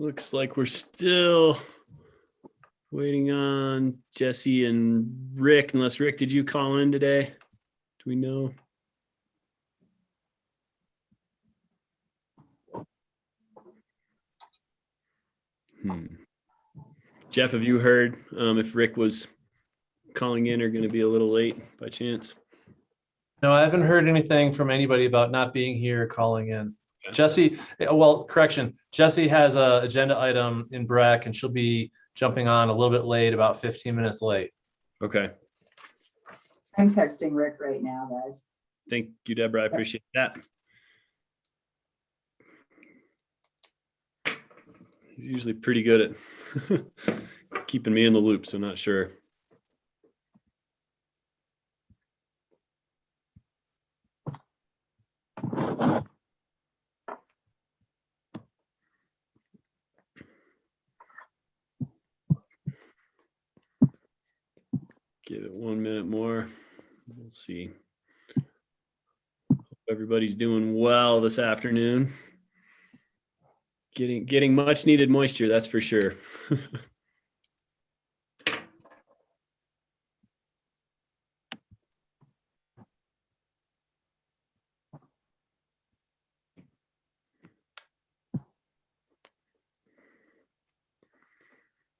Looks like we're still waiting on Jesse and Rick, unless Rick, did you call in today? Do we know? Jeff, have you heard if Rick was calling in or going to be a little late by chance? No, I haven't heard anything from anybody about not being here calling in. Okay. Jesse, well, correction. Jesse has a agenda item in BRAC and she'll be jumping on a little bit late, about 15 minutes late. Okay. I'm texting Rick right now, guys. Thank you, Deborah. I appreciate that. He's usually pretty good at keeping me in the loop, so not sure. Give it 1 minute more. We'll see. Hope everybody's doing well this afternoon. Getting much needed moisture, that's for sure.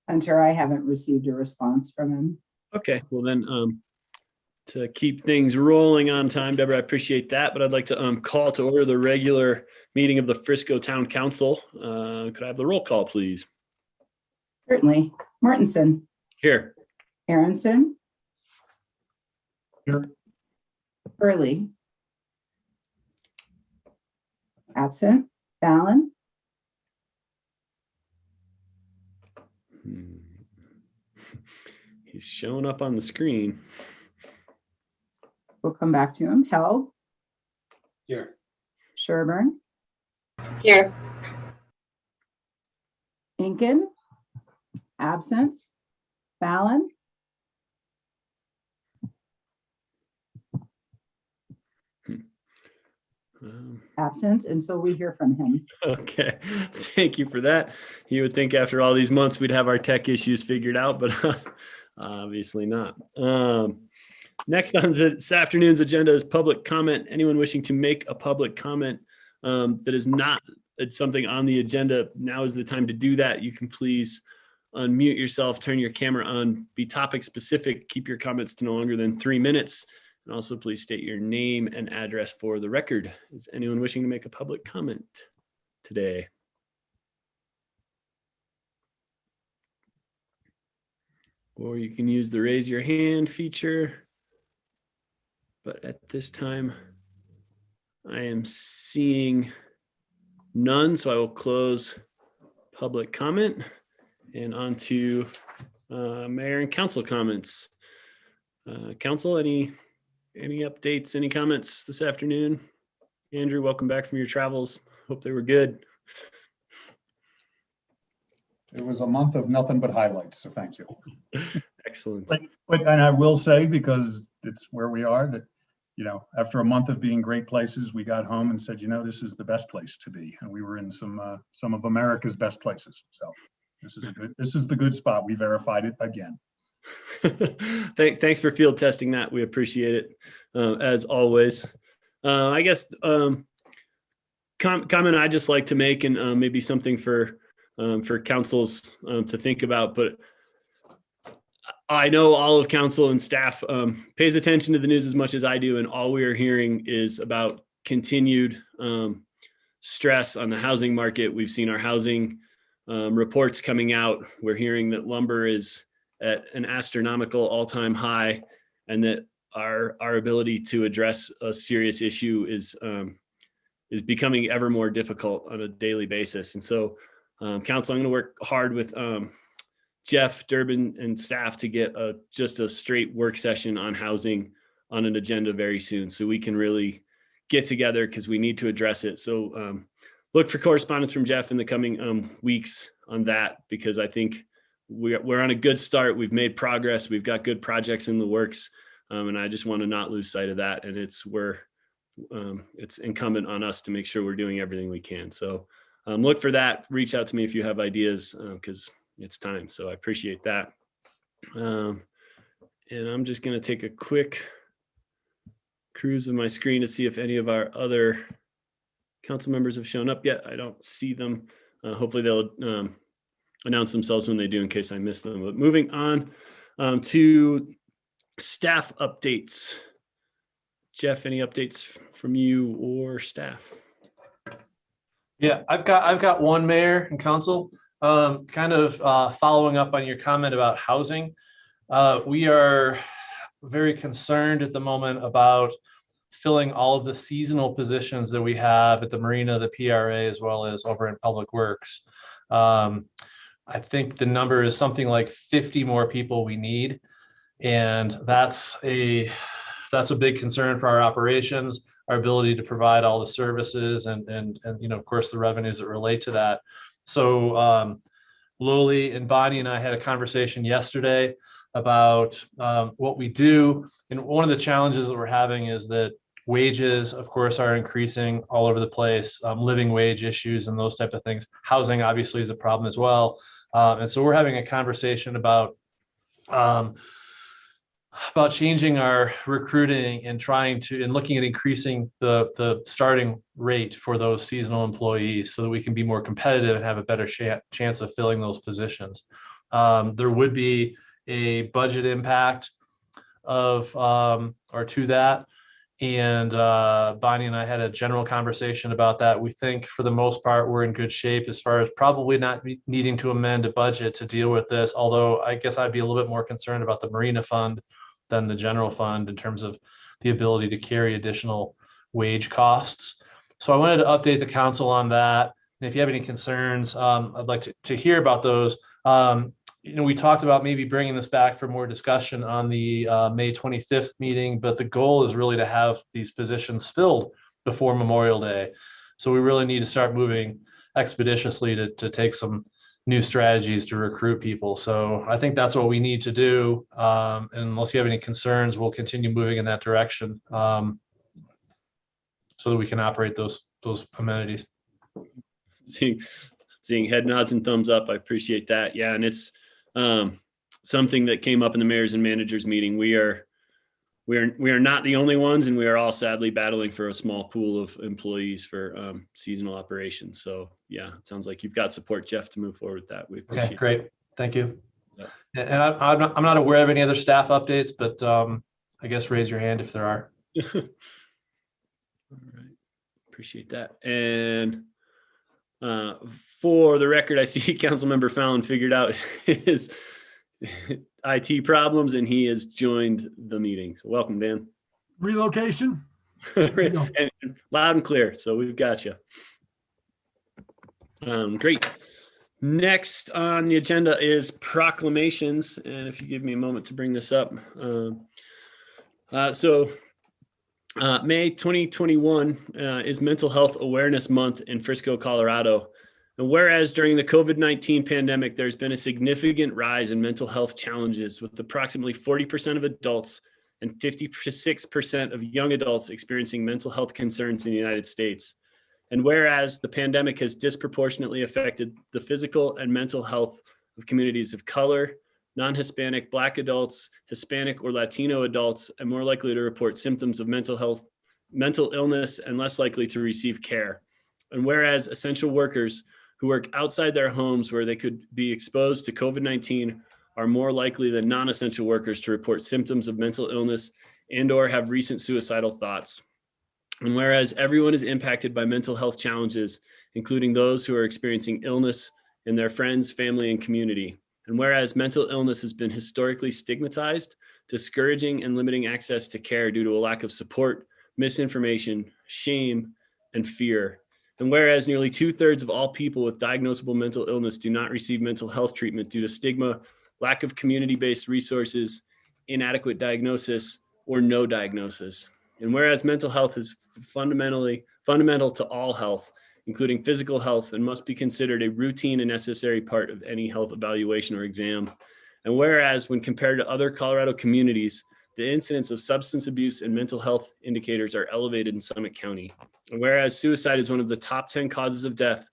Hunter, I haven't received a response from him. Okay, well then, to keep things rolling on time, Deborah, I appreciate that, but I'd like to call to order the regular meeting of the Frisco Town Council. Could I have the roll call, please? Certainly. Mortensen. Here. Aronson. Here. Burley. Absent. Fallon. He's showing up on the screen. We'll come back to him. Held. Here. Sherburne. Here. Incan. Absent. Fallon. Absent until we hear from him. Okay, thank you for that. You would think after all these months we'd have our tech issues figured out, but obviously not. Next on this afternoon's agenda is public comment. Anyone wishing to make a public comment that is not something on the agenda, now is the time to do that. You can please unmute yourself, turn your camera on, be topic specific, keep your comments to no longer than 3 minutes. And also please state your name and address for the record. Is anyone wishing to make a public comment today? Or you can use the raise your hand feature. But at this time, I am seeing none, so I will close public comment and on to mayor and council comments. Council, any updates, any comments this afternoon? Andrew, welcome back from your travels. Hope they were good. It was a month of nothing but highlights, so thank you. Excellent. But and I will say, because it's where we are, that, you know, after a month of being great places, we got home and said, you know, this is the best place to be. And we were in some of America's best places. So this is the good spot. We verified it again. Thanks for field testing that. We appreciate it as always. I guess comment I just like to make, and maybe something for councils to think about, but I know all of council and staff pays attention to the news as much as I do, and all we are hearing is about continued stress on the housing market. We've seen our housing reports coming out. We're hearing that lumber is at an astronomical all-time high, and that our ability to address a serious issue is becoming ever more difficult on a daily basis. And so, council, I'm going to work hard with Jeff Durbin and staff to get just a straight work session on housing on an agenda very soon, so we can really get together, because we need to address it. So look for correspondence from Jeff in the coming weeks on that, because I think we're on a good start. We've made progress. We've got good projects in the works. And I just want to not lose sight of that. And it's incumbent on us to make sure we're doing everything we can. So look for that. Reach out to me if you have ideas, because it's time. So I appreciate that. And I'm just going to take a quick cruise of my screen to see if any of our other council members have shown up yet. I don't see them. Hopefully they'll announce themselves when they do in case I miss them. But moving on to staff updates. Jeff, any updates from you or staff? Yeah, I've got one, Mayor and Council. Kind of following up on your comment about housing. We are very concerned at the moment about filling all of the seasonal positions that we have at the marina, the PRA, as well as over in Public Works. I think the number is something like 50 more people we need. And that's a big concern for our operations, our ability to provide all the services and of course, the revenues that relate to that. So Loli and Bonnie and I had a conversation yesterday about what we do. And one of the challenges that we're having is that wages, of course, are increasing all over the place, living wage issues and those type of things. Housing obviously is a problem as well. And so we're having a conversation about changing our recruiting and looking at increasing the starting rate for those seasonal employees so that we can be more competitive and have a better chance of filling those positions. There would be a budget impact to that. And Bonnie and I had a general conversation about that. We think for the most part, we're in good shape as far as probably not needing to amend a budget to deal with this. Although I guess I'd be a little bit more concerned about the Marina Fund than the general fund in terms of the ability to carry additional wage costs. So I wanted to update the council on that. And if you have any concerns, I'd like to hear about those. We talked about maybe bringing this back for more discussion on the May 25th meeting, but the goal is really to have these positions filled before Memorial Day. So we really need to start moving expeditiously to take some new strategies to recruit people. So I think that's what we need to do. And unless you have any concerns, we'll continue moving in that direction so that we can operate those amenities. Seeing head nods and thumbs up. I appreciate that. Yeah. And it's something that came up in the mayors and managers meeting. We are not the only ones, and we are all sadly battling for a small pool of employees for seasonal operations. So yeah, it sounds like you've got support, Jeff, to move forward with that. We appreciate Okay, great. Thank you. Yeah. And I'm not aware of any other staff updates, but I guess raise your hand if there are. All right. Appreciate that. And for the record, I see Councilmember Fallon figured out his IT problems and he has joined the meeting. So welcome, Dan. Relocation? And loud and clear. So we've got you. Great. Next on the agenda is proclamations. And if you give me a moment to bring this up. May 2021 is Mental Health Awareness Month in Frisco, Colorado. And whereas during the COVID-19 pandemic, there's been a significant rise in mental health challenges, with approximately 40% of adults and 56% of young adults experiencing mental health concerns in the United States. And whereas the pandemic has disproportionately affected the physical and mental health of communities of color, non-Hispanic, Black adults, Hispanic or Latino adults are more likely to report symptoms of mental illness, and less likely to receive care. And whereas essential workers who work outside their homes where they could be exposed to COVID-19 are more likely than non-essential workers to report symptoms of mental illness and/or have recent suicidal thoughts. And whereas everyone is impacted by mental health challenges, including those who are experiencing illness in their friends, family, and community. And whereas mental illness has been historically stigmatized, discouraging and limiting access to care due to a lack of support, misinformation, shame, and fear. And whereas nearly 2/3 of all people with diagnosable mental illness do not receive mental health treatment due to stigma, lack of community-based resources, inadequate diagnosis, or no diagnosis. And whereas mental health is fundamental to all health, including physical health, and must be considered a routine and necessary part of any health evaluation or exam. And whereas when compared to other Colorado communities, the incidence of substance abuse and mental health indicators are elevated in Summit County. And whereas suicide is one of the top 10 causes of death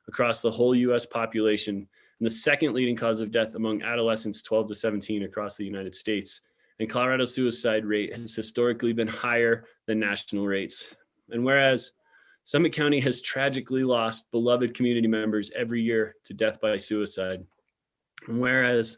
across the whole US population, and the second leading cause of death among adolescents 12 to 17 across the United States. And Colorado's suicide rate has historically been higher than national rates. And whereas Summit County has tragically lost beloved community members every year to death by suicide, and whereas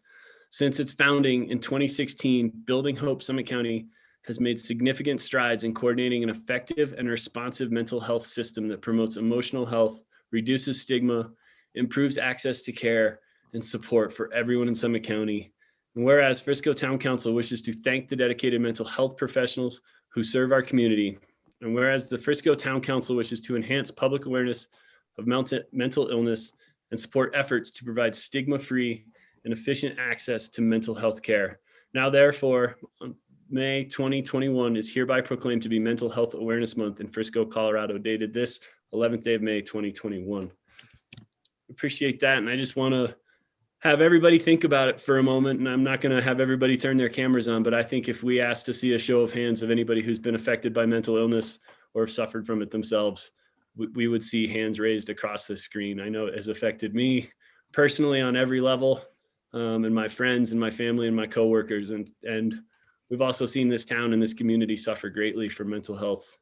since its founding in 2016, Building Hope Summit County has made significant strides in coordinating an effective and responsive mental health system that promotes emotional health, reduces stigma, improves access to care and support for everyone in Summit County. And whereas Frisco Town Council wishes to thank the dedicated mental health professionals who serve our community, and whereas the Frisco Town Council wishes to enhance public awareness of mental illness and support efforts to provide stigma-free and efficient access to mental health care. Now, therefore, May 2021 is hereby proclaimed to be Mental Health Awareness Month in Frisco, Colorado, dated this 11th day of May, 2021. Appreciate that. And I just want to have everybody think about it for a moment. And I'm not going to have everybody turn their cameras on, but I think if we asked to see a show of hands of anybody who's been affected by mental illness or have suffered from it themselves, we would see hands raised across the screen. I know it has affected me personally on every level, and my friends and my family and my coworkers. And we've also seen this town and this community suffer greatly from mental health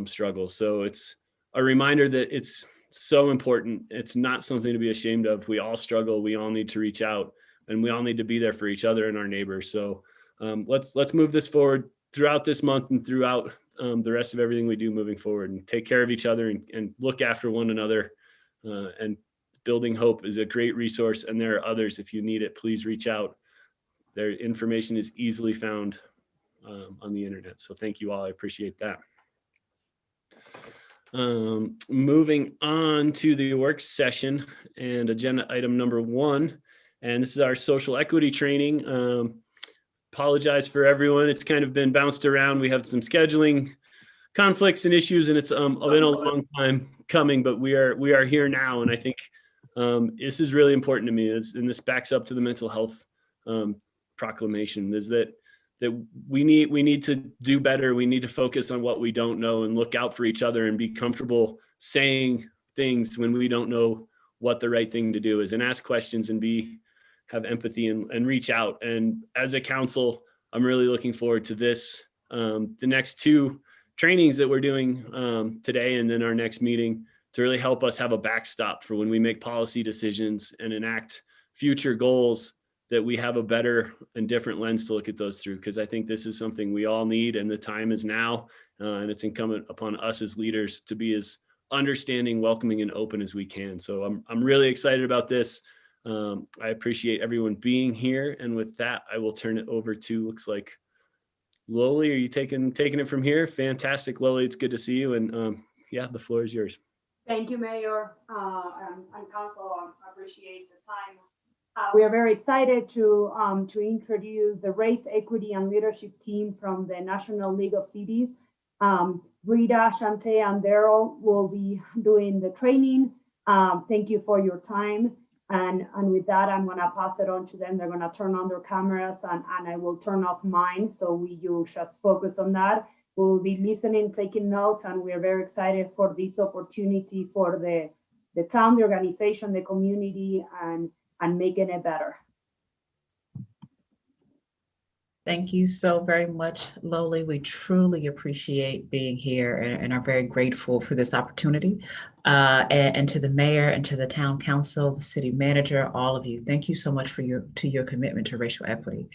struggles. So it's a reminder that it's so important. It's not something to be ashamed of. We all struggle. We all need to reach out, and we all need to be there for each other and our neighbors. So let's move this forward throughout this month and throughout the rest of everything we do moving forward, and take care of each other and look after one another. And Building Hope is a great resource, and there are others. If you need it, please reach out. Their information is easily found on the internet. So thank you all. I appreciate that. Moving on to the work session and agenda item number 1. And this is our social equity training. Apologize for everyone. It's kind of been bounced around. We have some scheduling conflicts and issues, and it's been a long time coming, but we are here now. And I think this is really important to me, and this backs up to the mental health proclamation, is that we need to do better. We need to focus on what we don't know and look out for each other and be comfortable saying things when we don't know what the right thing to do is, and ask questions and have empathy and reach out. And as a council, I'm really looking forward to this. The next 2 trainings that we're doing today and then our next meeting, to really help us have a backstop for when we make policy decisions and enact future goals, that we have a better and different lens to look at those through. Because I think this is something we all need, and the time is now, and it's incumbent upon us as leaders to be as understanding, welcoming, and open as we can. So I'm really excited about this. I appreciate everyone being here. And with that, I will turn it over to, looks like, Loli. Are you taking it from here? Fantastic, Loli. It's good to see you. And yeah, the floor is yours. Thank you, Mayor and Council. I appreciate the time. We are very excited to introduce the Race, Equity, and Leadership team from the National League of Cities. Rita, Shante, and Daryl will be doing the training. Thank you for your time. And with that, I'm going to pass it on to them. They're going to turn on their cameras, and I will turn off mine, so you just focus on that. We'll be listening, taking notes, and we're very excited for this opportunity for the town, the organization, the community, and making it better. Thank you so very much, Loli. We truly appreciate being here and are very grateful for this opportunity. And to the mayor and to the town council, the city manager, all of you, thank you so much for your commitment to racial equity.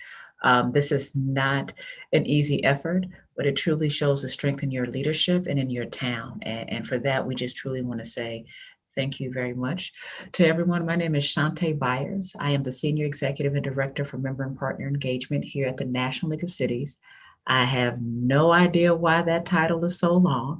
This is not an easy effort, but it truly shows the strength in your leadership and in your town. And for that, we just truly want to say thank you very much. To everyone, my name is Shante Byers. I am the Senior Executive and Director for Member and Partner Engagement here at the National League of Cities. I have no idea why that title is so long.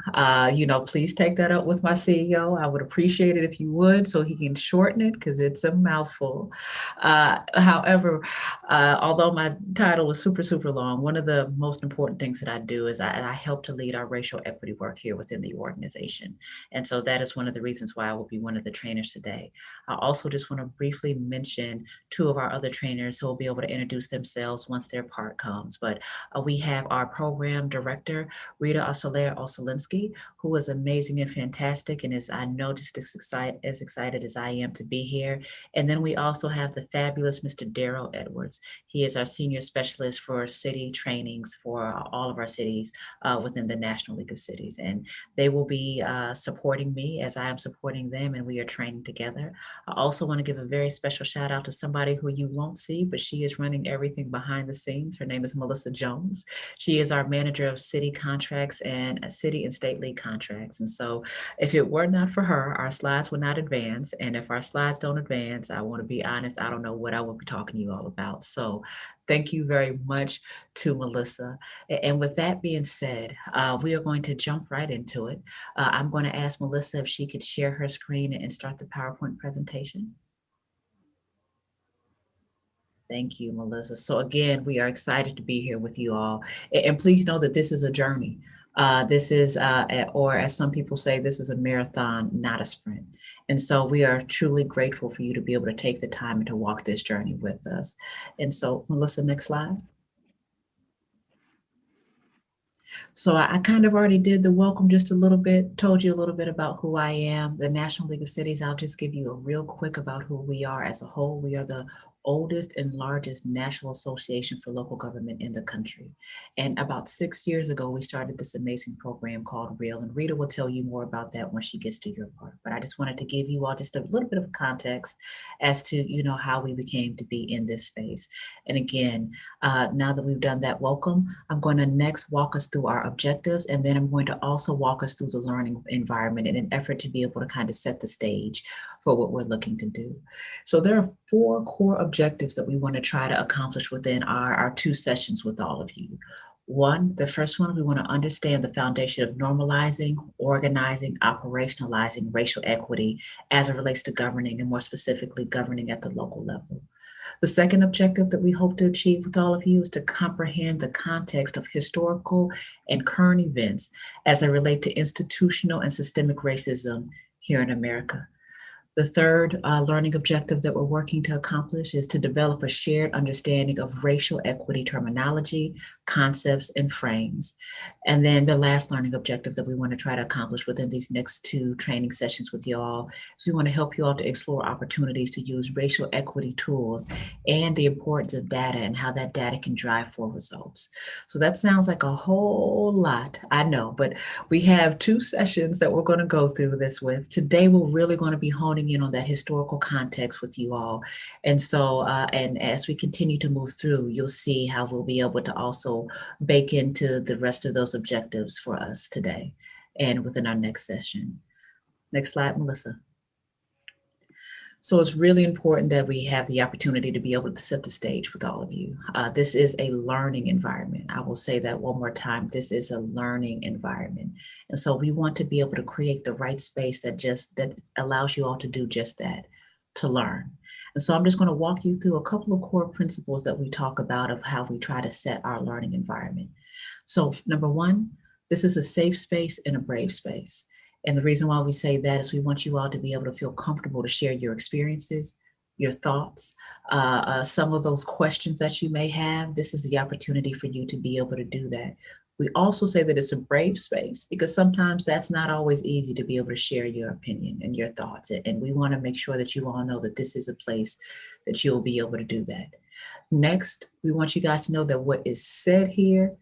Please take that up with my CEO. I would appreciate it if you would, so he can shorten it, because it's a mouthful. However, although my title is super, super long, one of the most important things that I do is I help to lead our racial equity work here within the organization. And so that is one of the reasons why I will be one of the trainers today. I also just want to briefly mention 2 of our other trainers who will be able to introduce themselves once their part comes. But we have have our program director, Rita Osolinsky, who is amazing and fantastic and is, I know, just as excited as I am to be here. And then we also have the fabulous Mr. Daryl Edwards. He is our senior specialist for city trainings for all of our cities within the National League of Cities. And they will be supporting me as I am supporting them, and we are training together. I also want to give a very special shout out to somebody who you won't see, but she is running everything behind the scenes. Her name is Melissa Jones. She is our manager of city contracts and city and state league contracts. And so if it were not for her, our slides would not advance. And if our slides don't advance, I want to be honest, I don't know what I would be talking to you all about. So thank you very much to Melissa. And with that being said, we are going to jump right into it. I'm going to ask Melissa if she could share her screen and start the PowerPoint presentation. Thank you, Melissa. So again, we are excited to be here with you all. And please know that this is a journey. This is, or as some people say, this is a marathon, not a sprint. And so we are truly grateful for you to be able to take the time and to walk this journey with us. And so, Melissa, next slide. So I kind of already did the welcome just a little bit, told you a little bit about who I am, the National League of Cities. I'll just give you a real quick about who we are as a whole. We are the oldest and largest national association for local government in the country. And about 6 years ago, we started this amazing program called REAL, and Rita will tell you more about that when she gets to your part. But I just wanted to give you all just a little bit of context as to, you know, how we became to be in this space. And again, now that we've done that welcome, I'm going to next walk us through our objectives, and then I'm going to also walk us through the learning environment in an effort to be able to kind of set the stage for what we're looking to do. So there are 4 core objectives that we want to try to accomplish within our 2 sessions with all of you. One, the first one, we want to understand the foundation of normalizing, organizing, operationalizing racial equity as it relates to governing, and more specifically governing at the local level. The second objective that we hope to achieve with all of you is to comprehend the context of historical and current events as they relate to institutional and systemic racism here in America. The third learning objective that we're working to accomplish is to develop a shared understanding of racial equity terminology, concepts, and frames. And then the last learning objective that we want to try to accomplish within these next 2 training sessions with you all is we want to help you all to explore opportunities to use racial equity tools and the importance of data and how that data can drive for results. So that sounds like a whole lot, I know, but we have 2 sessions that we're going to go through this with. Today, we're really going to be honing in on that historical context with you all. And so, and as we continue to move through, you'll see how we'll be able to also bake into the rest of those objectives for us today and within our next session. Next slide, Melissa. So it's really important that we have the opportunity to be able to set the stage with all of you. This is a learning environment. I will say that one more time. This is a learning environment. And so we want to be able to create the right space that allows you all to do just that, to learn. And so I'm just going to walk you through a couple of core principles that we talk about of how we try to set our learning environment. So number 1, this is a safe space and a brave space. And the reason why we say that is we want you all to be able to feel comfortable to share your experiences, your thoughts, some of those questions that you may have. This is the opportunity for you to be able to do that. We also say that it's a brave space because sometimes that's not always easy to be able to share your opinion and your thoughts. And we want to make sure that you all know that this is a place that you'll be able to do that. Next, we want you guys to know that what is said here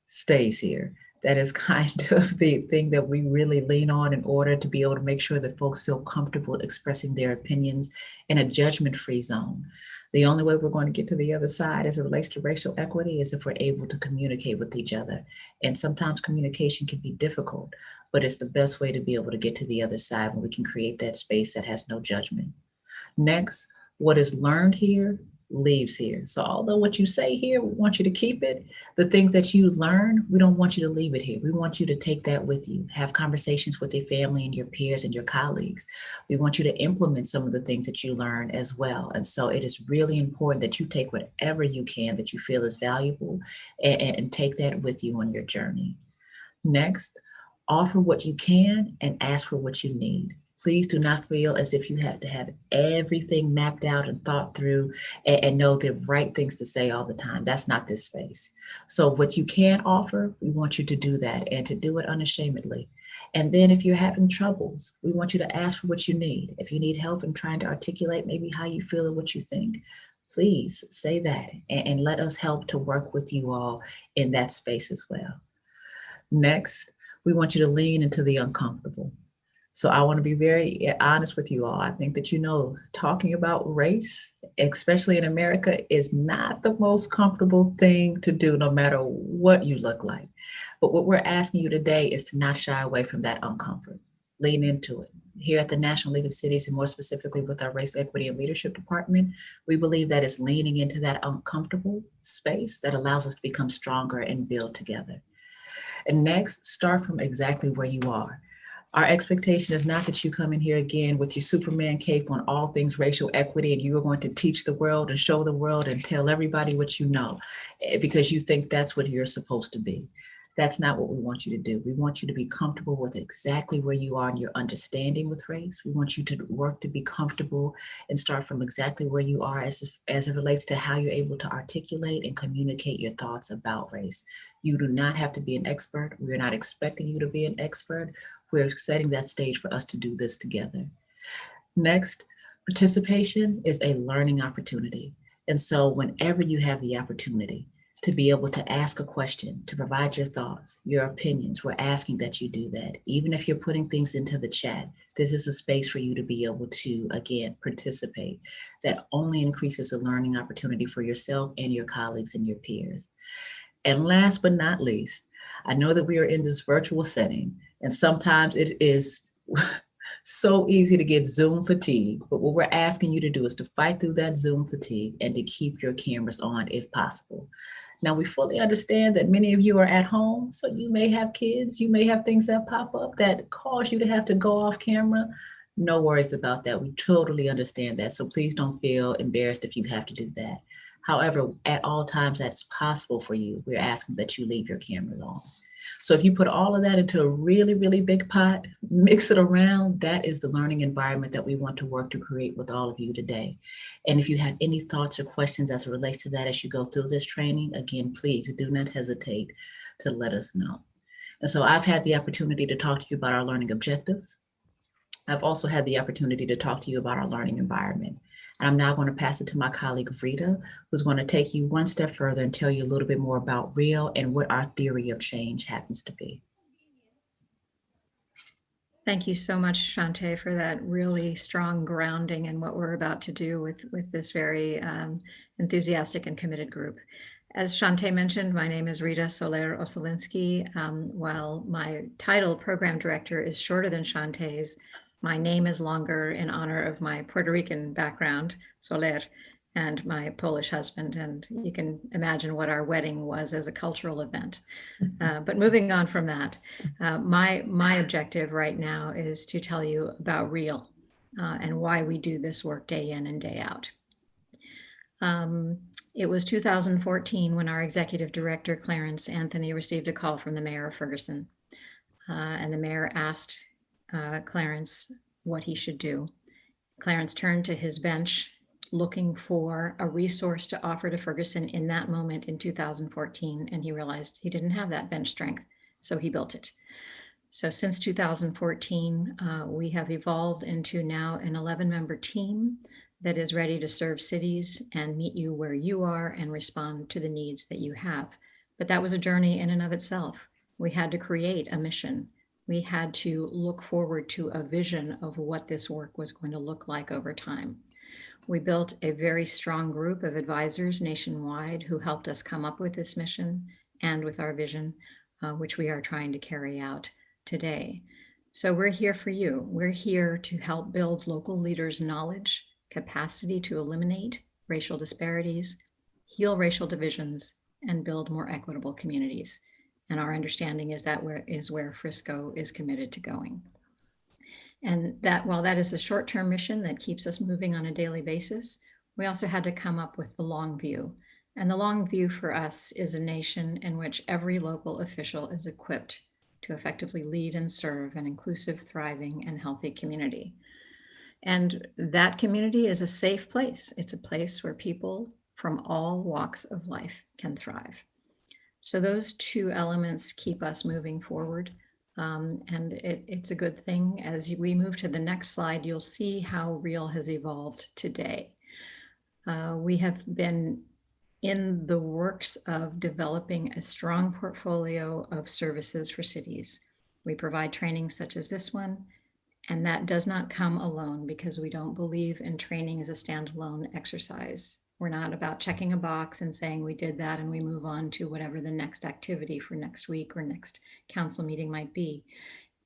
stays here. That is kind of the thing that we really lean on in order to be able to make sure that folks feel comfortable expressing their opinions in a judgment-free zone. The only way we're going to get to the other side as it relates to racial equity is if we're able to communicate with each other. And sometimes communication can be difficult, but it's the best way to be able to get to the other side when we can create that space that has no judgment. Next, what is learned here leaves here. So although what you say here, we want you to keep it. The things that you learn, we don't want you to leave it here. We want you to take that with you. Have conversations with your family and your peers and your colleagues. We want you to implement some of the things that you learn as well. And so it is really important that you take whatever you can that you feel is valuable and take that with you on your journey. Next, offer what you can and ask for what you need. Please do not feel as if you have to have everything mapped out and thought through and know the right things to say all the time. That's not this space. So what you can offer, we want you to do that and to do it unashamedly. And then if you're having troubles, we want you to ask for what you need. If you need help in trying to articulate maybe how you feel or what you think, please say that and let us help to work with you all in that space as well. Next, we want you to lean into the uncomfortable. So I want to be very honest with you all. I think that, talking about race, especially in America, is not the most comfortable thing to do, no matter what you look like. But what we're asking you today is to not shy away from that uncomfort. Lean into it. Here at the National League of Cities, and more specifically with our Race, Equity, and Leadership Department, we believe that it's leaning into that uncomfortable space that allows us to become stronger and build together. And next, start from exactly where you are. Our expectation is not that you come in here again with your Superman cape on all things racial equity and you are going to teach the world and show the world and tell everybody what you know because you think that's what you're supposed to be. That's not what we want you to do. We want you to be comfortable with exactly where you are in your understanding with race. We want you to work to be comfortable and start from exactly where you are as it relates to how you're able to articulate and communicate your thoughts about race. You do not have to be an expert. We're not expecting you to be an expert. We're setting that stage for us to do this together. Next, participation is a learning opportunity. And so whenever you have the opportunity to be able to ask a question, to provide your thoughts, your opinions, we're asking that you do that. Even if you're putting things into the chat, this is a space for you to be able to, again, participate. That only increases a learning opportunity for yourself and your colleagues and your peers. And last but not least, I know that we are in this virtual setting, and sometimes it is so easy to get Zoom fatigue, but what we're asking you to do is to fight through that Zoom fatigue and to keep your cameras on if possible. Now, we fully understand that many of you are at home, so you may have kids, you may have things that pop up that cause you to have to go off camera. No worries about that. We totally understand that, so please don't feel embarrassed if you have to do that. However, at all times that's possible for you, we're asking that you leave your cameras on. So if you put all of that into a really, really big pot, mix it around, that is the learning environment that we want to work to create with all of you today. And if you have any thoughts or questions as it relates to that as you go through this training, again, please do not hesitate to let us know. And so I've had the opportunity to talk to you about our learning objectives. I've also had the opportunity to talk to you about our learning environment. And I'm now going to pass it to my colleague, Rita, who's going to take you one step further and tell you a little bit more about REAL and what our theory of change happens to be. Thank you so much, Shantae, for that really strong grounding in what we're about to do with this very enthusiastic and committed group. As Shantae mentioned, my name is Rita Soler Osolinsky. While my title, Program Director, is shorter than Shantae's, my name is longer in honor of my Puerto Rican background, Soler, and my Polish husband. And you can imagine what our wedding was as a cultural event. But moving on from that, my objective right now is to tell you about REAL and why we do this work day in and day out. It was 2014 when our executive director, Clarence Anthony, received a call from the mayor of Ferguson. And the mayor asked Clarence what he should do. Clarence turned to his bench looking for a resource to offer to Ferguson in that moment in 2014, and he realized he didn't have that bench strength, so he built it. So since 2014, we have evolved into now an 11-member team that is ready to serve cities and meet you where you are and respond to the needs that you have. But that was a journey in and of itself. We had to create a mission. We had to look forward to a vision of what this work was going to look like over time. We built a very strong group of advisors nationwide who helped us come up with this mission and with our vision, which we are trying to carry out today. So we're here for you. We're here to help build local leaders' knowledge, capacity to eliminate racial disparities, heal racial divisions, and build more equitable communities. And our understanding is that is where Frisco is committed to going. And that while that is a short-term mission that keeps us moving on a daily basis, we also had to come up with the long view. And the long view for us is a nation in which every local official is equipped to effectively lead and serve an inclusive, thriving, and healthy community. And that community is a safe place. It's a place where people from all walks of life can thrive. So those two elements keep us moving forward. And it's a good thing. As we move to the next slide, you'll see how REAL has evolved today. We have been in the works of developing a strong portfolio of services for cities. We provide training such as this one, and that does not come alone because we don't believe in training as a standalone exercise. We're not about checking a box and saying we did that and we move on to whatever the next activity for next week or next council meeting might be.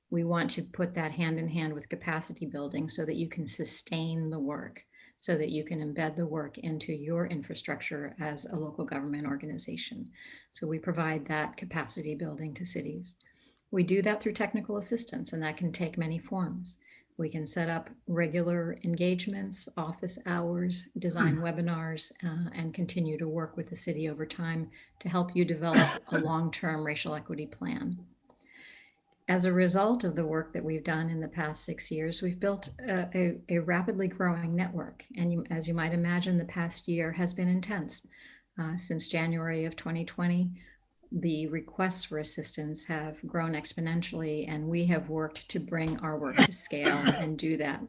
We want to put that hand in hand with capacity building so that you can sustain the work, so that you can embed the work into your infrastructure as a local government organization. So we provide that capacity building to cities. We do that through technical assistance, and that can take many forms. We can set up regular engagements, office hours, design webinars, and continue to work with the city over time to help you develop a long-term racial equity plan. As a result of the work that we've done in the past 6 years, we've built a rapidly growing network. And as you might imagine, the past year has been intense. Since January of 2020, the requests for assistance have grown exponentially, and we have worked to bring our work to scale and do that.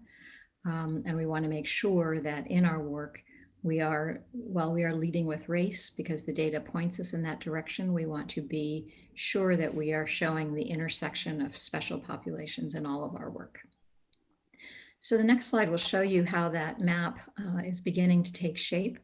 And we want to make sure that in our work, while we are leading with race, because the data points us in that direction, we want to be sure that we are showing the intersection of special populations in all of our work. So the next slide will show you how that map is beginning to take shape.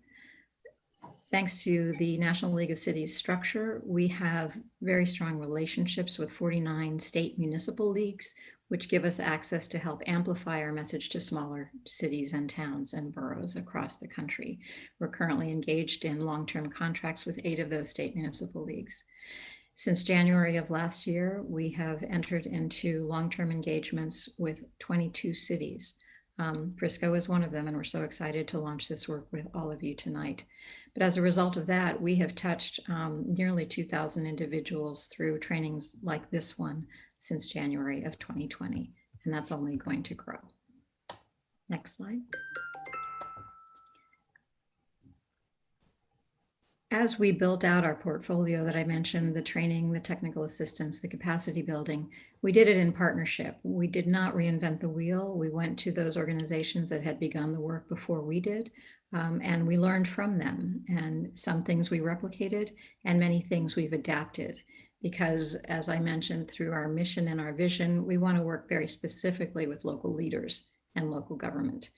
Thanks to the National League of Cities structure, we have very strong relationships with 49 state municipal leagues, which give us access to help amplify our message to smaller cities and towns and boroughs across the country. We're currently engaged in long-term contracts with 8 of those state municipal leagues. Since January of last year, we have entered into long-term engagements with 22 cities. Frisco is one of them, and we're so excited to launch this work with all of you tonight. But as a result of that, we have touched nearly 2,000 individuals through trainings like this one since January of 2020, and that's only going to grow. Next slide. As we built out our portfolio that I mentioned, the training, the technical assistance, the capacity building, we did it in partnership. We did not reinvent the wheel. We went to those organizations that had begun the work before we did, and we learned from them. And some things we replicated and many things we've adapted. Because as I mentioned, through our mission and our vision, we want to work very specifically with local leaders and local government.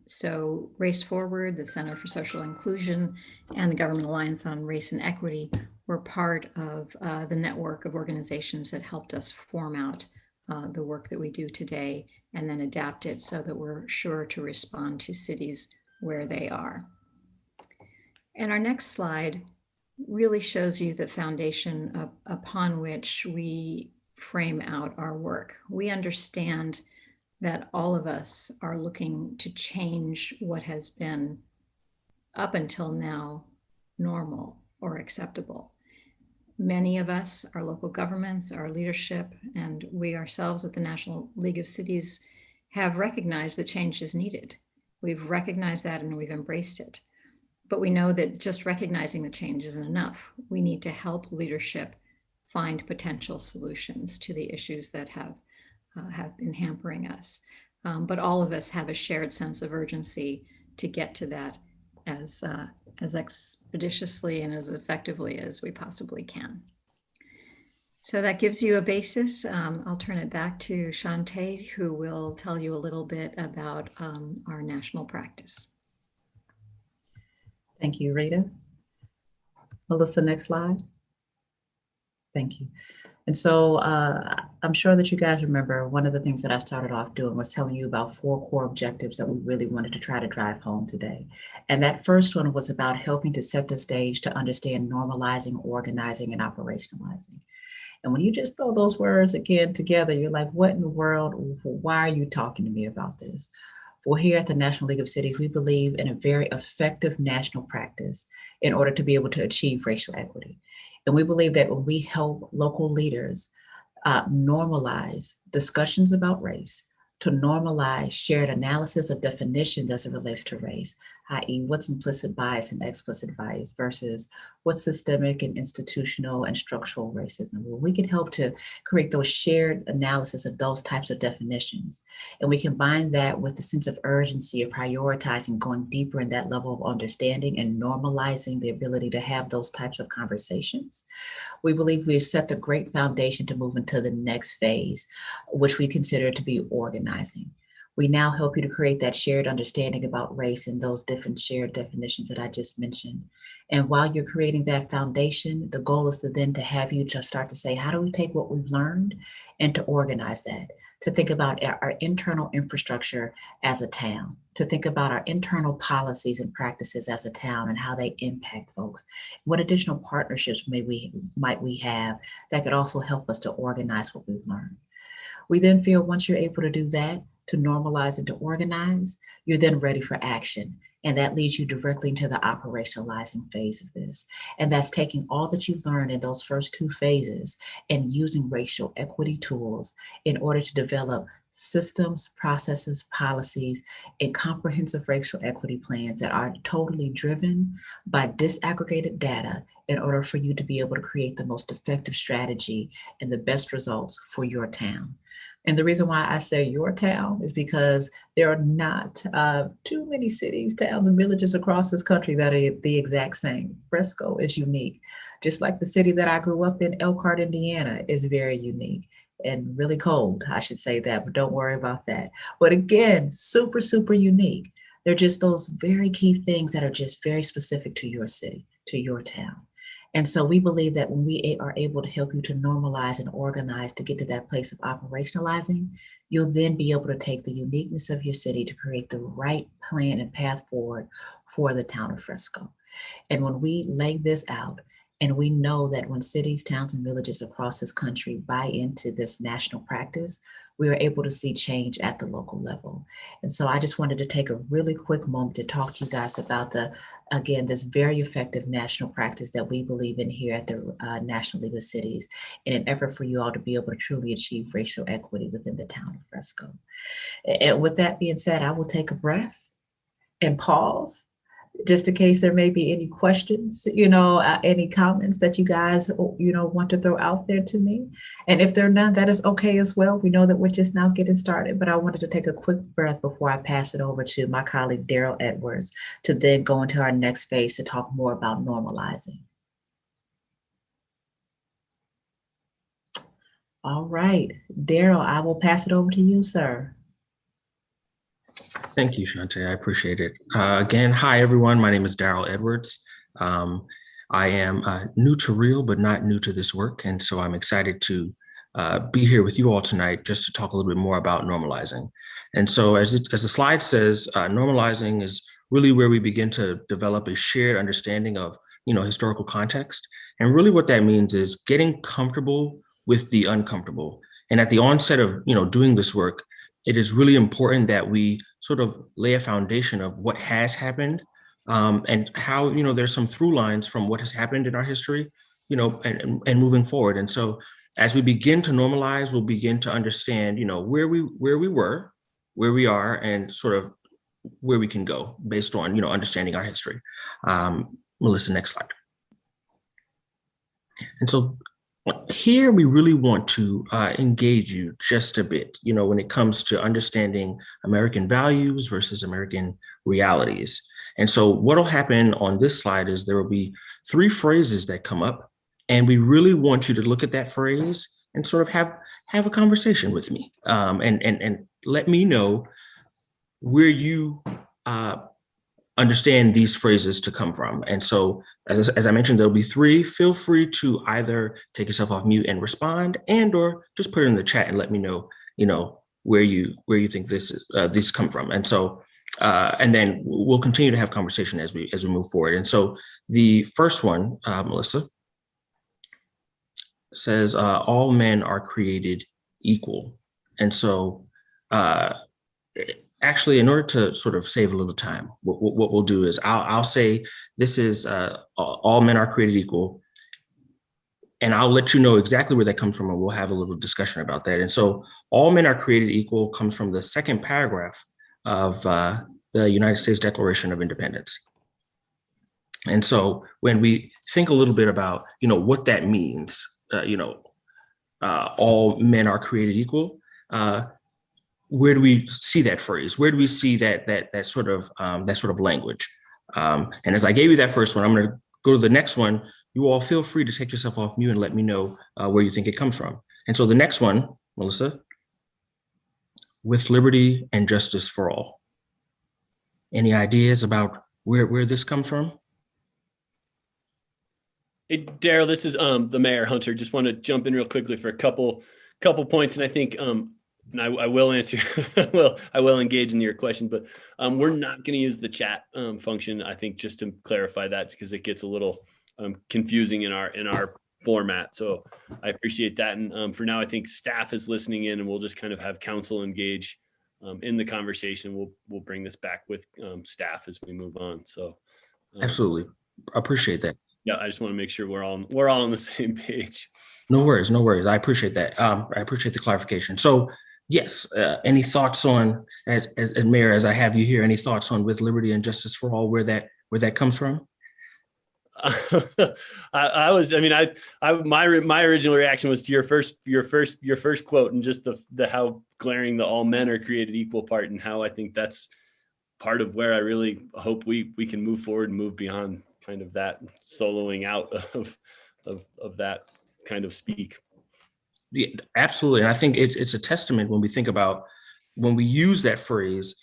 So Race Forward, the Center for Social Inclusion, and the Government Alliance on Race and Equity were part of the network of organizations that helped us form out the work that we do today and then adapt it so that we're sure to respond to cities where they are. And our next slide really shows you the foundation upon which we frame out our work. We understand that all of us are looking to change what has been up until now normal or acceptable. Many of us, our local governments, our leadership, and we ourselves at the National League of Cities have recognized that change is needed. We've recognized that and we've embraced it. But we know that just recognizing the change isn't enough. We need to help leadership find potential solutions to the issues that have been hampering us. But all of us have a shared sense of urgency to get to that as expeditiously and as effectively as we possibly can. So that gives you a basis. I'll turn it back to Shantae, who will tell you a little bit about our national practice. Thank you, Rita. Melissa, next slide. Thank you. And so I'm sure that you guys remember one of the things that I started off doing was telling you about 4 core objectives that we really wanted to try to drive home today. And that first one was about helping to set the stage to understand normalizing, organizing, and operationalizing. And when you just throw those words again together, you're like, what in the world? Why are you talking to me about this? Well, here at the National League of Cities, we believe in a very effective national practice in order to be able to achieve racial equity. And we believe that when we help local leaders normalize discussions about race, to normalize shared analysis of definitions as it relates to race, i.e. what's implicit bias and explicit bias versus what's systemic and institutional and structural racism. Well, we can help to create those shared analysis of those types of definitions. And we combine that with the sense of urgency of prioritizing, going deeper in that level of understanding and normalizing the ability to have those types of conversations. We believe we've set the great foundation to move into the next phase, which we consider to be organizing. We now help you to create that shared understanding about race and those different shared definitions that I just mentioned. And while you're creating that foundation, the goal is to then to have you just start to say, how do we take what we've learned and to organize that, to think about our internal infrastructure as a town, to think about our internal policies and practices as a town and how they impact folks. What additional partnerships might we have that could also help us to organize what we've learned. We then feel once you're able to do that, to normalize and to organize, you're then ready for action. And that leads you directly into the operationalizing phase of this. And that's taking all that you've learned in those first two phases and using racial equity tools in order to develop systems, processes, policies, and comprehensive racial equity plans that are totally driven by disaggregated data in order for you to be able to create the most effective strategy and the best results for your town. And the reason why I say your town is because there are not too many cities, towns, and villages across this country that are the exact same. Fresco is unique. Just like the city that I grew up in, Elkhart, Indiana, is very unique and really cold, I should say that, but don't worry about that. But again, super, super unique. They're just those very key things that are just very specific to your city, to your town. And so we believe that when we are able to help you to normalize and organize to get to that place of operationalizing, you'll then be able to take the uniqueness of your city to create the right plan and path forward for the town of Fresco. And when we lay this out, and we know that when cities, towns, and villages across this country buy into this national practice, we are able to see change at the local level. And so I just wanted to take a really quick moment to talk to you guys about again, this very effective national practice that we believe in here at the National League of Cities in an effort for you all to be able to truly achieve racial equity within the town of Fresco. And with that being said, I will take a breath and pause, just in case there may be any questions, any comments that you guys, want to throw out there to me. And if there are none, that is okay as well. We know that we're just now getting started, but I wanted to take a quick breath before I pass it over to my colleague, Daryl Edwards, to then go into our next phase to talk more about normalizing. All right, Daryl, I will pass it over to you, sir. Thank you, Shante. I appreciate it. Again, hi, everyone. My name is Daryl Edwards. I am new to Real, but not new to this work. And so I'm excited to be here with you all tonight just to talk a little bit more about normalizing. And so as the slide says, normalizing is really where we begin to develop a shared understanding of, historical context. And really what that means is getting comfortable with the uncomfortable. And at the onset of, doing this work, it is really important that we sort of lay a foundation of what has happened and how, there's some through lines from what has happened in our history, and moving forward. And so as we begin to normalize, we'll begin to understand, where we were, where we are, and sort of where we can go based on, understanding our history. Melissa, next slide. And so here we really want to engage you just a bit, when it comes to understanding American values versus American realities. And so what will happen on this slide is there will be 3 phrases that come up, and we really want you to look at that phrase and sort of have a conversation with me and let me know where you understand these phrases to come from. And so, as I mentioned, there'll be 3. Feel free to either take yourself off mute and respond, or just put it in the chat and let me know, where you think these come from. And so, and then we'll continue to have conversation as we move forward. And so, the first one, Melissa, says, "All men are created equal." And so, actually, in order to sort of save a little time, what we'll do is I'll say this is all men are created equal. And I'll let you know exactly where that comes from, and we'll have a little discussion about that. And so all men are created equal comes from the second paragraph of the United States Declaration of Independence. And so when we think a little bit about, what that means, all men are created equal, where do we see that phrase? Where do we see that sort of language? And as I gave you that first one, I'm going to go to the next one. You all feel free to take yourself off mute and let me know where you think it comes from. And so the next one, Melissa, with liberty and justice for all. Any ideas about where this comes from? Hey, Daryl, this is the mayor, Hunter. Just want to jump in real quickly for a couple points, and I think and I will answer. I will engage in your question, but we're not going to use the chat function. I think just to clarify that, because it gets a little confusing in our format. So I appreciate that. And for now, I think staff is listening in, and we'll just kind of have council engage in the conversation. We'll bring this back with staff as we move on. So Absolutely, appreciate that. Yeah, I just want to make sure we're all on the same page. No worries. I appreciate that. I appreciate the clarification. So yes, any thoughts on, as Mayor, as I have you here, any thoughts on with liberty and justice for all, where that comes from? My original reaction was to your first quote, and just the how glaring the all men are created equal part, and how I think that's part of where I really hope we can move forward and move beyond kind of that soloing out of that kind of speak. Yeah, absolutely. And I think it's a testament when we think about, when we use that phrase,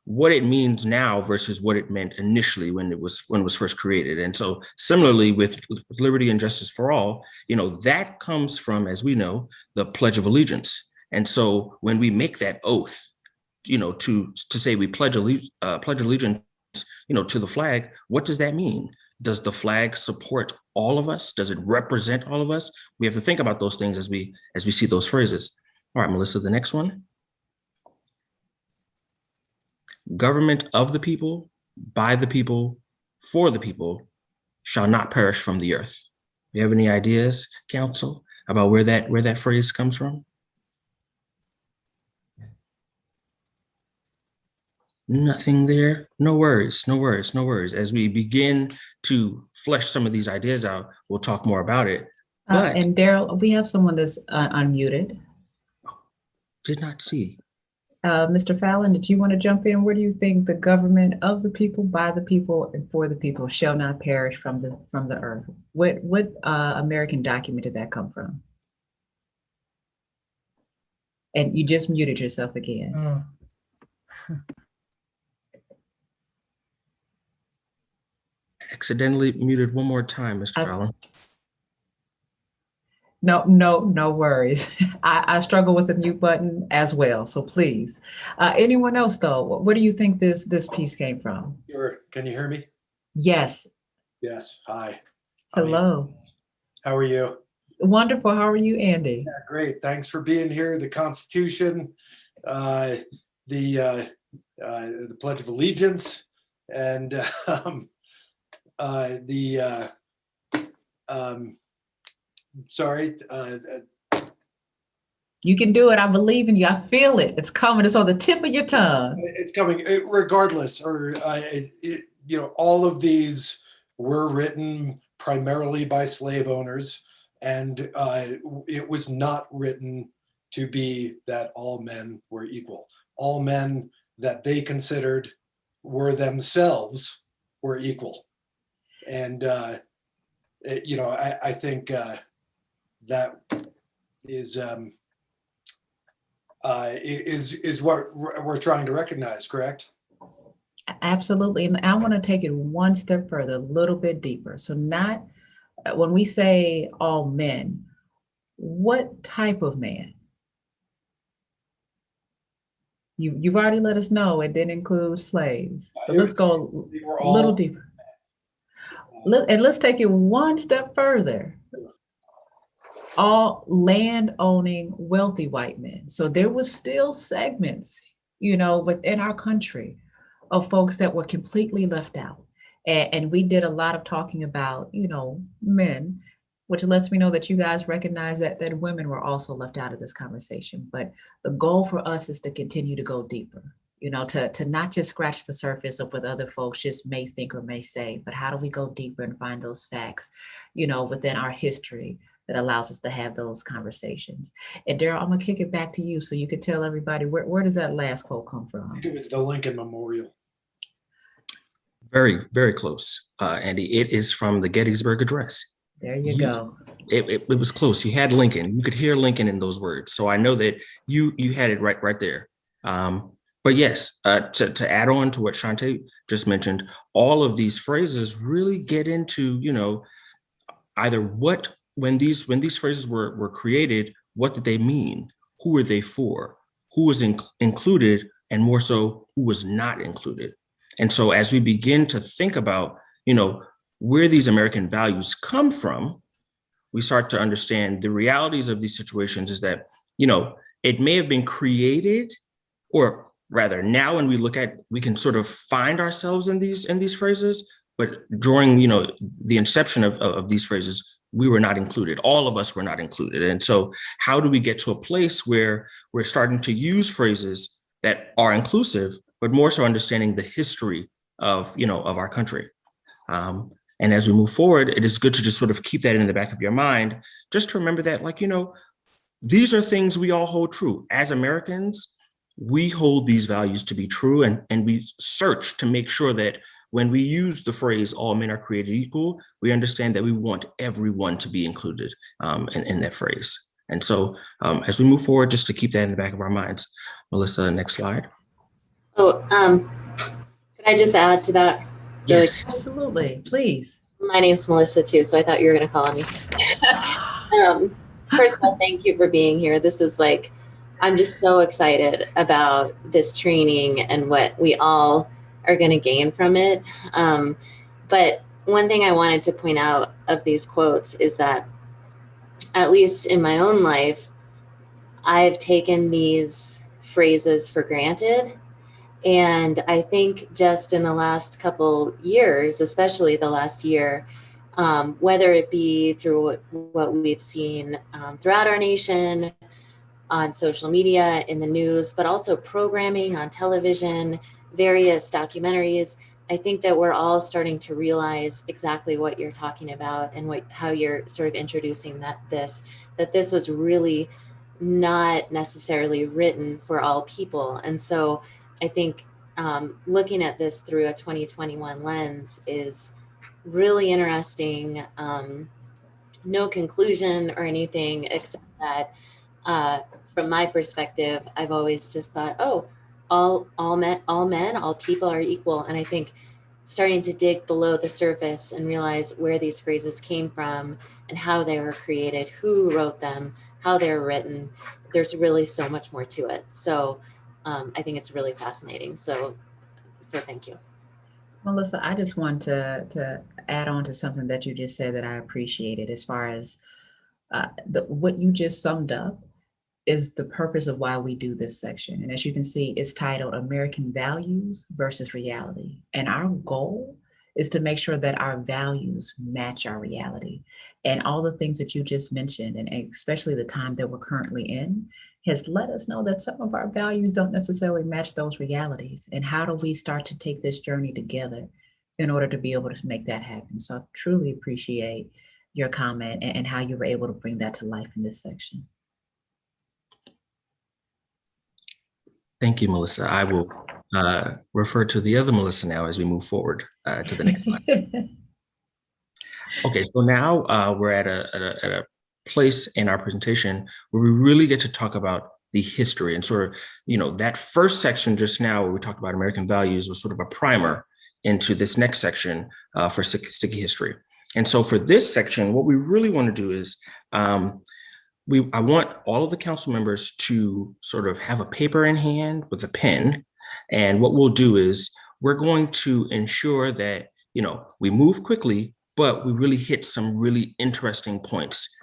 what it means now versus what it meant initially when it was first created. And so similarly with liberty and justice for all, that comes from, as we know, the Pledge of Allegiance. And so when we make that oath, to say we pledge allegiance, to the flag, what does that mean? Does the flag support all of us? Does it represent all of us? We have to think about those things as we see those phrases. All right, Melissa, the next one. Government of the people, by the people, for the people, shall not perish from the earth. You have any ideas, council, about where that phrase comes from? Nothing there. No worries. As we begin to flesh some of these ideas out, we'll talk more about it. But And Daryl, we have someone that's unmuted. did not see. Mr. Fallon, did you want to jump in? Where do you think the government of the people, by the people, and for the people shall not perish from the earth? What American document did that come from? And you just muted yourself again. Accidentally muted one more time, Mr. Fallon. No worries. I struggle with the mute button as well, so please. Anyone else though, where do you think this piece came from? Can you hear me? Yes. Yes. Hi. Hello. How are you? Wonderful. How are you, Andy? Yeah, great. Thanks for being here. The Constitution, the Pledge of Allegiance, and you can do it. I believe in you. I feel it. It's coming. It's on the tip of your tongue. It's coming regardless, all of these were written primarily by slave owners, and it was not written to be that all men were equal. All men that they considered were themselves were equal. And, I think that is what we're trying to recognize, correct? Absolutely. And I want to take it one step further, a little bit deeper. So not when we say all men, what type of man? You've already let us know it didn't include slaves. But let's go a little deeper. And let's take it one step further. All land-owning wealthy white men. So there was still segments, within our country of folks that were completely left out. And we did a lot of talking about, men, which lets me know that you guys recognize that women were also left out of this conversation. But the goal for us is to continue to go deeper, to not just scratch the surface of what other folks just may think or may say, but how do we go deeper and find those facts, within our history that allows us to have those conversations. And Daryl, I'm gonna kick it back to you so you could tell everybody, where does that last quote come from? It was the Lincoln Memorial. Very, very close, Andy. It is from the Gettysburg Address. There you go. It was close. You had Lincoln. You could hear Lincoln in those words. So I know that you had it right there. But yes, to add on to what Shante just mentioned, all of these phrases really get into, either when these phrases were created, what did they mean? Who were they for? Who was included, and more so, who was not included? And so as we begin to think about, where these American values come from, we start to understand the realities of these situations is that, it may have been created, or rather now when we look at, we can sort of find ourselves in these phrases, but during, the inception of these phrases, we were not included. All of us were not included. And so how do we get to a place where we're starting to use phrases that are inclusive, but more so understanding the history of our country? And as we move forward, it is good to just sort of keep that in the back of your mind, just to remember that, these are things we all hold true. As Americans, we hold these values to be true, and we search to make sure that when we use the phrase, all men are created equal, we understand that we want everyone to be included in that phrase. And so as we move forward, just to keep that in the back of our minds. Melissa, next slide. Oh, could I just add to that? Yes. Absolutely, please. My name's Melissa too, so I thought you were going to call on me. First of all, thank you for being here. This is I'm just so excited about this training and what we all are going to gain from it. But one thing I wanted to point out of these quotes is that, at least in my own life, I've taken these phrases for granted. And I think just in the last couple years, especially the last year, whether it be through what we've seen throughout our nation, on social media, in the news, but also programming on television, various documentaries, I think that we're all starting to realize exactly what you're talking about and how you're sort of introducing that this was really not necessarily written for all people. And so I think looking at this through a 2021 lens is really interesting. No conclusion or anything, except that from my perspective, I've always just thought, oh, all men, all people are equal. And I think starting to dig below the surface and realize where these phrases came from and how they were created, who wrote them, how they're written, there's really so much more to it. So I think it's really fascinating. So thank you. Melissa, I just want to add on to something that you just said that I appreciated, as far as what you just summed up is the purpose of why we do this section. And as you can see, it's titled American Values versus Reality. And our goal is to make sure that our values match our reality. And all the things that you just mentioned, and especially the time that we're currently in, has let us know that some of our values don't necessarily match those realities. And how do we start to take this journey together in order to be able to make that happen? So I truly appreciate your comment and how you were able to bring that to life in this section. Thank you, Melissa. I will refer to the other Melissa now as we move forward to the next slide. Okay, so now we're at a place in our presentation where we really get to talk about the history and sort of, that first section just now where we talked about American values was sort of a primer into this next section for Sticky History. And so for this section, what we really want to do is I want all of the council members to sort of have a paper in hand with a pen. And what we'll do is we're going to ensure that, we move quickly, but we really hit some really interesting points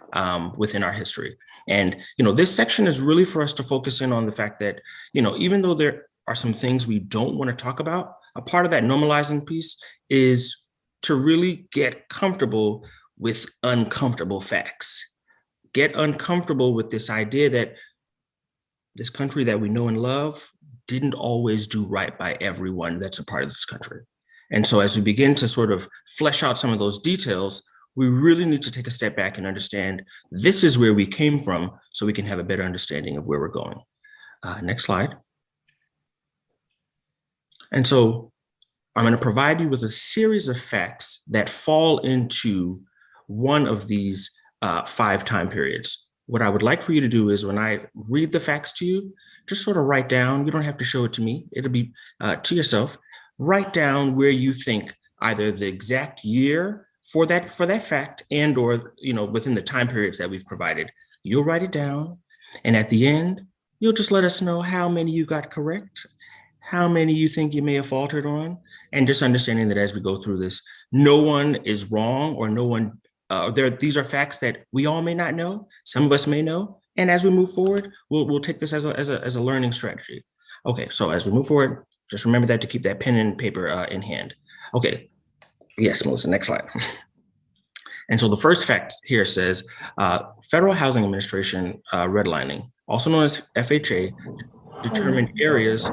within our history. And, this section is really for us to focus in on the fact that, even though there are some things we don't want to talk about, a part of that normalizing piece is to really get comfortable with uncomfortable facts. Get uncomfortable with this idea that this country that we know and love didn't always do right by everyone that's a part of this country. And so as we begin to sort of flesh out some of those details, we really need to take a step back and understand this is where we came from so we can have a better understanding of where we're going. Next slide. And so I'm going to provide you with a series of facts that fall into one of these 5 time periods. What I would like for you to do is when I read the facts to you, just sort of write down, you don't have to show it to me, it'll be to yourself, write down where you think either the exact year for that fact and or within the time periods that we've provided. You'll write it down, and at the end, you'll just let us know how many you got correct, how many you think you may have faltered on, and just understanding that as we go through this, no one is wrong or no one, these are facts that we all may not know, some of us may know, and as we move forward, we'll take this as a learning strategy. Okay, so as we move forward, just remember that to keep that pen and paper in hand. Okay, yes, Melissa, next slide. And so the first fact here says, Federal Housing Administration redlining, also known as FHA, determined areas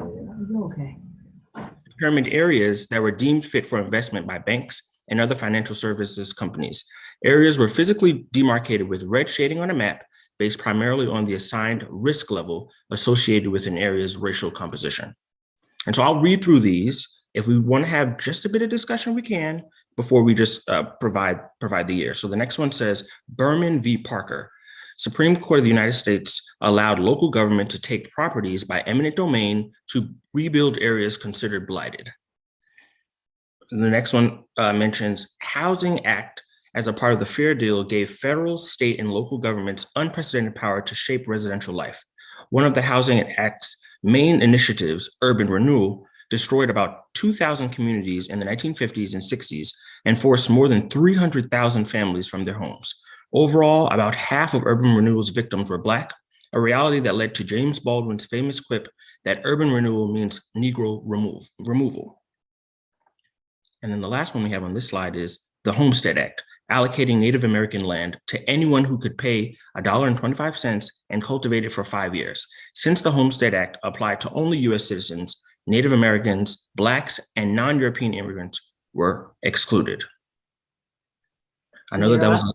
that were deemed fit for investment by banks and other financial services companies. Areas were physically demarcated with red shading on a map based primarily on the assigned risk level associated with an area's racial composition. And so I'll read through these. If we want to have just a bit of discussion, we can before we just provide the year. So the next one says Berman v. Parker. Supreme Court of the United States allowed local government to take properties by eminent domain to rebuild areas considered blighted. And the next one mentions Housing Act as a part of the Fair Deal gave federal, state, and local governments unprecedented power to shape residential life. One of the Housing Act's main initiatives, urban renewal, destroyed about 2,000 communities in the 1950s and 60s and forced more than 300,000 families from their homes. Overall, about half of urban renewal's victims were Black, a reality that led to James Baldwin's famous quip that urban renewal means Negro removal. And then the last one we have on this slide is the Homestead Act, allocating Native American land to anyone who could pay $1.25 and cultivate it for 5 years. Since the Homestead Act applied to only US citizens, Native Americans, Blacks, and non-European immigrants were excluded. I know that was...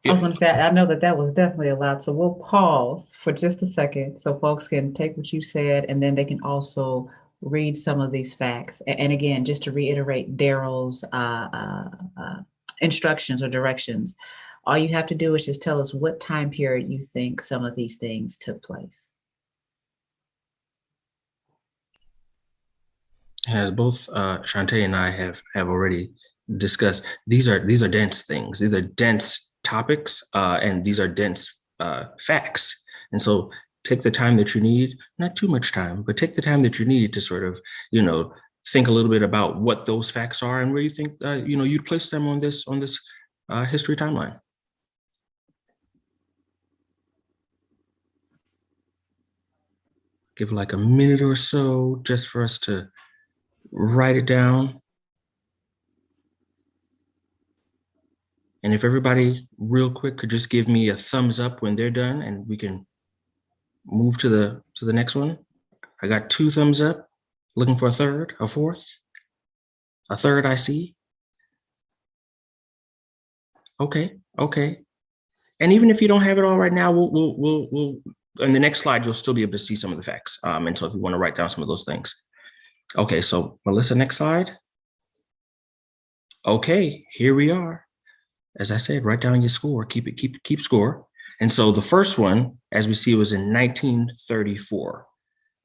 I was going to say, I know that was definitely allowed. So we'll pause for just a second so folks can take what you said and then they can also read some of these facts. And again, just to reiterate Daryl's instructions or directions, all you have to do is just tell us what time period you think some of these things took place. As both Shantae and I have already discussed, these are dense things. These are dense topics, and these are dense facts. And so take the time that you need, not too much time, but take the time that you need to sort of, think a little bit about what those facts are and where you think, you'd place them on this history timeline. Give like a minute or so just for us to write it down. And if everybody real quick could just give me a thumbs up when they're done and we can move to the next one. I got 2 thumbs up, looking for a third, a fourth, a third I see. Okay. And even if you don't have it all right now, we'll on the next slide, you'll still be able to see some of the facts. And so if you want to write down some of those things. Okay, so Melissa, next slide. Okay, here we are. As I said, write down your score, keep score. And so the first one, as we see, was in 1934.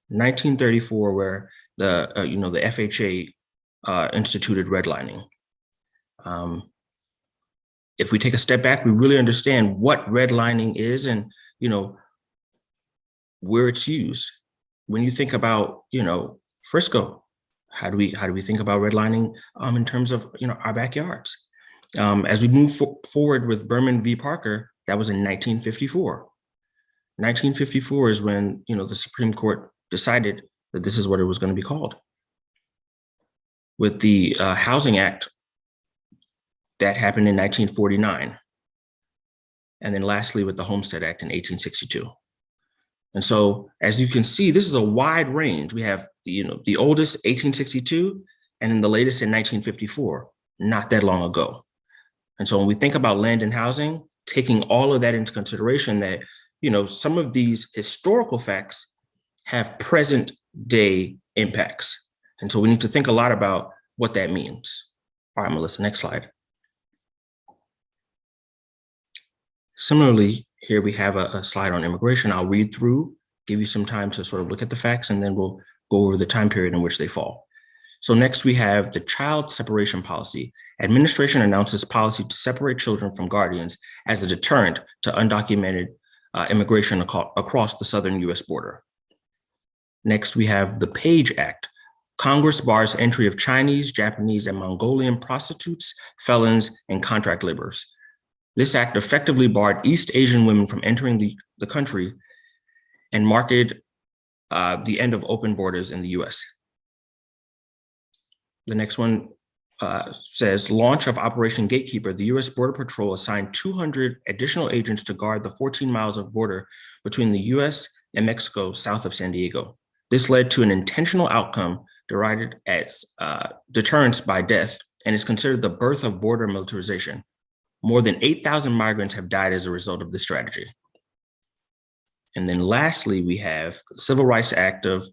1934, where the FHA instituted redlining. If we take a step back, we really understand what redlining is and where it's used. When you think about Frisco, how do we think about redlining in terms of our backyards? As we move forward with Berman v. Parker, that was in 1954. 1954 is when the Supreme Court decided that this is what it was going to be called. With the Housing Act that happened in 1949. And then lastly, with the Homestead Act in 1862. And so, as you can see, this is a wide range. We have the oldest 1862, and then the latest in 1954, not that long ago. And so when we think about land and housing, taking all of that into consideration, that some of these historical facts have present day impacts. And so we need to think a lot about what that means. All right, Melissa, next slide. Similarly, here we have a slide on immigration. I'll read through, give you some time to sort of look at the facts, and then we'll go over the time period in which they fall. So next we have the child separation policy. Administration announces policy to separate children from guardians as a deterrent to undocumented immigration across the southern US border. Next, we have the Page Act. Congress bars entry of Chinese, Japanese, and Mongolian prostitutes, felons, and contract laborers. This act effectively barred East Asian women from entering the country and marked the end of open borders in the US. The next one says, launch of Operation Gatekeeper. The US Border Patrol assigned 200 additional agents to guard the 14 miles of border between the US and Mexico south of San Diego. This led to an intentional outcome derided as deterrence by death and is considered the birth of border militarization. More than 8,000 migrants have died as a result of this strategy. And then lastly, we have the Civil Rights Act of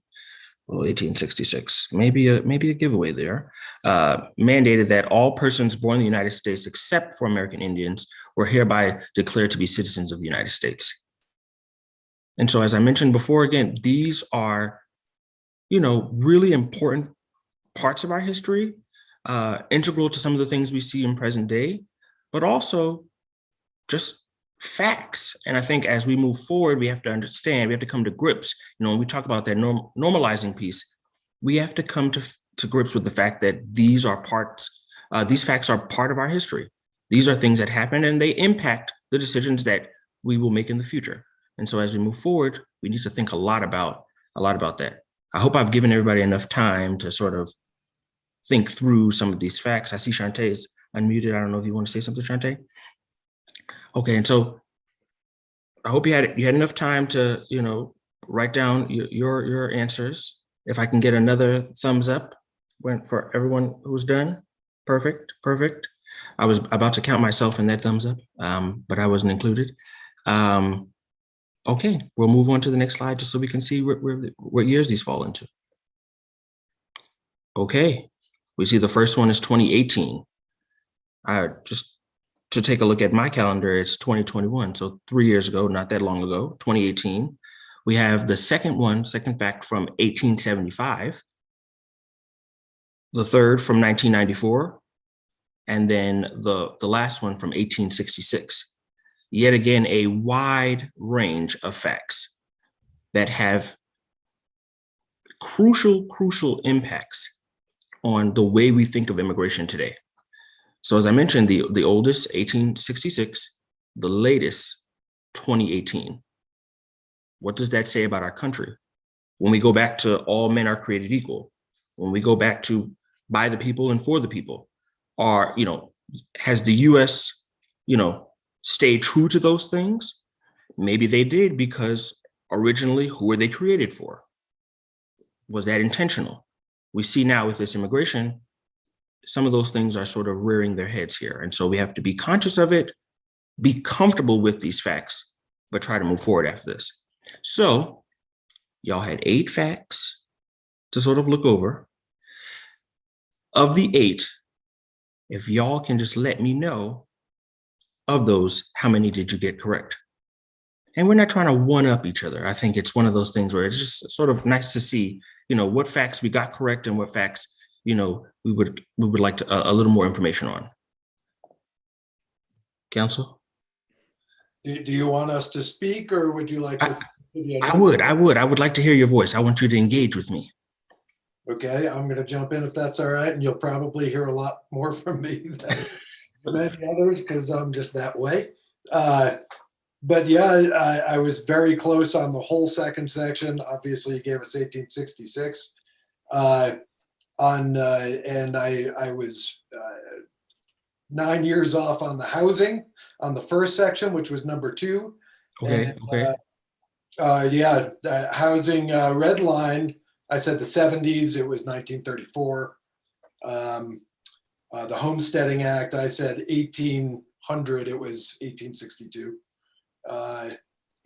1866, maybe a giveaway there, mandated that all persons born in the United States, except for American Indians, were hereby declared to be citizens of the United States. And so, as I mentioned before, again, these are, really important parts of our history, integral to some of the things we see in present day, but also just facts. And I think as we move forward, we have to understand, we have to come to grips. When we talk about that normalizing piece, we have to come to grips with the fact that these facts are part of our history. These are things that happen and they impact the decisions that we will make in the future. And so as we move forward, we need to think a lot about that. I hope I've given everybody enough time to sort of think through some of these facts. I see Shantae is unmuted. I don't know if you want to say something, Shantae. Okay, and so I hope you had enough time to, write down your answers. If I can get another thumbs up for everyone who's done. Perfect. I was about to count myself in that thumbs up, but I wasn't included. Okay, we'll move on to the next slide just so we can see what years these fall into. Okay, we see the first one is 2018. Just to take a look at my calendar, it's 2021. So 3 years ago, not that long ago, 2018. We have the second fact from 1875, the third from 1994, and then the last one from 1866. Yet again, a wide range of facts that have crucial impacts on the way we think of immigration today. So as I mentioned, the oldest, 1866, the latest, 2018. What does that say about our country? When we go back to all men are created equal, when we go back to by the people and for the people, has the US, stayed true to those things? Maybe they did, because originally, who were they created for? Was that intentional? We see now with this immigration, some of those things are sort of rearing their heads here. And so we have to be conscious of it, be comfortable with these facts, but try to move forward after this. So y'all had 8 facts to sort of look over. Of the 8, if y'all can just let me know, of those, how many did you get correct? And we're not trying to one-up each other. I think it's one of those things where it's just sort of nice to see, what facts we got correct and what facts, we would like to, a little more information on. Council? Do you want us to speak, or would you like us to give you I would like to hear your voice. I want you to engage with me. Okay, I'm going to jump in if that's all right, and you'll probably hear a lot more from me than many others because I'm just that way. But yeah, I was very close on the whole second section. Obviously, you gave us 1866. And I was 9 years off on the housing, on the first section, which was number 2. Okay, And, okay. Housing red line, I said the 70s, it was 1934. The Homesteading Act, I said 1800, it was 1862.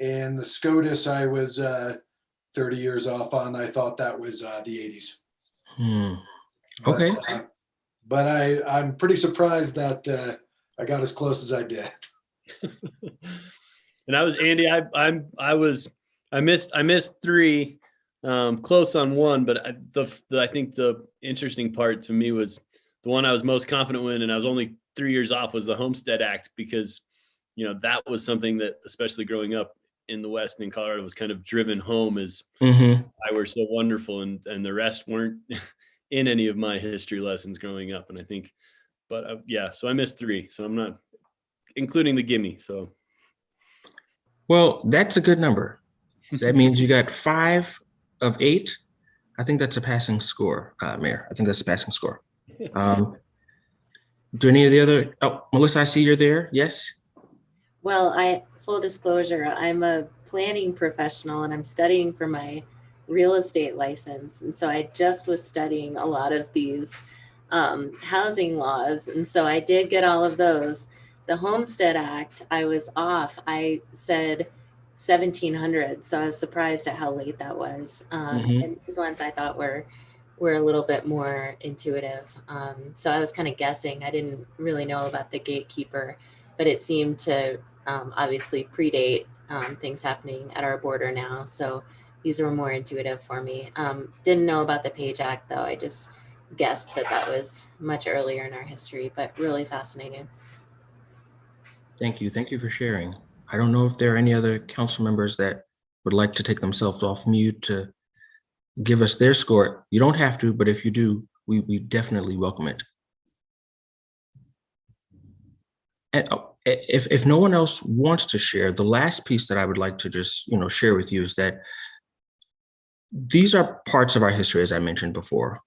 And the SCOTUS, I was 30 years off on. I thought that was the 80s. Okay. But I'm pretty surprised that I got as close as I did. And I was Andy. I missed 3, close on 1, but I think the interesting part to me was the one I was most confident in, and I was only 3 years off, was the Homestead Act, because that was something that, especially growing up in the West and in Colorado, was kind of driven home as why we're so wonderful, and the rest weren't in any of my history lessons growing up. And I think, but so I missed 3, so I'm not including the gimme. So, well, that's a good number. That means you got 5 of 8. I think that's a passing score, Mayor. I think that's a passing score. Do any of the other? Oh, Melissa, I see you're there. Yes. Well, full disclosure, I'm a planning professional and I'm studying for my real estate license. And so I just was studying a lot of these housing laws. And so I did get all of those. The Homestead Act, I was off. I said 1700. So I was surprised at how late that was. And these ones I thought were a little bit more intuitive. So I was kind of guessing. I didn't really know about the gatekeeper, but it seemed to obviously predate things happening at our border now. So these were more intuitive for me. Didn't know about the Page Act though. I just guessed that was much earlier in our history, but really fascinating. Thank you. Thank you for sharing. I don't know if there are any other council members that would like to take themselves off mute to give us their score. You don't have to, but if you do, we definitely welcome it. And if no one else wants to share, the last piece that I would like to just share with you is that these are parts of our history, as I mentioned before.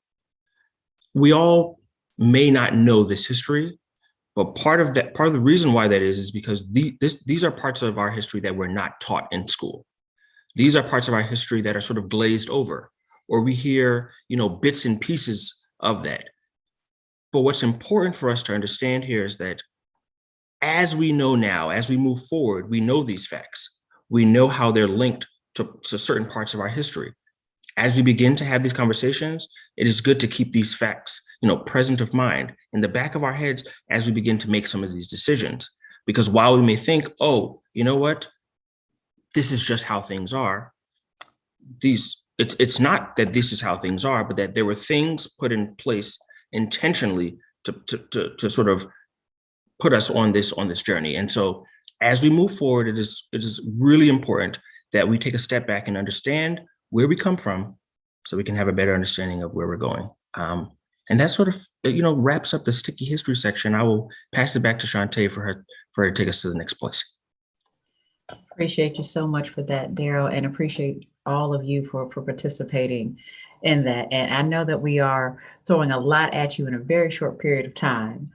We all may not know this history, but part of the reason why that is because these are parts of our history that we're not taught in school. These are parts of our history that are sort of glazed over, or we hear, bits and pieces of that. But what's important for us to understand here is that as we know now, as we move forward, we know these facts. We know how they're linked to certain parts of our history. As we begin to have these conversations, it is good to keep these facts, present of mind in the back of our heads as we begin to make some of these decisions. Because while we may think, oh, you know what, this is just how things are, it's not that this is how things are, but that there were things put in place intentionally to sort of put us on this journey. And so as we move forward, it is really important that we take a step back and understand where we come from so we can have a better understanding of where we're going. And that sort of, wraps up the sticky history section. I will pass it back to Shantae for her to take us to the next place. Appreciate you so much for that, Daryl, and appreciate all of you for participating in that. And I know that we are throwing a lot at you in a very short period of time.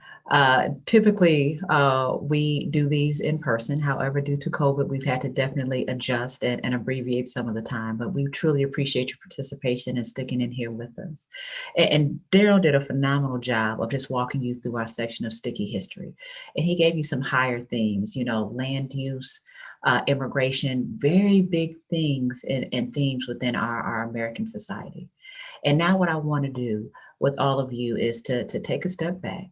Typically, we do these in person. However, due to COVID, we've had to definitely adjust and abbreviate some of the time, but we truly appreciate your participation and sticking in here with us. And Daryl did a phenomenal job of just walking you through our section of sticky history. And he gave you some higher themes, land use, immigration, very big things and themes within our American society. And now what I want to do with all of you is to take a step back.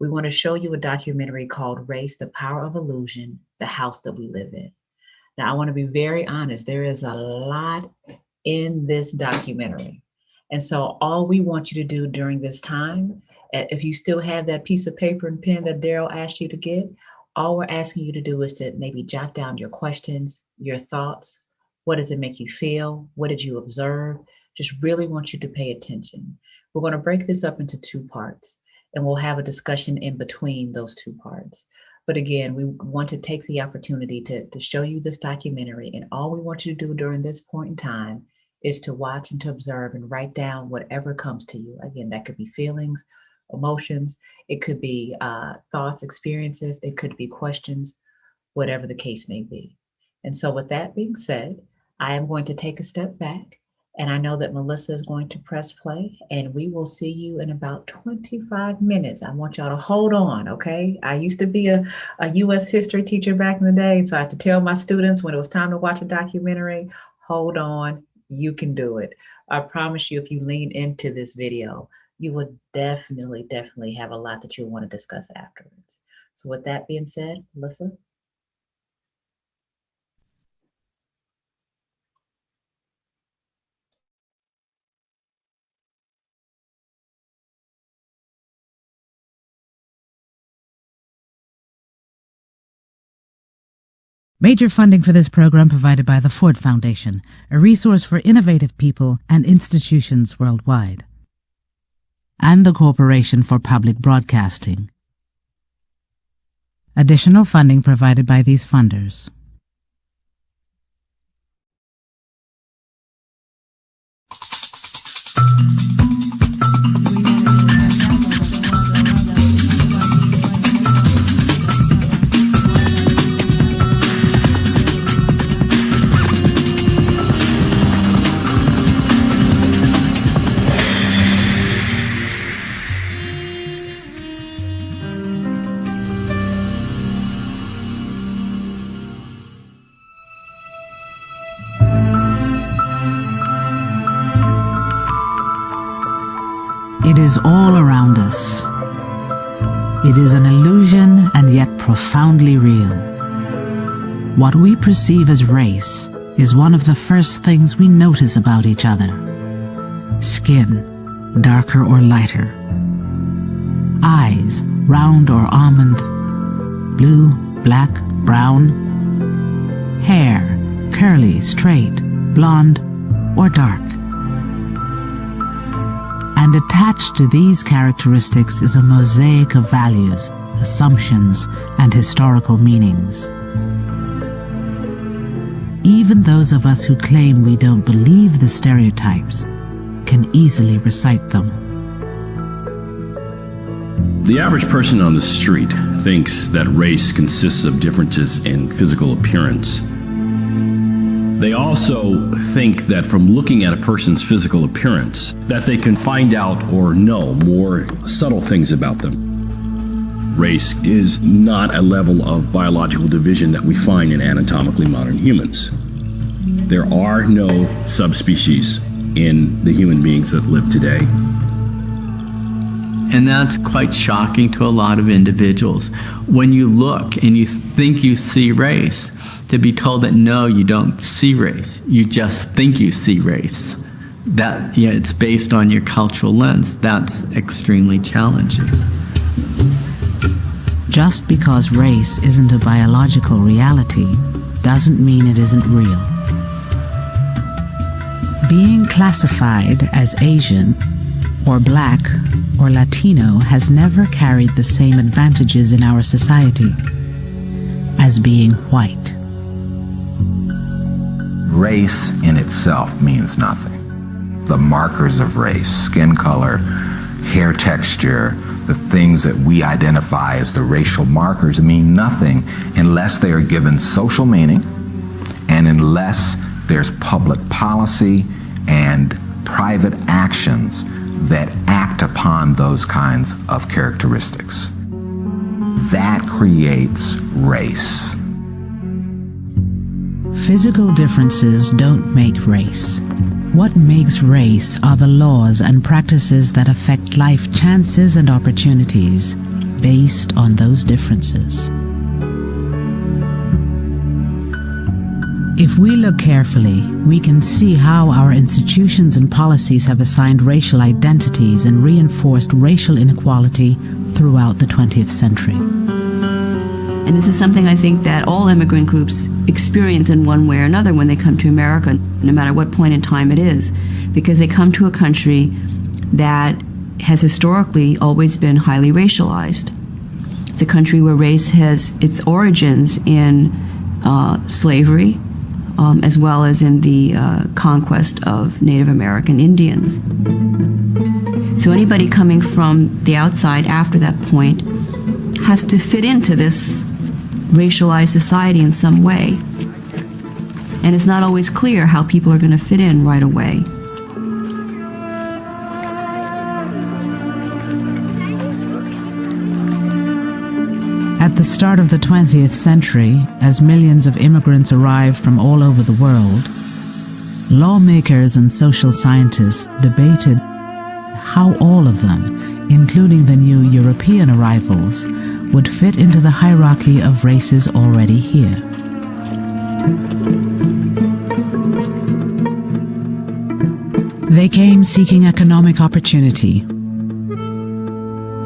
We want to show you a documentary called Race, the Power of Illusion, the House That We Live In. Now, I want to be very honest, there is a lot in this documentary. And so all we want you to do during this time, if you still have that piece of paper and pen that Daryl asked you to get, all we're asking you to do is to maybe jot down your questions, your thoughts. What does it make you feel? What did you observe? Just really want you to pay attention. We're going to break this up into 2 parts, and we'll have a discussion in between those 2 parts. But again, we want to take the opportunity to show you this documentary, and all we want you to do during this point in time is to watch and to observe and write down whatever comes to you. Again, that could be feelings emotions, it could be thoughts, experiences, it could be questions, whatever the case may be. And so with that being said, I am going to take a step back, and I know that Melissa is going to press play, and we will see you in about 25 minutes. I want y'all to hold on, okay? I used to be a U.S. history teacher back in the day, so I had to tell my students when it was time to watch a documentary, hold on, you can do it. I promise you, if you lean into this video, you will definitely have a lot that you'll want to discuss afterwards. So with that being said, Melissa. Major funding for this program provided by the Ford Foundation, a resource for innovative people and institutions worldwide, and the Corporation for Public Broadcasting. Additional funding provided by these funders. It is all around us. It is an illusion and yet profoundly real. What we perceive as race is one of the first things we notice about each other. Skin, darker or lighter. Eyes, round or almond. Blue, black, brown. Hair, curly, straight, blonde, or dark. And attached to these characteristics is a mosaic of values, assumptions, and historical meanings. Even those of us who claim we don't believe the stereotypes can easily recite them. The average person on the street thinks that race consists of differences in physical appearance. They also think that from looking at a person's physical appearance, that they can find out or know more subtle things about them. Race is not a level of biological division that we find in anatomically modern humans. There are no subspecies in the human beings that live today. And that's quite shocking to a lot of individuals. When you look and you think you see race, to be told that no, you don't see race, you just think you see race. That, yeah, it's based on your cultural lens. That's extremely challenging. Just because race isn't a biological reality doesn't mean it isn't real. Being classified as Asian or Black or Latino has never carried the same advantages in our society as being white. Race in itself means nothing. The markers of race, skin color, hair texture, the things that we identify as the racial markers mean nothing unless they are given social meaning and unless there's public policy and private actions that act upon those kinds of characteristics. That creates race. Physical differences don't make race. What makes race are the laws and practices that affect life chances and opportunities based on those differences. If we look carefully, we can see how our institutions and policies have assigned racial identities and reinforced racial inequality throughout the 20th century. And this is something I think that all immigrant groups experience in one way or another when they come to America, no matter what point in time it is, because they come to a country that has historically always been highly racialized. It's a country where race has its origins in slavery, as well as in the conquest of Native American Indians. So anybody coming from the outside after that point has to fit into this racialized society in some way. And it's not always clear how people are going to fit in right away. At the start of the 20th century, as millions of immigrants arrived from all over the world, lawmakers and social scientists debated how all of them, including the new European arrivals, would fit into the hierarchy of races already here. They came seeking economic opportunity,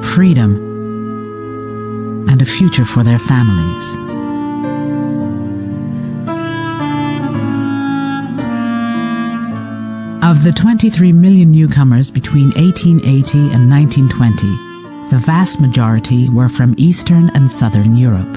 freedom, and a future for their families. Of the 23 million newcomers between 1880 and 1920, the vast majority were from Eastern and Southern Europe.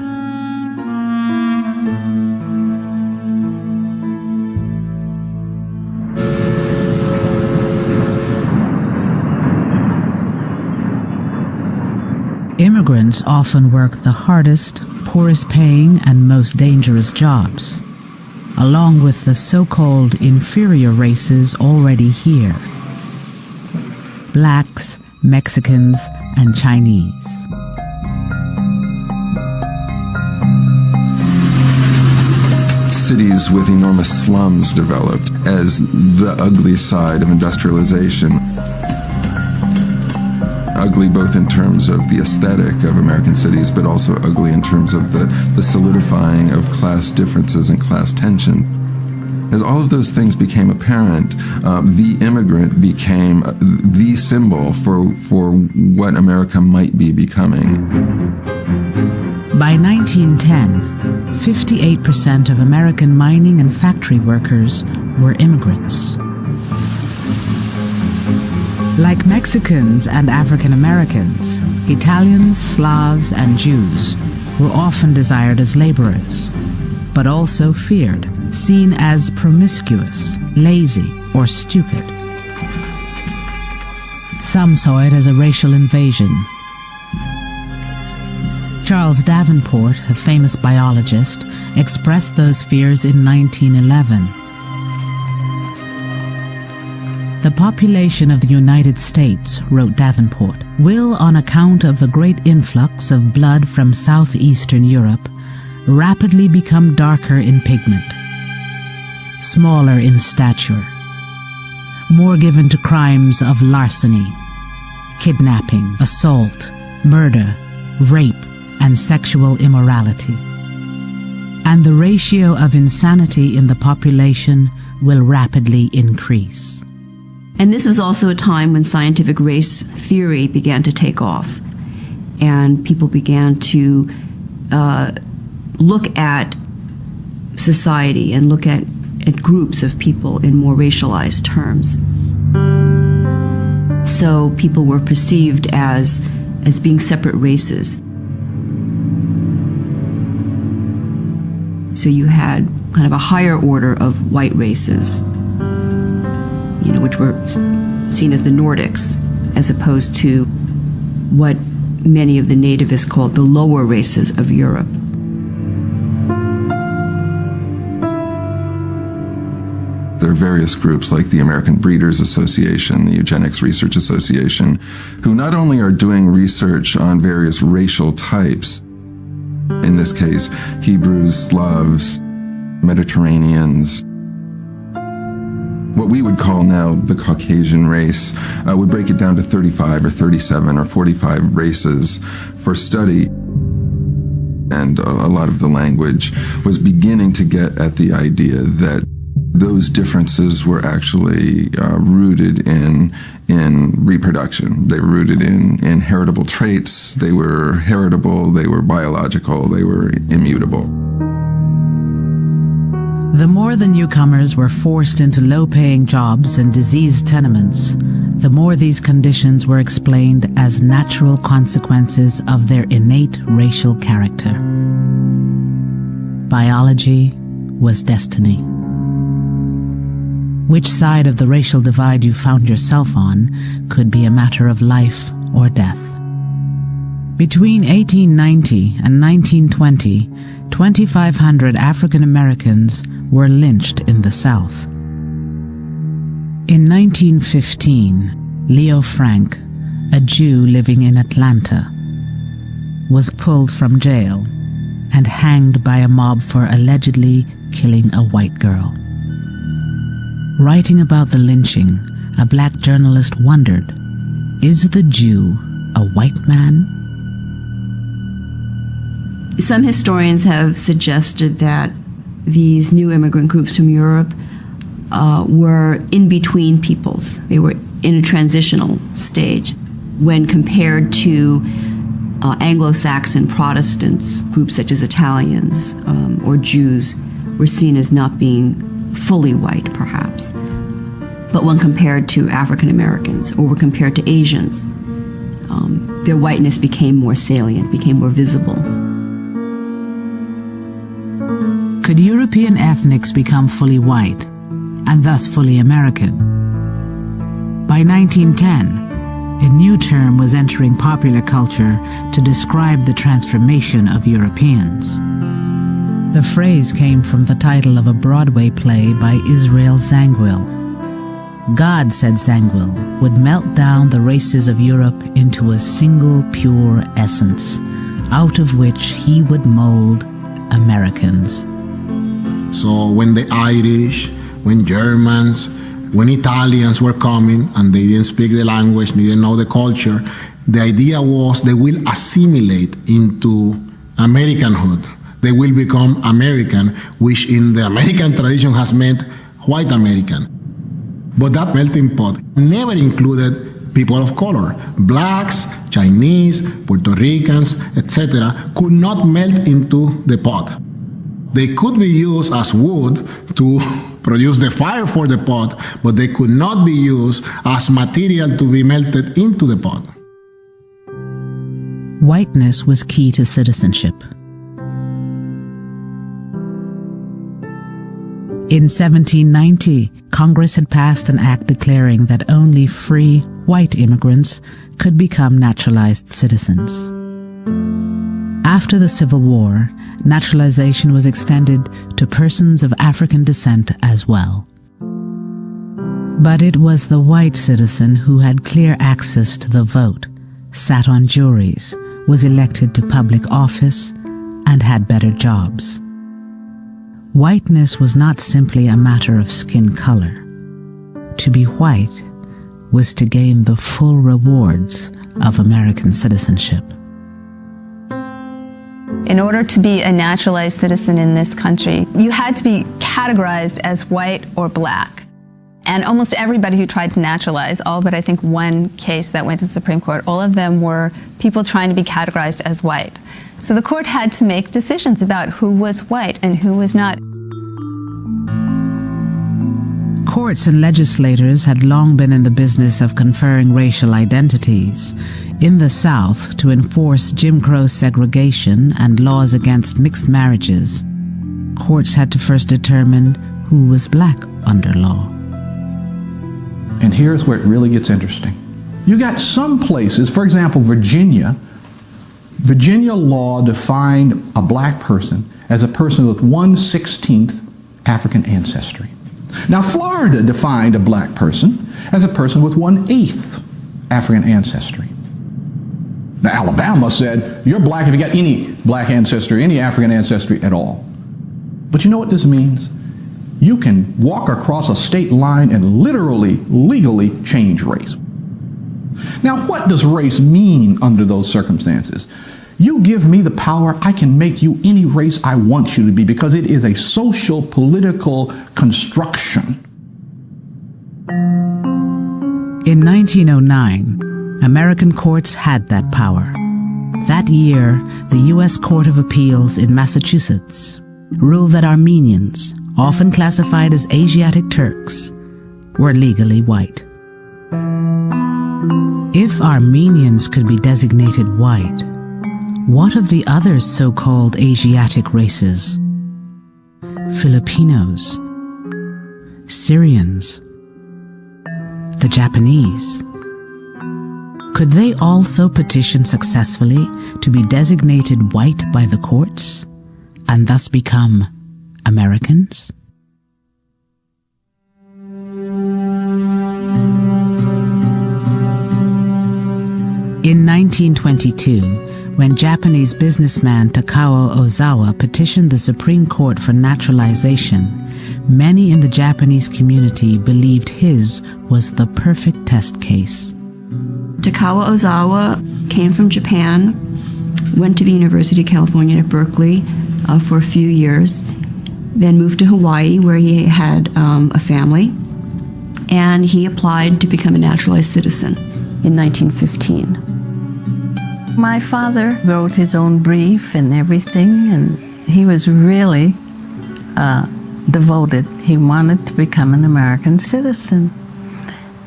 Immigrants often worked the hardest, poorest paying, and most dangerous jobs, along with the so-called inferior races already here: blacks, Mexicans, and Chinese. Cities with enormous slums developed as the ugly side of industrialization. Ugly both in terms of the aesthetic of American cities, but also ugly in terms of the solidifying of class differences and class tension. As all of those things became apparent, the immigrant became the symbol for what America might be becoming. By 1910, 58% of American mining and factory workers were immigrants. Like Mexicans and African Americans, Italians, Slavs, and Jews were often desired as laborers, but also feared, seen as promiscuous, lazy, or stupid. Some saw it as a racial invasion. Charles Davenport, a famous biologist, expressed those fears in 1911. The population of the United States, wrote Davenport, will, on account of the great influx of blood from southeastern Europe, rapidly become darker in pigment, smaller in stature, more given to crimes of larceny, kidnapping, assault, murder, rape, and sexual immorality. And the ratio of insanity in the population will rapidly increase. And this was also a time when scientific race theory began to take off, and people began to look at society and look at groups of people in more racialized terms. So people were perceived as being separate races. So you had kind of a higher order of white races, which were seen as the Nordics, as opposed to what many of the nativists called the lower races of Europe. There are various groups like the American Breeders Association, the Eugenics Research Association, who not only are doing research on various racial types, in this case, Hebrews, Slavs, Mediterraneans, what we would call now the Caucasian race, would break it down to 35 or 37 or 45 races for study. And a lot of the language was beginning to get at the idea that those differences were actually rooted in reproduction. They were rooted in heritable traits. They were heritable, they were biological, they were immutable. The more the newcomers were forced into low-paying jobs and diseased tenements, the more these conditions were explained as natural consequences of their innate racial character. Biology was destiny. Which side of the racial divide you found yourself on could be a matter of life or death. Between 1890 and 1920, 2,500 African Americans were lynched in the South. In 1915, Leo Frank, a Jew living in Atlanta, was pulled from jail and hanged by a mob for allegedly killing a white girl. Writing about the lynching, a black journalist wondered, is the Jew a white man? Some historians have suggested that these new immigrant groups from Europe were in-between peoples. They were in a transitional stage when compared to Anglo-Saxon Protestants, groups such as Italians or Jews were seen as not being fully white, perhaps. But when compared to African Americans or were compared to Asians, their whiteness became more salient, became more visible. Could European ethnics become fully white and thus fully American? By 1910, a new term was entering popular culture to describe the transformation of Europeans. The phrase came from the title of a Broadway play by Israel Zangwill. God, said Zangwill, would melt down the races of Europe into a single pure essence, out of which he would mold Americans. So when the Irish, when Germans, when Italians were coming and they didn't speak the language, they didn't know the culture, the idea was they will assimilate into Americanhood. They will become American, which in the American tradition has meant white American. But that melting pot never included people of color. Blacks, Chinese, Puerto Ricans, etc. could not melt into the pot. They could be used as wood to produce the fire for the pot, but they could not be used as material to be melted into the pot. Whiteness was key to citizenship. In 1790, Congress had passed an act declaring that only free white immigrants could become naturalized citizens. After the Civil War, naturalization was extended to persons of African descent as well. But it was the white citizen who had clear access to the vote, sat on juries, was elected to public office, and had better jobs. Whiteness was not simply a matter of skin color. To be white was to gain the full rewards of American citizenship. In order to be a naturalized citizen in this country, you had to be categorized as white or black. And almost everybody who tried to naturalize, all but I think one case that went to the Supreme Court, all of them were people trying to be categorized as white. So the court had to make decisions about who was white and who was not. Courts and legislators had long been in the business of conferring racial identities. In the South, to enforce Jim Crow segregation and laws against mixed marriages, courts had to first determine who was black under law. And here's where it really gets interesting. You got some places, for example, Virginia law defined a black person as a person with 1/16 African ancestry. Now, Florida defined a black person as a person with 1/8 African ancestry. Now, Alabama said, you're black if you got any black ancestry, any African ancestry at all. But you know what this means? You can walk across a state line and literally, legally change race. Now, what does race mean under those circumstances? You give me the power, I can make you any race I want you to be, because it is a social, political construction. In 1909, American courts had that power. That year, the U.S. Court of Appeals in Massachusetts ruled that Armenians, often classified as Asiatic Turks, were legally white. If Armenians could be designated white, what of the other so-called Asiatic races? Filipinos, Syrians, the Japanese. Could they also petition successfully to be designated white by the courts and thus become Americans? In 1922, when Japanese businessman Takao Ozawa petitioned the Supreme Court for naturalization, many in the Japanese community believed his was the perfect test case. Takao Ozawa came from Japan, went to the University of California at Berkeley for a few years, then moved to Hawaii where he had a family, and he applied to become a naturalized citizen in 1915. My father wrote his own brief and everything, and he was really devoted. He wanted to become an American citizen,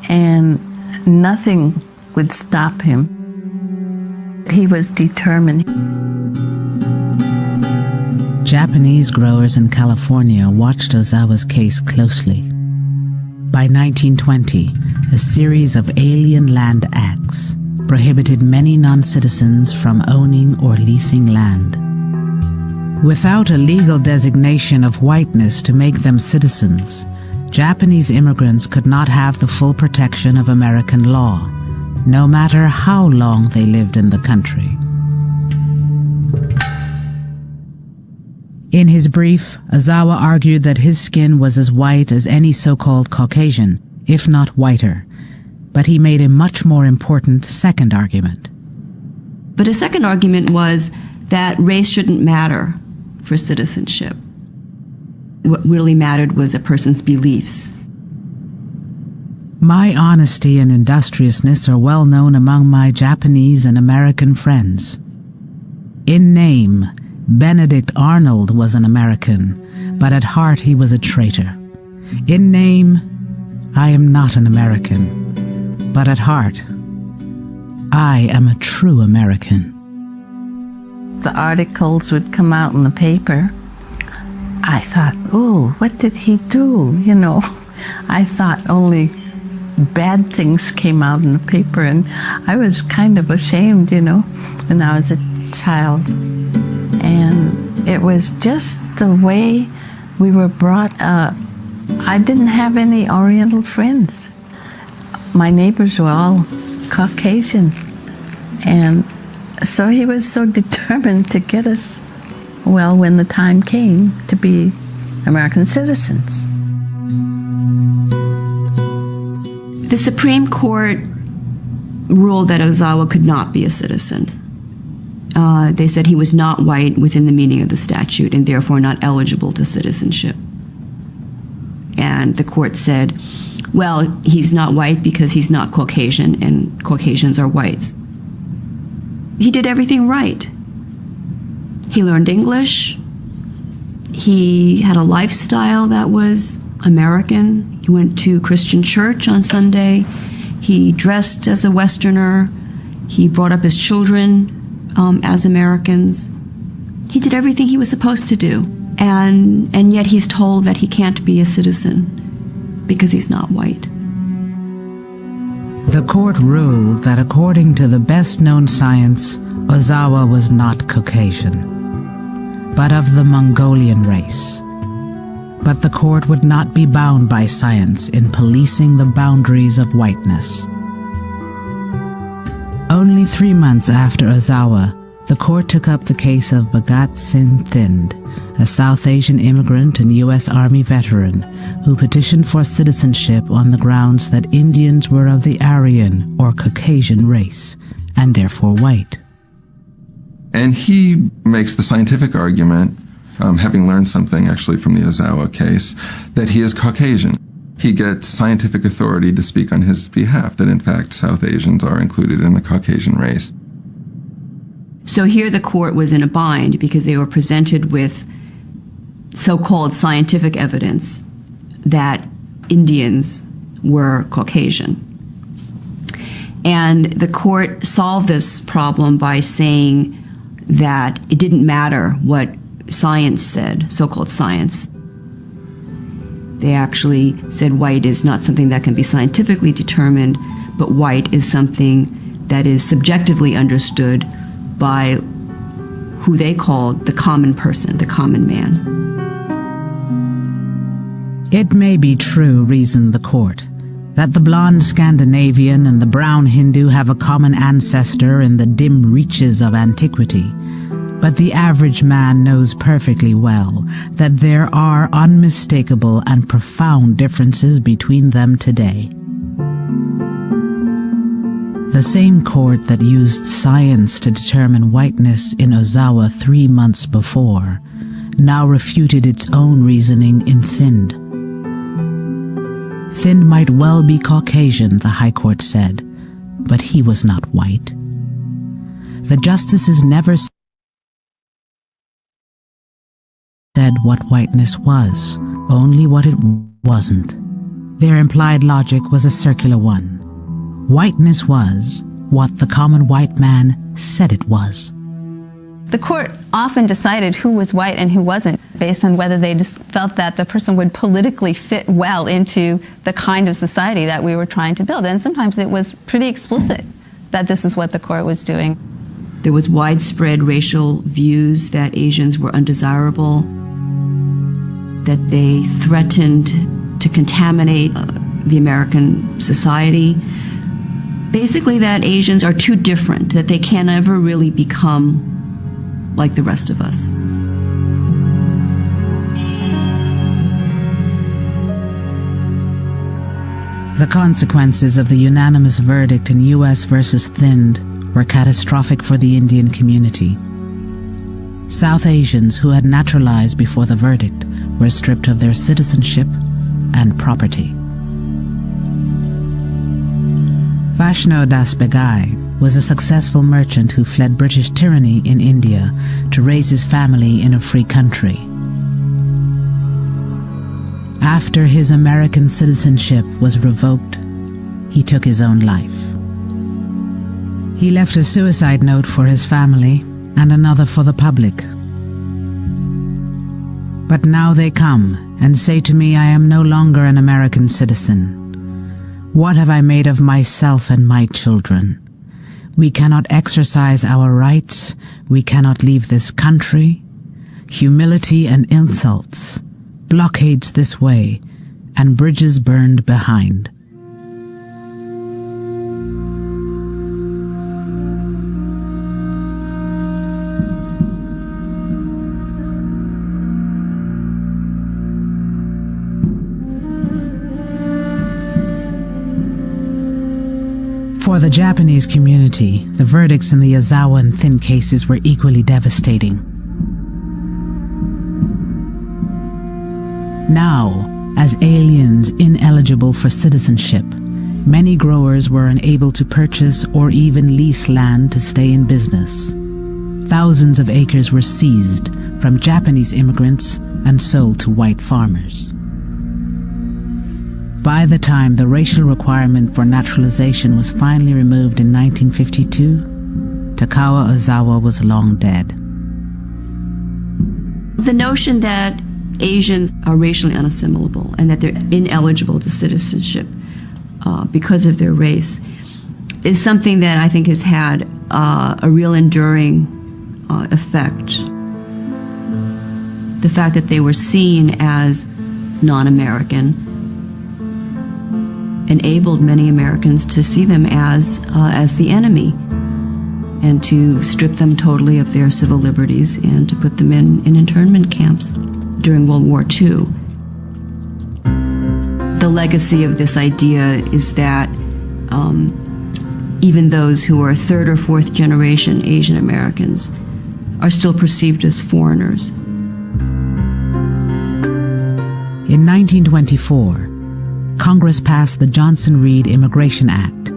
and nothing would stop him. He was determined. Japanese growers in California watched Ozawa's case closely. By 1920, a series of Alien Land Acts prohibited many non-citizens from owning or leasing land. Without a legal designation of whiteness to make them citizens, Japanese immigrants could not have the full protection of American law, no matter how long they lived in the country. In his brief, Ozawa argued that his skin was as white as any so-called Caucasian, if not whiter. But he made a much more important second argument. But a second argument was that race shouldn't matter for citizenship. What really mattered was a person's beliefs. My honesty and industriousness are well known among my Japanese and American friends. In name, Benedict Arnold was an American, but at heart he was a traitor. In name, I am not an American, but at heart, I am a true American. The articles would come out in the paper. I thought, oh, what did he do? You know, I thought only bad things came out in the paper, and I was kind of ashamed, you know, when I was a child. And it was just the way we were brought up. I didn't have any Oriental friends. My neighbors were all Caucasian, and so he was so determined to get us, well, when the time came to be American citizens. The Supreme Court ruled that Ozawa could not be a citizen. They said he was not white within the meaning of the statute and therefore not eligible to citizenship. And the court said, well, he's not white because he's not Caucasian, and Caucasians are whites. He did everything right. He learned English. He had a lifestyle that was American. He went to Christian church on Sunday. He dressed as a Westerner. He brought up his children as Americans. He did everything he was supposed to do. And yet he's told that he can't be a citizen because he's not white. The court ruled that according to the best-known science, Ozawa was not Caucasian, but of the Mongolian race. But the court would not be bound by science in policing the boundaries of whiteness. Only 3 months after Ozawa, the court took up the case of Bhagat Singh Thind, a South Asian immigrant and U.S. Army veteran who petitioned for citizenship on the grounds that Indians were of the Aryan or Caucasian race, and therefore white. And he makes the scientific argument, having learned something actually from the Ozawa case, that he is Caucasian. He gets scientific authority to speak on his behalf, that in fact South Asians are included in the Caucasian race. So here the court was in a bind because they were presented with so-called scientific evidence that Indians were Caucasian. And the court solved this problem by saying that it didn't matter what science said, so-called science. They actually said white is not something that can be scientifically determined, but white is something that is subjectively understood by who they called the common person, the common man. It may be true, reasoned the court, that the blonde Scandinavian and the brown Hindu have a common ancestor in the dim reaches of antiquity, but the average man knows perfectly well that there are unmistakable and profound differences between them today. The same court that used science to determine whiteness in Ozawa 3 months before now refuted its own reasoning in Thind. Thind might well be Caucasian, the High Court said, but he was not white. The justices never said what whiteness was, only what it wasn't. Their implied logic was a circular one. Whiteness was what the common white man said it was. The court often decided who was white and who wasn't based on whether they just felt that the person would politically fit well into the kind of society that we were trying to build. And sometimes it was pretty explicit that this is what the court was doing. There was widespread racial views that Asians were undesirable, that they threatened to contaminate the American society. Basically, that Asians are too different, that they can't ever really become like the rest of us. The consequences of the unanimous verdict in U.S. versus Thind were catastrophic for the Indian community. South Asians who had naturalized before the verdict were stripped of their citizenship and property. Vaishno Das Begai was a successful merchant who fled British tyranny in India to raise his family in a free country. After his American citizenship was revoked, he took his own life. He left a suicide note for his family and another for the public. But now they come and say to me I am no longer an American citizen. What have I made of myself and my children? We cannot exercise our rights. We cannot leave this country. Humility and insults, blockades this way, and bridges burned behind. For the Japanese community, the verdicts in the Ozawa and Thind cases were equally devastating. Now, as aliens ineligible for citizenship, many growers were unable to purchase or even lease land to stay in business. Thousands of acres were seized from Japanese immigrants and sold to white farmers. By the time the racial requirement for naturalization was finally removed in 1952, Takawa Ozawa was long dead. The notion that Asians are racially unassimilable and that they're ineligible to citizenship because of their race is something that I think has had a real enduring effect. The fact that they were seen as non-American enabled many Americans to see them as the enemy and to strip them totally of their civil liberties and to put them in internment camps during World War II. The legacy of this idea is that even those who are third or fourth generation Asian Americans are still perceived as foreigners. In 1924, Congress passed the Johnson-Reed Immigration Act,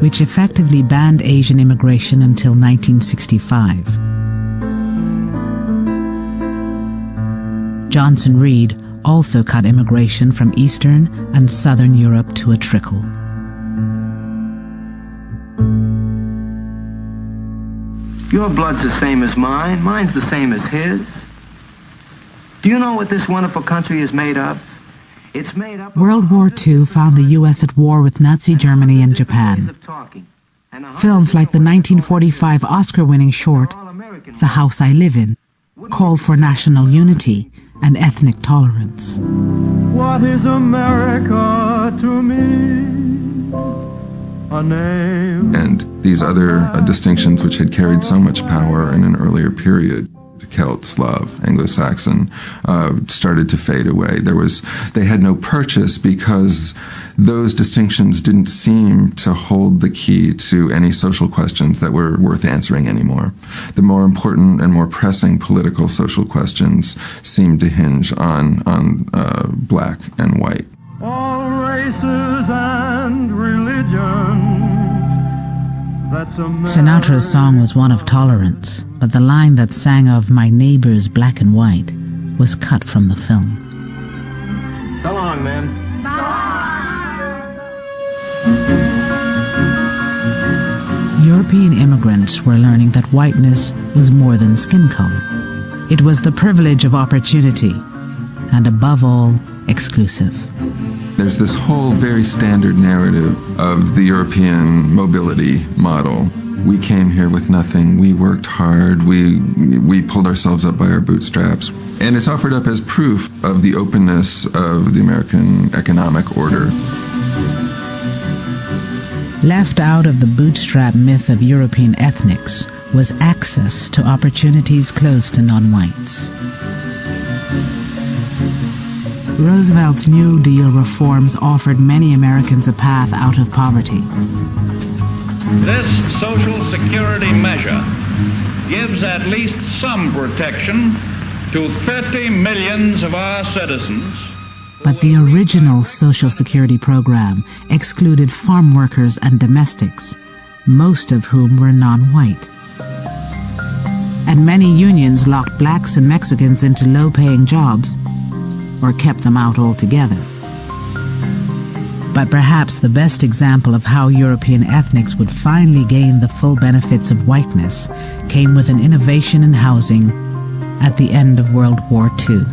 which effectively banned Asian immigration until 1965. Johnson-Reed also cut immigration from Eastern and Southern Europe to a trickle. Your blood's the same as mine. Mine's the same as his. Do you know what this wonderful country is made of? It's made up World War II found the U.S. at war with Nazi Germany and Japan. Films like the 1945 Oscar-winning short, The House I Live In, called for national unity and ethnic tolerance. What is America to me? A name. And these other distinctions which had carried so much power in an earlier period, Celt, Slav, Anglo-Saxon, started to fade away. They had no purchase because those distinctions didn't seem to hold the key to any social questions that were worth answering anymore. The more important and more pressing political social questions seemed to hinge on black and white. All races and religions. Sinatra's song was one of tolerance, but the line that sang of "my neighbors black and white" was cut from the film. So long, man. European immigrants were learning that whiteness was more than skin color. It was the privilege of opportunity, and above all, exclusive. There's this whole very standard narrative of the European mobility model. We came here with nothing, we worked hard, we pulled ourselves up by our bootstraps. And it's offered up as proof of the openness of the American economic order. Left out of the bootstrap myth of European ethnics was access to opportunities closed to non-whites. Roosevelt's New Deal reforms offered many Americans a path out of poverty. This Social Security measure gives at least some protection to 30 million of our citizens. But the original Social Security program excluded farm workers and domestics, most of whom were non-white. And many unions locked blacks and Mexicans into low-paying jobs, or kept them out altogether. But perhaps the best example of how European ethnics would finally gain the full benefits of whiteness came with an innovation in housing at the end of World War II.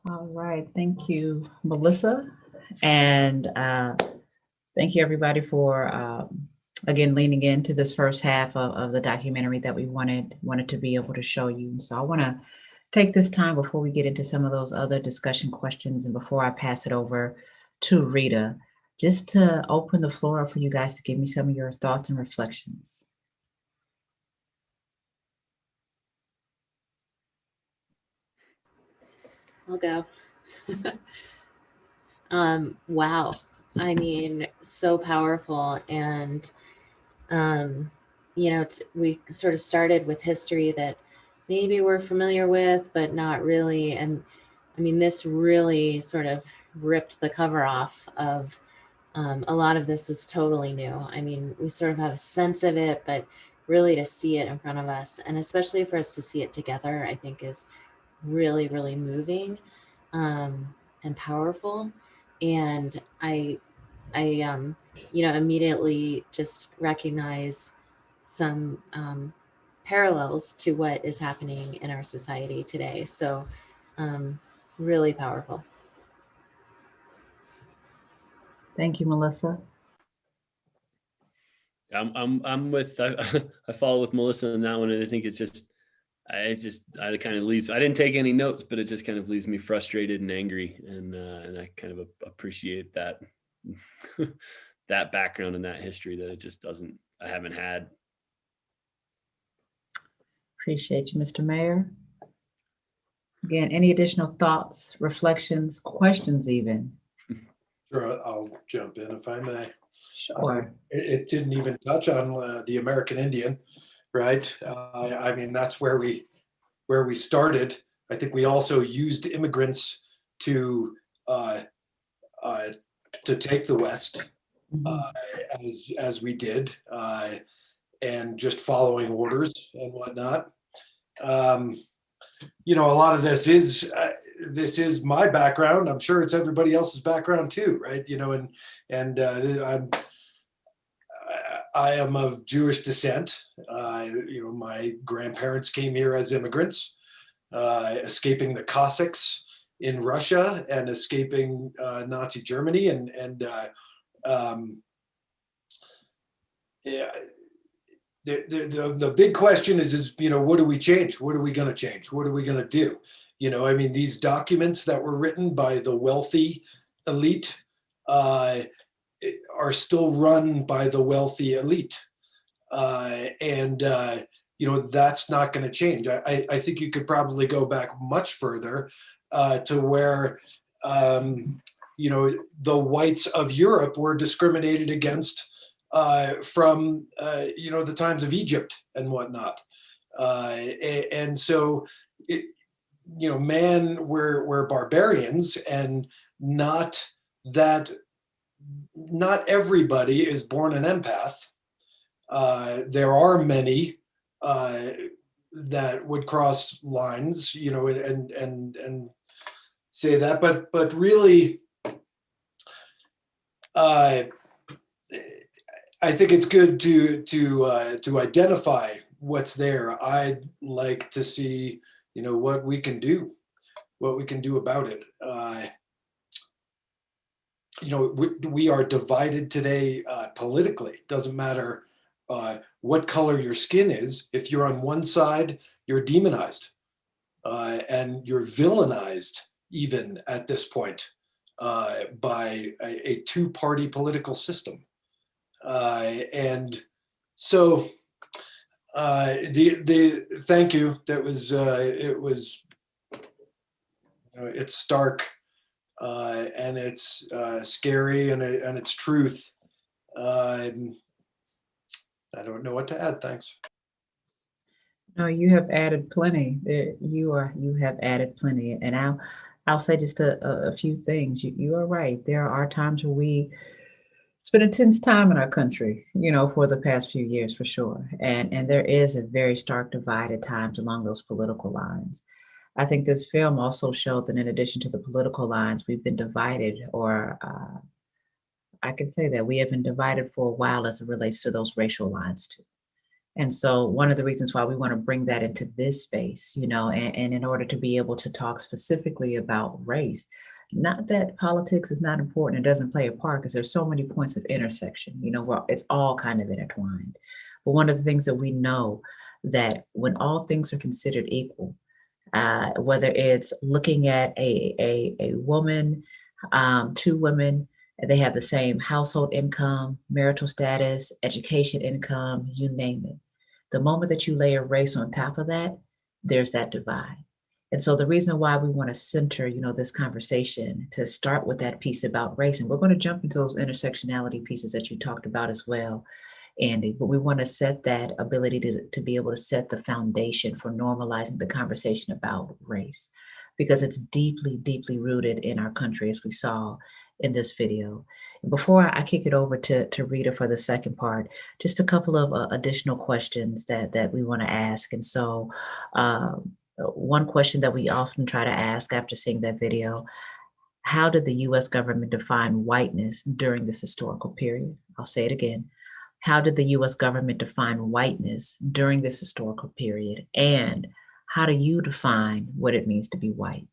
All right, thank you, Melissa. And thank you everybody for again, leaning into this first half of the documentary that we wanted to be able to show you. And so I want to take this time before we get into some of those other discussion questions and before I pass it over to Rita, just to open the floor up for you guys to give me some of your thoughts and reflections. I'll go. Wow. I mean, so powerful. And, you know, we sort of started with history that maybe we're familiar with, but not really. And I mean, this really sort of ripped the cover off of a lot of this is totally new. I mean, we sort of have a sense of it, but really to see it in front of us, and especially for us to see it together, I think is really, really moving and powerful. And I you know, immediately just recognize some parallels to what is happening in our society today. So really powerful. Thank you, Melissa. I'm with, I follow with Melissa on that one. And I think it's just, I kind of leaves, I didn't take any notes, but it just kind of leaves me frustrated and angry. And I kind of appreciate that, that background and that history that it just doesn't, I haven't had. Appreciate you, Mr. Mayor. Again, any additional thoughts, reflections, questions even? Sure, I'll jump in if I may. Sure. It didn't even touch on the American Indian, right? I mean, that's where we started. I think we also used immigrants to take the West as we did, and just following orders and whatnot. You know, a lot of this is my background. I'm sure it's everybody else's background too, right? You know, and I am of Jewish descent. My grandparents came here as immigrants, escaping the Cossacks in Russia and escaping Nazi Germany, the big question is what do we change? What are we going to change? What are we going to do? These documents that were written by the wealthy elite are still run by the wealthy elite. That's not going to change. I think you could probably go back much further to where, the whites of Europe were discriminated against from, the times of Egypt and whatnot. We're barbarians, and not everybody is born an empath. There are many that would cross lines, and say that, but really, I think it's good to identify what's there. I'd like to see, what we can do about it. We are divided today politically. Doesn't matter what color your skin is. If you're on one side, you're demonized, and you're villainized even at this point by a two-party political system. Thank you. That was it's stark, and it's scary, and it's truth. I don't know what to add. Thanks. No, you have added plenty. You have added plenty, and I'll say just a few things. You are right. There are times where it's been a tense time in our country, for the past few years, for sure. And there is a very stark divide at times along those political lines. I think this film also showed that in addition to the political lines, we've been divided, or I can say that we have been divided for a while as it relates to those racial lines too. And so one of the reasons why we want to bring that into this space, and in order to be able to talk specifically about race, not that politics is not important, it doesn't play a part, because there's so many points of intersection, where it's all kind of intertwined. But one of the things that we know, that when all things are considered equal, whether it's looking at a woman, two women, they have the same household income, marital status, education income, you name it. The moment that you layer race on top of that, there's that divide. And so the reason why we want to center, this conversation, to start with that piece about race, and we're going to jump into those intersectionality pieces that you talked about as well, Andy, but we want to set that ability to be able to set the foundation for normalizing the conversation about race, because it's deeply, deeply rooted in our country, as we saw in this video. Before I kick it over to Rita for the second part, just a couple of additional questions that we want to ask. And so one question that we often try to ask after seeing that video: how did the US government define whiteness during this historical period? I'll say it again. How did the US government define whiteness during this historical period? And how do you define what it means to be white?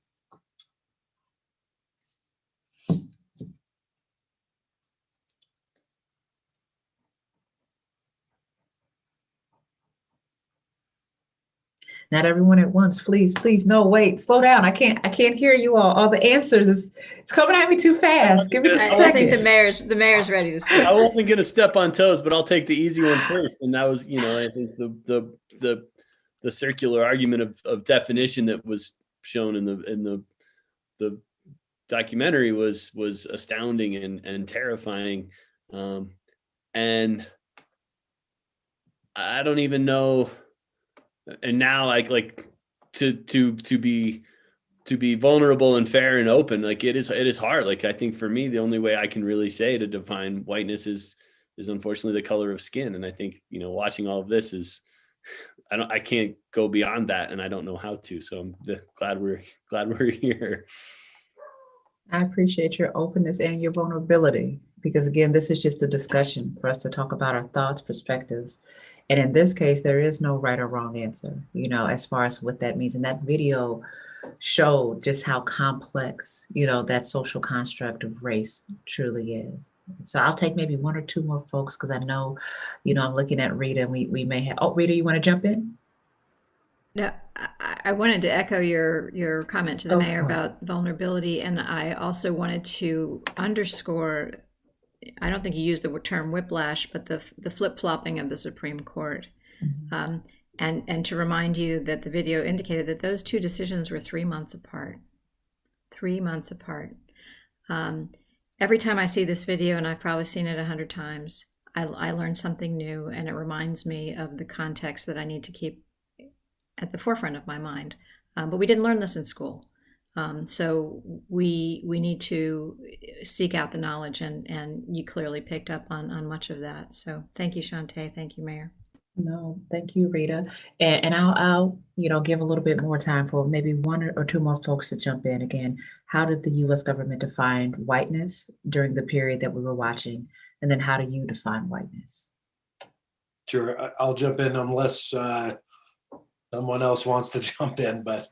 Not everyone at once, please, no, wait, slow down. I can't hear you all the answers. It's coming at me too fast. Give me just a second. I think the mayor's ready to speak. I wasn't going to step on toes, but I'll take the easy one first. And that was, I think the circular argument of definition that was shown in the documentary was astounding and terrifying. And I don't even know. And now like to be vulnerable and fair and open, like it is hard. Like, I think for me, the only way I can really say to define whiteness is unfortunately the color of skin. And I think, watching all of this is, I can't go beyond that, and I don't know how to. So I'm glad we're here. I appreciate your openness and your vulnerability, because again, this is just a discussion for us to talk about our thoughts, perspectives. And in this case, there is no right or wrong answer, you know, as far as what that means. And that video showed just how complex, you know, that social construct of race truly is. So I'll take maybe one or two more folks, because I know, you know, I'm looking at Rita, and we may have, oh, Rita, you want to jump in? No, I wanted to echo your comment to the mayor about vulnerability, and I also wanted to underscore, I don't think you used the term whiplash, but the flip-flopping of the Supreme Court. Mm-hmm. And to remind you that the video indicated that those two decisions were 3 months apart. 3 months apart. Every time I see this video, and I've probably seen it 100 times, I learn something new, and it reminds me of the context that I need to keep at the forefront of my mind. But we didn't learn this in school. So we need to seek out the knowledge, and you clearly picked up on much of that. So thank you, Shantae. Thank you, Mayor. No, thank you, Rita. And I'll you know, give a little bit more time for maybe one or two more folks to jump in. Again, how did the U.S. government define whiteness during the period that we were watching? And then how do you define whiteness? Sure, I'll jump in unless someone else wants to jump in, but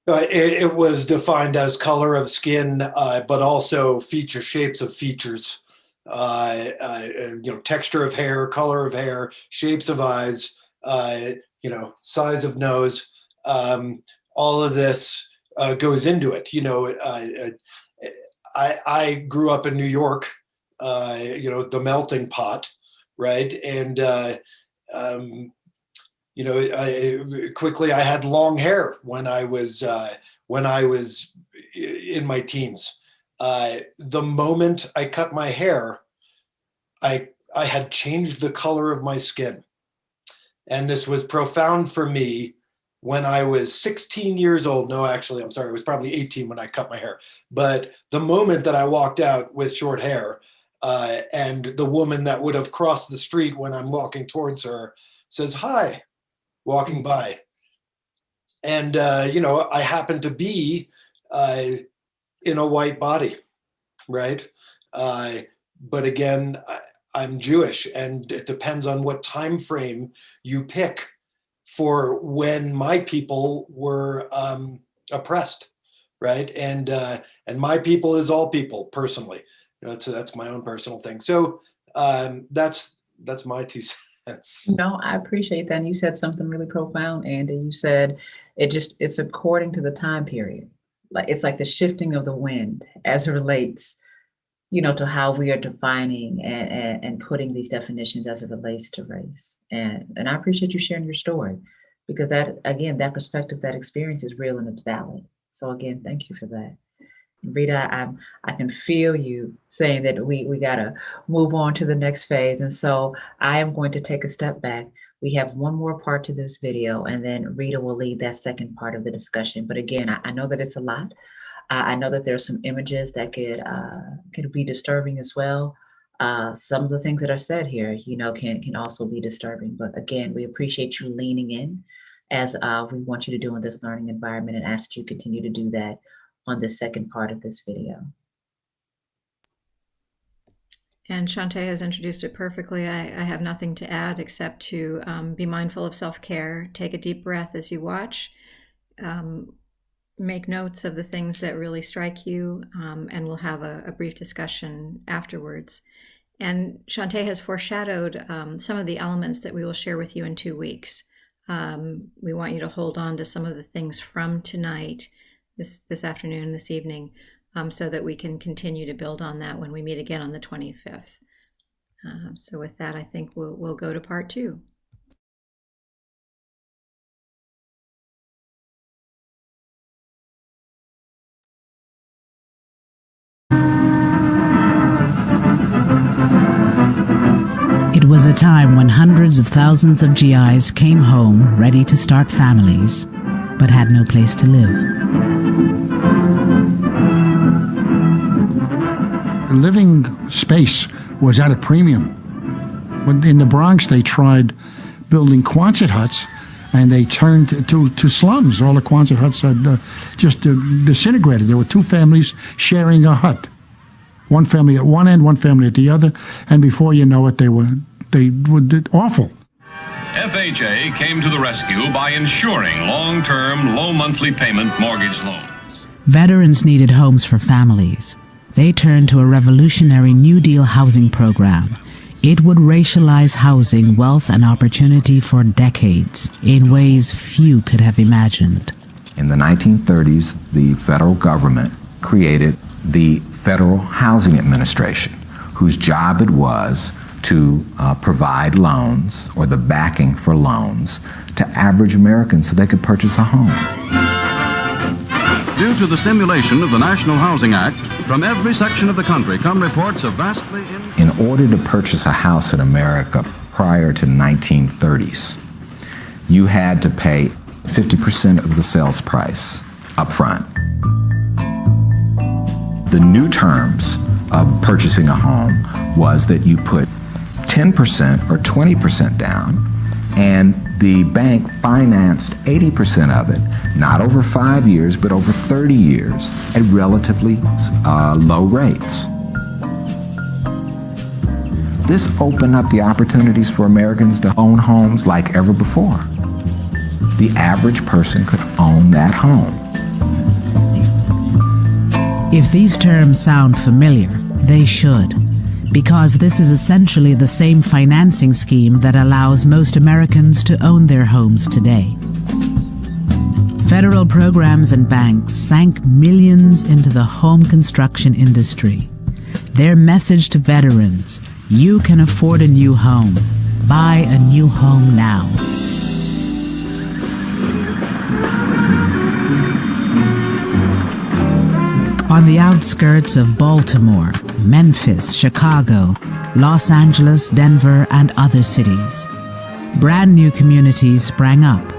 it was defined as color of skin, but also feature shapes of features. You know, texture of hair, color of hair, shapes of eyes, you know, size of nose. All of this goes into it. You know, I grew up in New York, you know, the melting pot, right? And, you know, I had long hair when I was in my teens. The moment I cut my hair, I had changed the color of my skin. And this was profound for me when I was 16 years old. No, actually, I'm sorry, it was probably 18 when I cut my hair. But the moment that I walked out with short hair, and the woman that would have crossed the street when I'm walking towards her says, "Hi," walking by. And, you know, I happen to be in a white body, right? But again, I'm Jewish, and it depends on what time frame you pick for when my people were oppressed, right? And my people is all people, personally. You know, that's my own personal thing. So that's my 2 cents. No, I appreciate that. And you said something really profound, Andy. You said it's according to the time period. Like it's like the shifting of the wind as it relates, you know, to how we are defining and putting these definitions as it relates to race. And I appreciate you sharing your story, because that, again, that perspective, that experience is real and it's valid. So again, thank you for that. Rita, I can feel you saying that we gotta move on to the next phase. And so I am going to take a step back. We have one more part to this video, and then Rita will lead that second part of the discussion. But again, I know that it's a lot. I know that there's some images that could be disturbing as well. Some of the things that are said here, you know, can also be disturbing. But again, we appreciate you leaning in, as we want you to do in this learning environment, and ask you to continue to do that on the second part of this video. And Shantae has introduced it perfectly. I have nothing to add except to be mindful of self-care. Take a deep breath as you watch. Make notes of the things that really strike you, and we'll have a brief discussion afterwards. And Shantae has foreshadowed some of the elements that we will share with you in 2 weeks. We want you to hold on to some of the things from tonight, this afternoon, this evening, so that we can continue to build on that when we meet again on the 25th. So with that, I think we'll go to part 2. It was a time when hundreds of thousands of GIs came home ready to start families, but had no place to live. Living space was at a premium. When in the Bronx, they tried building Quonset huts, and they turned to slums. All the Quonset huts had just disintegrated. There were 2 families sharing a hut. One family at one end, one family at the other, and before you know it, they were awful. FHA came to the rescue by insuring long-term, low monthly payment mortgage loans. Veterans needed homes for families. They turned to a revolutionary New Deal housing program. It would racialize housing, wealth, and opportunity for decades in ways few could have imagined. In the 1930s, the federal government created the Federal Housing Administration, whose job it was to provide loans or the backing for loans to average Americans so they could purchase a home. Due to the stimulation of the National Housing Act, from every section of the country come reports of vastly... In order to purchase a house in America prior to the 1930s, you had to pay 50% of the sales price up front. The new terms of purchasing a home was that you put 10% or 20% down, and the bank financed 80% of it, not over 5 years, but over 30 years at relatively low rates. This opened up the opportunities for Americans to own homes like ever before. The average person could own that home. If these terms sound familiar, they should, because this is essentially the same financing scheme that allows most Americans to own their homes today. Federal programs and banks sank millions into the home construction industry. Their message to veterans: you can afford a new home. Buy a new home now. On the outskirts of Baltimore, Memphis, Chicago, Los Angeles, Denver, and other cities, brand new communities sprang up.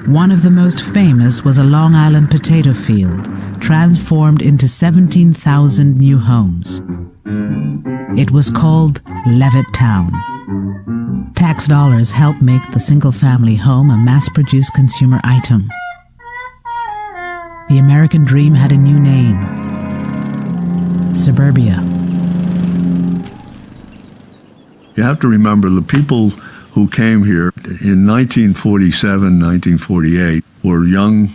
One of the most famous was a Long Island potato field, transformed into 17,000 new homes. It was called Levittown. Tax dollars helped make the single-family home a mass-produced consumer item. The American dream had a new name: suburbia. You have to remember the people who came here in 1947, 1948 were young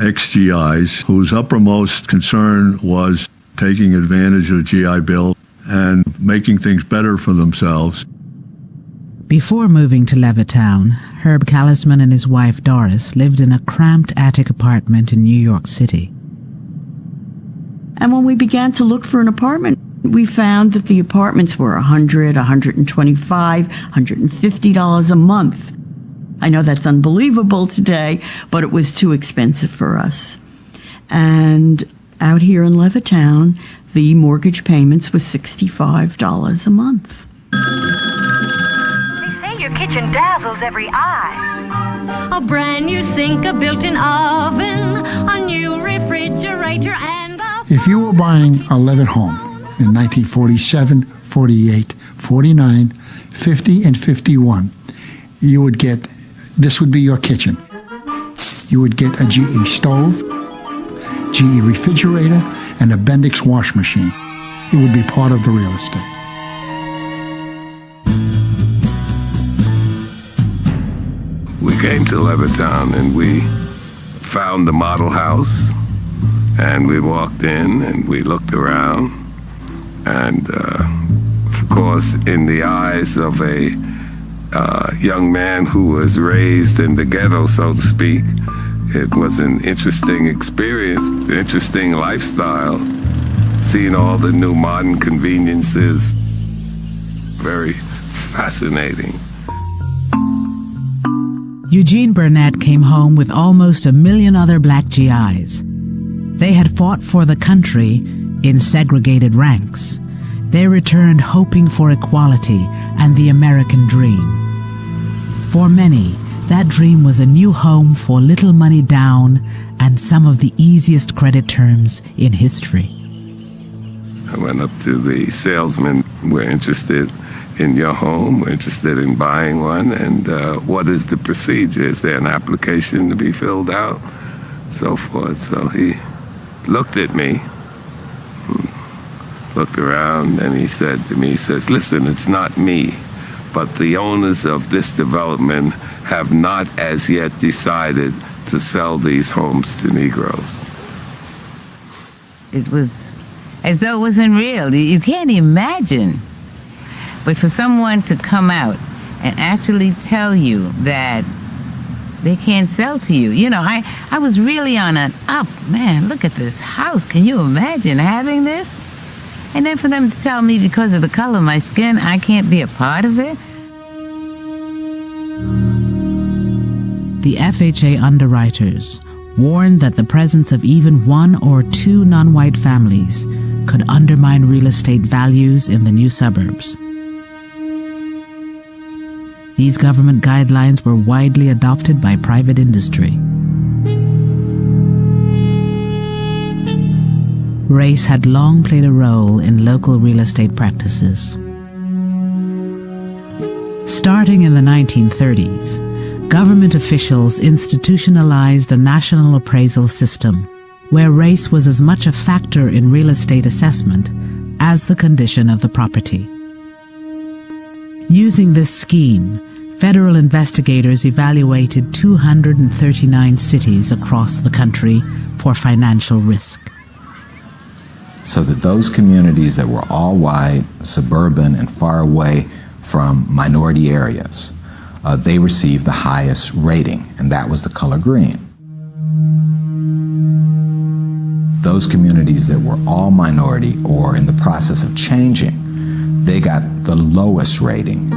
ex-GIs whose uppermost concern was taking advantage of the GI Bill and making things better for themselves. Before moving to Levittown, Herb Callisman and his wife Doris lived in a cramped attic apartment in New York City. And when we began to look for an apartment, we found that the apartments were $100, $125, $150 a month. I know that's unbelievable today, but it was too expensive for us. And out here in Levittown, the mortgage payments was $65 a month. Your kitchen dazzles every eye. A brand new sink, a built-in oven, a new refrigerator, and If you were buying a Levitt home in 1947, 48, 49, 50, and 51, you would get, this would be your kitchen. You would get a GE stove, GE refrigerator, and a Bendix wash machine. It would be part of the real estate. We came to Levittown and we found the model house, and we walked in and we looked around, and of course in the eyes of a young man who was raised in the ghetto, so to speak, it was an interesting experience, interesting lifestyle, seeing all the new modern conveniences, very fascinating. Eugene Burnett came home with almost 1 million other black GIs. They had fought for the country in segregated ranks. They returned hoping for equality and the American dream. For many, that dream was a new home for little money down and some of the easiest credit terms in history. I went up to the salesman. We're interested in your home, we're interested in buying one, and what is the procedure? Is there an application to be filled out? so forth. So he looked at me, looked around, and he said to me, he says, listen, it's not me, but the owners of this development have not as yet decided to sell these homes to Negroes. It was as though it wasn't real. You can't imagine. But for someone to come out and actually tell you that they can't sell to you. You know, I was really on an up. Man, look at this house. Can you imagine having this? And then for them to tell me because of the color of my skin, I can't be a part of it. The FHA underwriters warned that the presence of even one or two non-white families could undermine real estate values in the new suburbs. These government guidelines were widely adopted by private industry. Race had long played a role in local real estate practices. Starting in the 1930s, government officials institutionalized the national appraisal system, where race was as much a factor in real estate assessment as the condition of the property. Using this scheme, federal investigators evaluated 239 cities across the country for financial risk. So that those communities that were all white, suburban, and far away from minority areas, they received the highest rating, and that was the color green. Those communities that were all minority or in the process of changing, they got the lowest rating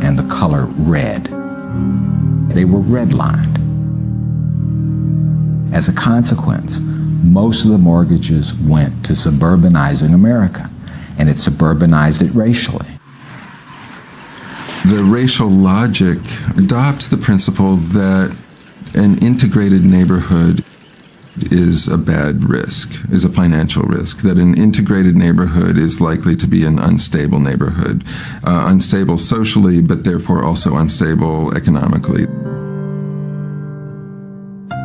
and the color red. They were redlined. As a consequence, most of the mortgages went to suburbanizing America, and it suburbanized it racially. The racial logic adopts the principle that an integrated neighborhood is a bad risk, is a financial risk, that an integrated neighborhood is likely to be an unstable neighborhood, unstable socially, but therefore also unstable economically.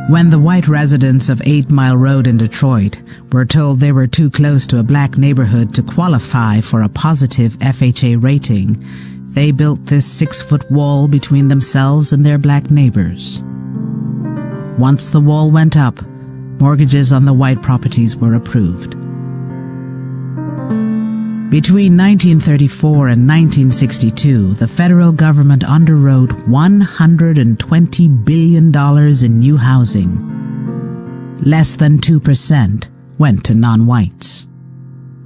When the white residents of 8 Mile Road in Detroit were told they were too close to a black neighborhood to qualify for a positive FHA rating, they built this 6-foot wall between themselves and their black neighbors. Once the wall went up, mortgages on the white properties were approved. Between 1934 and 1962, the federal government underwrote $120 billion in new housing. Less than 2% went to non-whites.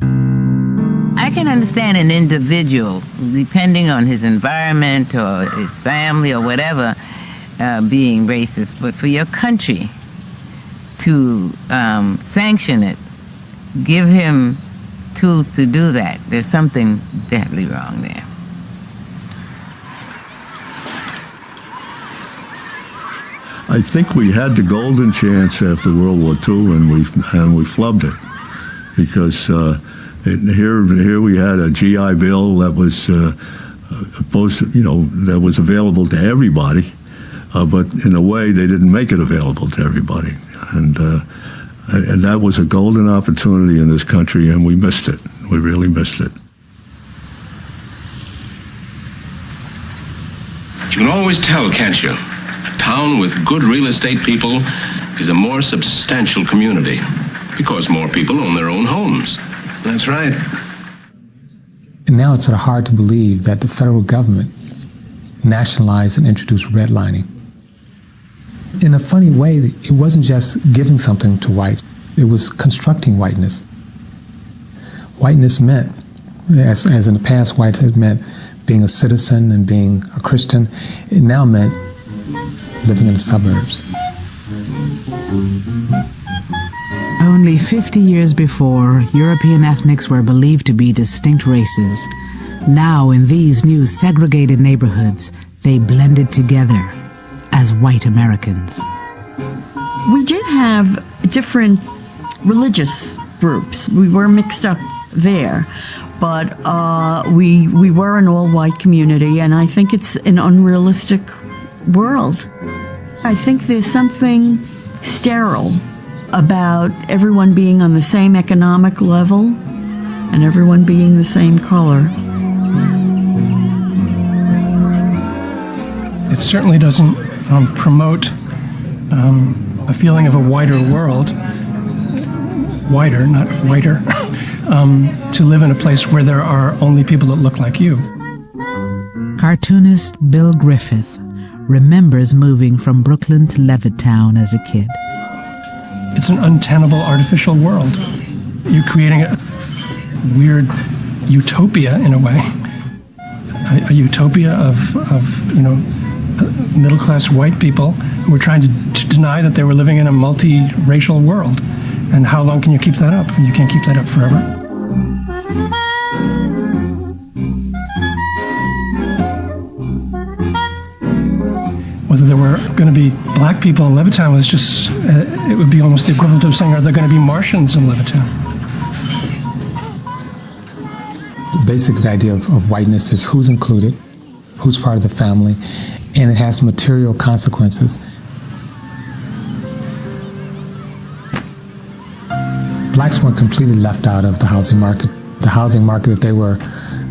I can understand an individual, depending on his environment or his family or whatever, being racist, but for your country to sanction it, give him tools to do that, there's something definitely wrong there. I think we had the golden chance after World War II, and we flubbed it, because here we had a GI Bill that was supposed, that was available to everybody, but in a way they didn't make it available to everybody, and that was a golden opportunity in this country, and we missed it. We really missed it. You can always tell, can't you? A town with good real estate people is a more substantial community because more people own their own homes. That's right. And now it's sort of hard to believe that the federal government nationalized and introduced redlining. In a funny way, it wasn't just giving something to whites, it was constructing whiteness. Whiteness meant, as in the past whites had meant being a citizen and being a Christian, it now meant living in the suburbs. Only 50 years before, European ethnics were believed to be distinct races. Now, in these new segregated neighborhoods, they blended together as white Americans. We did have different religious groups. We were mixed up there, but we were an all-white community, and I think it's an unrealistic world. I think there's something sterile about everyone being on the same economic level and everyone being the same color. It certainly doesn't promote a feeling of a wider world, wider, not whiter, to live in a place where there are only people that look like you. Cartoonist Bill Griffith remembers moving from Brooklyn to Levittown as a kid. It's an untenable artificial world. You're creating a weird utopia in a way, a utopia of middle-class white people who were trying to deny that they were living in a multiracial world. And how long can you keep that up? You can't keep that up forever. Whether there were going to be black people in Levittown was just, it would be almost the equivalent of saying, are there going to be Martians in Levittown? Basically, the idea of whiteness is who's included, who's part of the family, and it has material consequences. Blacks weren't completely left out of the housing market. The housing market that they were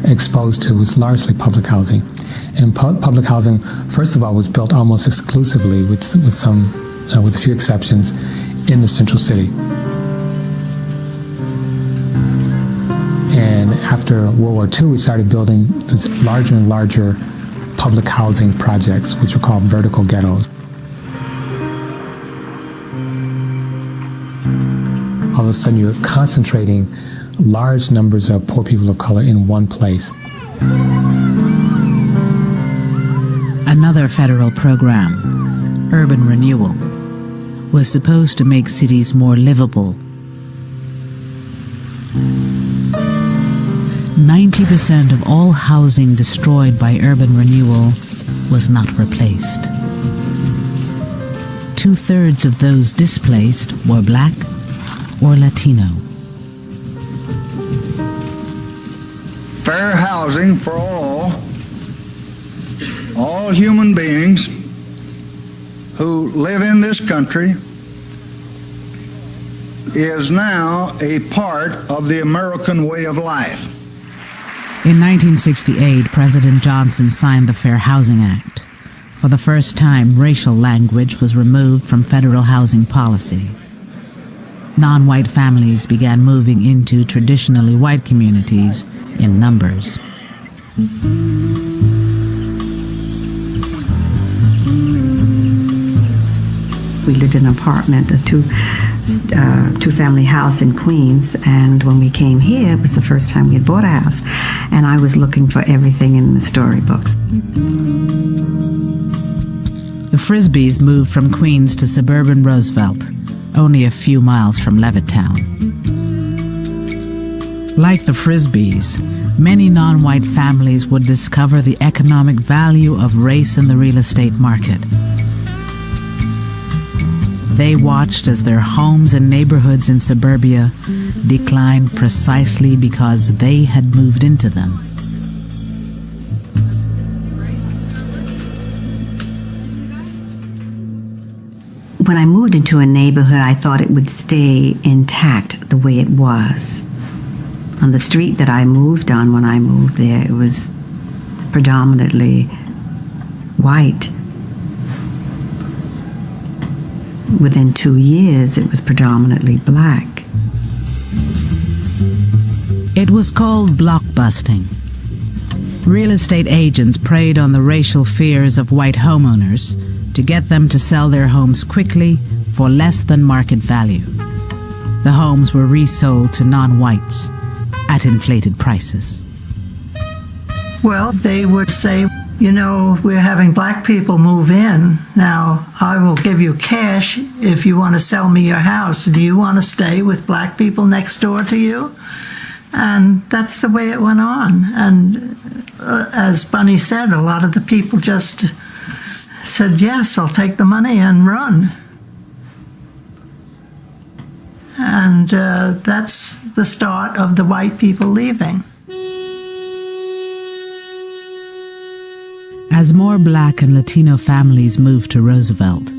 exposed to was largely public housing. And public housing, first of all, was built almost exclusively, with a few exceptions, in the central city. And after World War II, we started building these larger and larger public housing projects, which were called vertical ghettos. All of a sudden, you're concentrating large numbers of poor people of color in one place. Another federal program, Urban Renewal, was supposed to make cities more livable. 90% of all housing destroyed by urban renewal was not replaced. 2/3 of those displaced were Black or Latino. Fair housing for all human beings who live in this country is now a part of the American way of life. In 1968, President Johnson signed the Fair Housing Act. For the first time, racial language was removed from federal housing policy. Non-white families began moving into traditionally white communities in numbers. We lived in an apartment, a two-family house in Queens, and when we came here, it was the first time we had bought a house, and I was looking for everything in the storybooks. The Frisbees moved from Queens to suburban Roosevelt, only a few miles from Levittown. Like the Frisbees, many non-white families would discover the economic value of race in the real estate market. They watched as their homes and neighborhoods in suburbia declined precisely because they had moved into them. When I moved into a neighborhood, I thought it would stay intact the way it was. On the street that I moved on when I moved there, it was predominantly white. Within 2 years, it was predominantly black. It was called blockbusting. Real estate agents preyed on the racial fears of white homeowners to get them to sell their homes quickly for less than market value. The homes were resold to non-whites at inflated prices. Well, they would say, you know, we're having black people move in. Now, I will give you cash if you want to sell me your house. Do you want to stay with black people next door to you? And that's the way it went on. And as Bunny said, a lot of the people just said, yes, I'll take the money and run. And that's the start of the white people leaving. As more Black and Latino families moved to Roosevelt,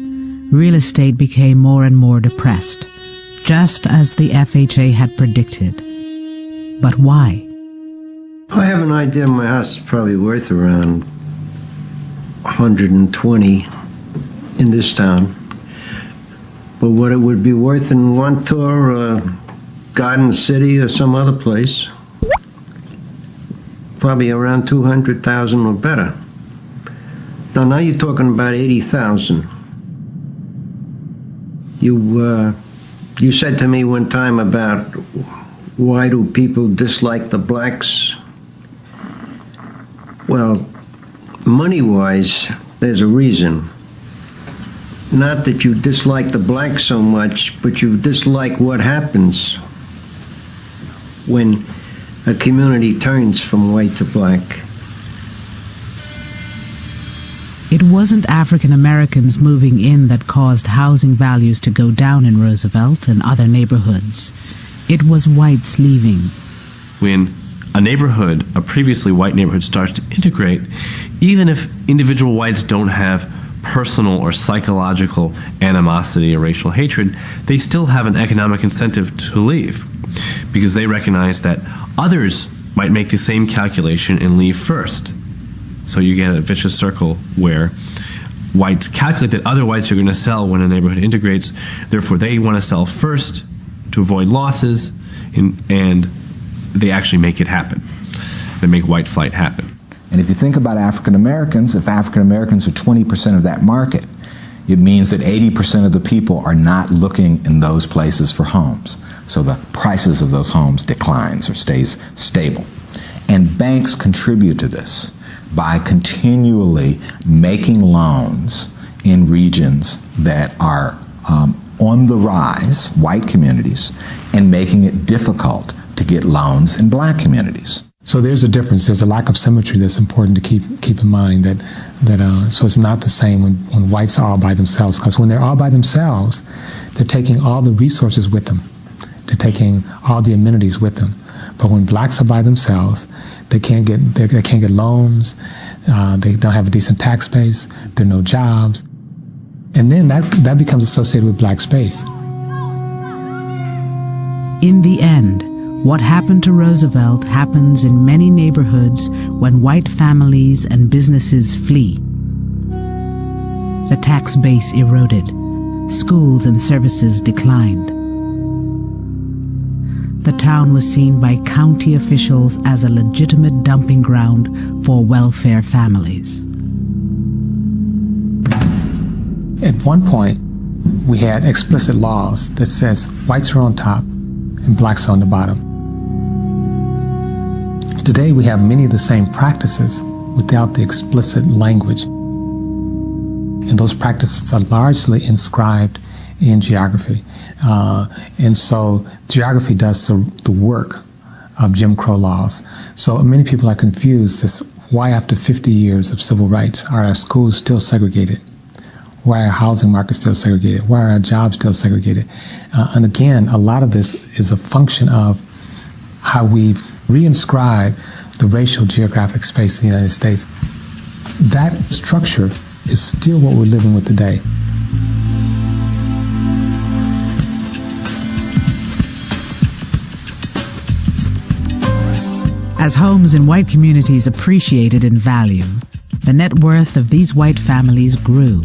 real estate became more and more depressed, just as the FHA had predicted. But why? I have an idea my house is probably worth around 120 in this town. But what it would be worth in Wantor or Garden City or some other place, probably around 200,000 or better. Now you're talking about 80,000. You said to me one time about why do people dislike the blacks? Well, money-wise, there's a reason. Not that you dislike the blacks so much, but you dislike what happens when a community turns from white to black. It wasn't African Americans moving in that caused housing values to go down in Roosevelt and other neighborhoods. It was whites leaving. When a neighborhood, a previously white neighborhood, starts to integrate, even if individual whites don't have personal or psychological animosity or racial hatred, they still have an economic incentive to leave because they recognize that others might make the same calculation and leave first. So you get a vicious circle where whites calculate that other whites are going to sell when a neighborhood integrates, therefore they want to sell first to avoid losses, and they actually make it happen. They make white flight happen. And if you think about African Americans, if African Americans are 20% of that market, it means that 80% of the people are not looking in those places for homes. So the prices of those homes declines or stays stable. And banks contribute to this by continually making loans in regions that are on the rise, white communities, and making it difficult to get loans in black communities. So there's a difference. There's a lack of symmetry that's important to keep in mind. So it's not the same when whites are all by themselves, because when they're all by themselves, they're taking all the resources with them. They're taking all the amenities with them. But when blacks are by themselves, they can't get loans. They don't have a decent tax base. There are no jobs, and then that becomes associated with black space. In the end, what happened to Roosevelt happens in many neighborhoods when white families and businesses flee. The tax base eroded. Schools and services declined. The town was seen by county officials as a legitimate dumping ground for welfare families. At one point, we had explicit laws that says whites are on top and blacks are on the bottom. Today, we have many of the same practices without the explicit language. And those practices are largely inscribed in geography. And so geography does the work of Jim Crow laws. So many people are confused as why after 50 years of civil rights are our schools still segregated? Why are our housing markets still segregated? Why are our jobs still segregated? And again, a lot of this is a function of how we've reinscribed the racial geographic space in the United States. That structure is still what we're living with today. As homes in white communities appreciated in value, the net worth of these white families grew.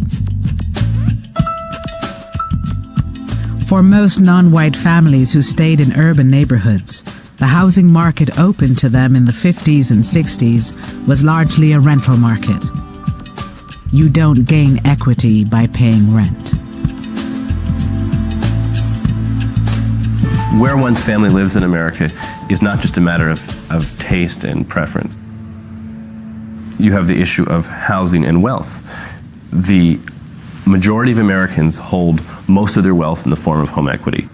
For most non-white families who stayed in urban neighborhoods, the housing market open to them in the 50s and 60s was largely a rental market. You don't gain equity by paying rent. Where one's family lives in America is not just a matter of taste and preference. You have the issue of housing and wealth. The majority of Americans hold most of their wealth in the form of home equity.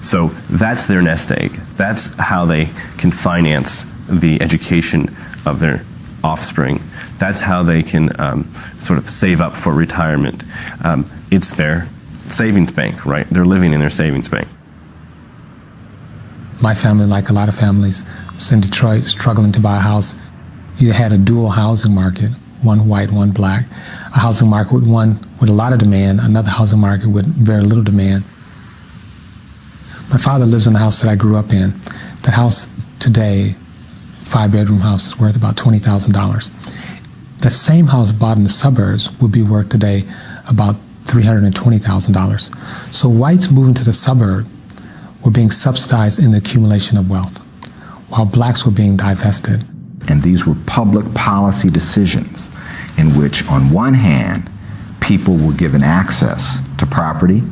So that's their nest egg. That's how they can finance the education of their offspring. That's how they can sort of save up for retirement. It's their savings bank, right? They're living in their savings bank. My family, like a lot of families, was in Detroit struggling to buy a house. You had a dual housing market one white, one black, a housing market with one with a lot of demand, another housing market with very little demand. My father lives in the house that I grew up in. That house today, 5-bedroom house, is worth about $20,000. That same house bought in the suburbs would be worth today about $320,000. So whites moving to the suburb were being subsidized in the accumulation of wealth, while blacks were being divested. And these were public policy decisions in which, on one hand, people were given access to property,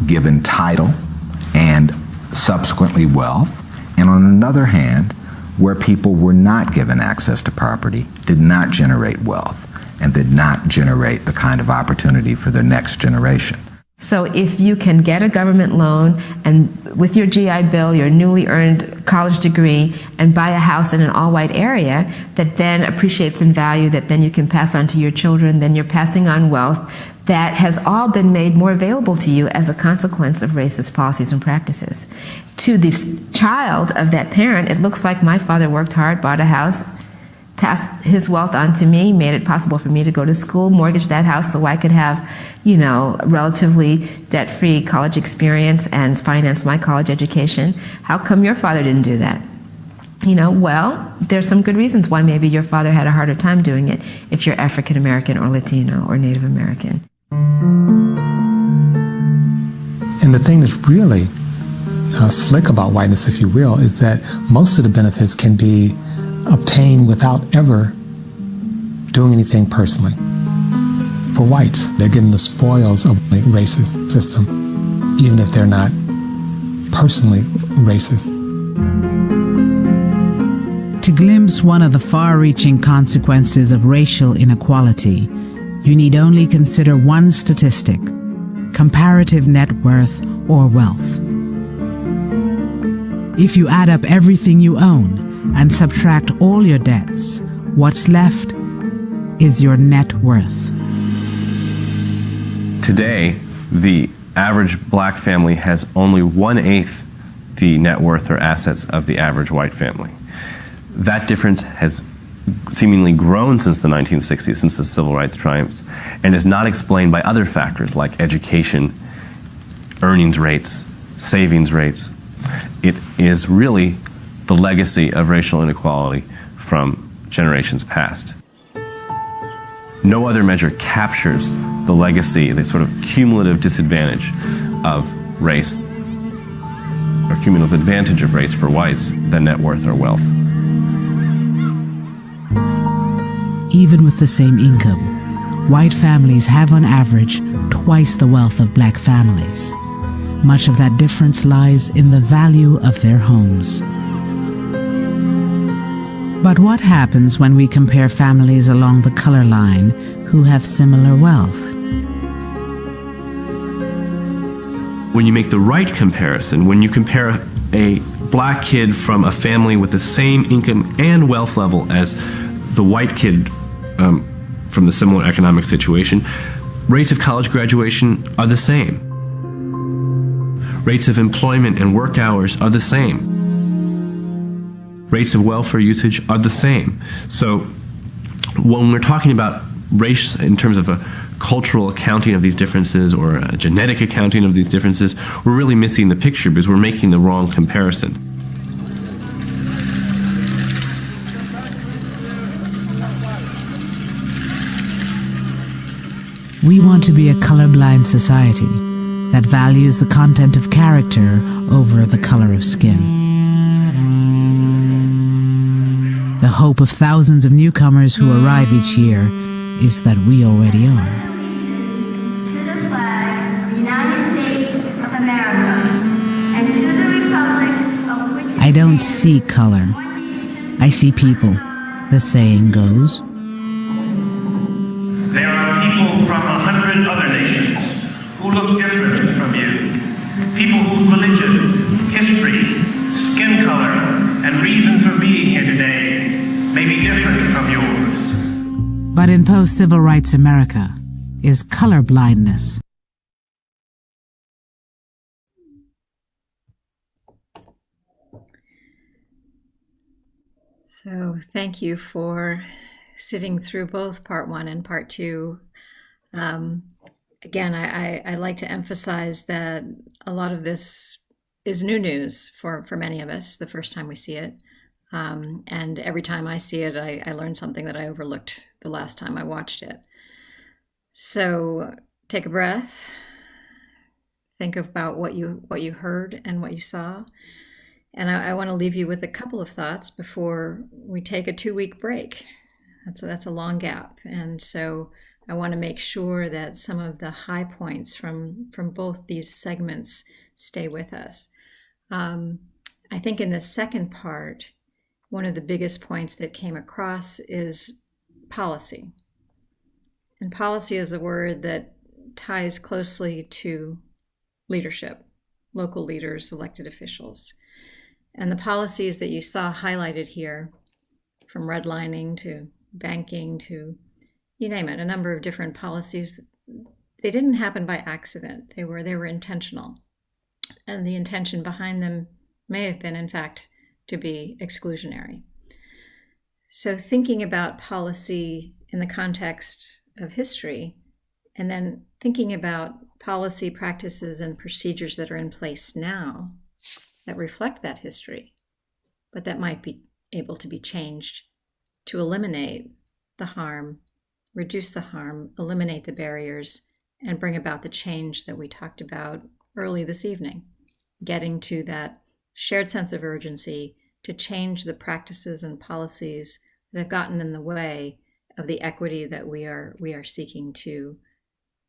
given title, and subsequently wealth, and on another hand, where people were not given access to property, did not generate wealth, and did not generate the kind of opportunity for their next generation. So if you can get a government loan and with your GI Bill, your newly earned college degree, and buy a house in an all-white area that then appreciates in value, that then you can pass on to your children, then you're passing on wealth that has all been made more available to you as a consequence of racist policies and practices. To the child of that parent, it looks like my father worked hard, bought a house, passed his wealth on to me, made it possible for me to go to school, mortgage that house so I could have, you know, relatively debt-free college experience and finance my college education. How come your father didn't do that? You know, well, there's some good reasons why maybe your father had a harder time doing it if you're African American or Latino or Native American. And the thing that's really slick about whiteness, if you will, is that most of the benefits can be obtained without ever doing anything personally. For whites, they're getting the spoils of a racist system, even if they're not personally racist. To glimpse one of the far-reaching consequences of racial inequality, you need only consider one statistic: comparative net worth or wealth. If you add up everything you own and subtract all your debts, what's left is your net worth. Today, the average black family has only 1/8 the net worth or assets of the average white family. That difference has seemingly grown since the 1960s, since the civil rights triumphs, and is not explained by other factors like education, earnings rates, savings rates. It is really the legacy of racial inequality from generations past. No other measure captures the legacy, the sort of cumulative disadvantage of race, or cumulative advantage of race for whites, than net worth or wealth. Even with the same income, white families have on average twice the wealth of black families. Much of that difference lies in the value of their homes. But what happens when we compare families along the color line who have similar wealth? When you make the right comparison, when you compare a black kid from a family with the same income and wealth level as the white kid from the similar economic situation, rates of college graduation are the same. Rates of employment and work hours are the same. Rates of welfare usage are the same. So when we're talking about race in terms of a cultural accounting of these differences or a genetic accounting of these differences, we're really missing the picture because we're making the wrong comparison. We want to be a colorblind society that values the content of character over the color of skin. The hope of thousands of newcomers who arrive each year is that we already are. To the flag of the United States of America and to the republic of which I don't see color. I see people, the saying goes. There are people from 100 other nations who look different from you. People whose religion, history, skin color, and reason for being here today may be different from yours. But in post-civil rights America, is color blindness. So thank you for sitting through both part one and part two. Again, I like to emphasize that a lot of this is new news for many of us the first time we see it. And every time I see it, I learn something that I overlooked the last time I watched it. So take a breath, think about what you heard and what you saw. And I want to leave you with a couple of thoughts before we take a 2-week break. That's a long gap. And so I want to make sure that some of the high points from both these segments stay with us. I think in the second part, one of the biggest points that came across is policy. And policy is a word that ties closely to leadership, local leaders, elected officials. And the policies that you saw highlighted here, from redlining to banking to you name it, a number of different policies, they didn't happen by accident. They were intentional. And the intention behind them may have been, in fact, to be exclusionary. So thinking about policy in the context of history, and then thinking about policy practices and procedures that are in place now that reflect that history, but that might be able to be changed to eliminate the harm, reduce the harm, eliminate the barriers, and bring about the change that we talked about early this evening, getting to that shared sense of urgency to change the practices and policies that have gotten in the way of the equity that we are seeking to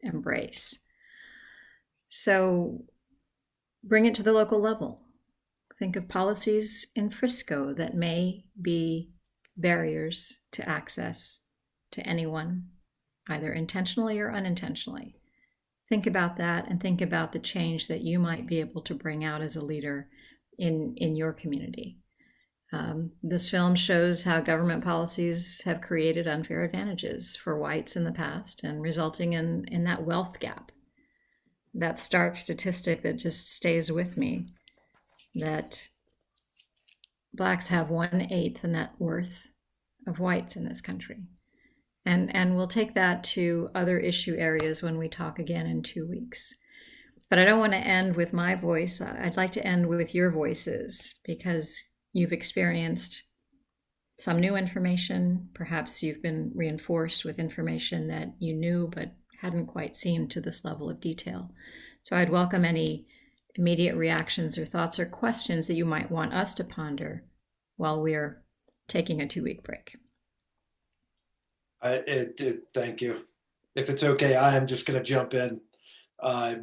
embrace. So bring it to the local level. Think of policies in Frisco that may be barriers to access to anyone, either intentionally or unintentionally. Think about that and think about the change that you might be able to bring out as a leader in your community. This film shows how government policies have created unfair advantages for whites in the past and resulting in that wealth gap. That stark statistic that just stays with me, that Blacks have 1/8 the net worth of whites in this country. And we'll take that to other issue areas when we talk again in 2 weeks. But I don't want to end with my voice. I'd like to end with your voices, because you've experienced some new information. Perhaps you've been reinforced with information that you knew but hadn't quite seen to this level of detail. So I'd welcome any immediate reactions or thoughts or questions that you might want us to ponder while we're taking a 2-week break. Thank you. If it's okay, I am just going to jump in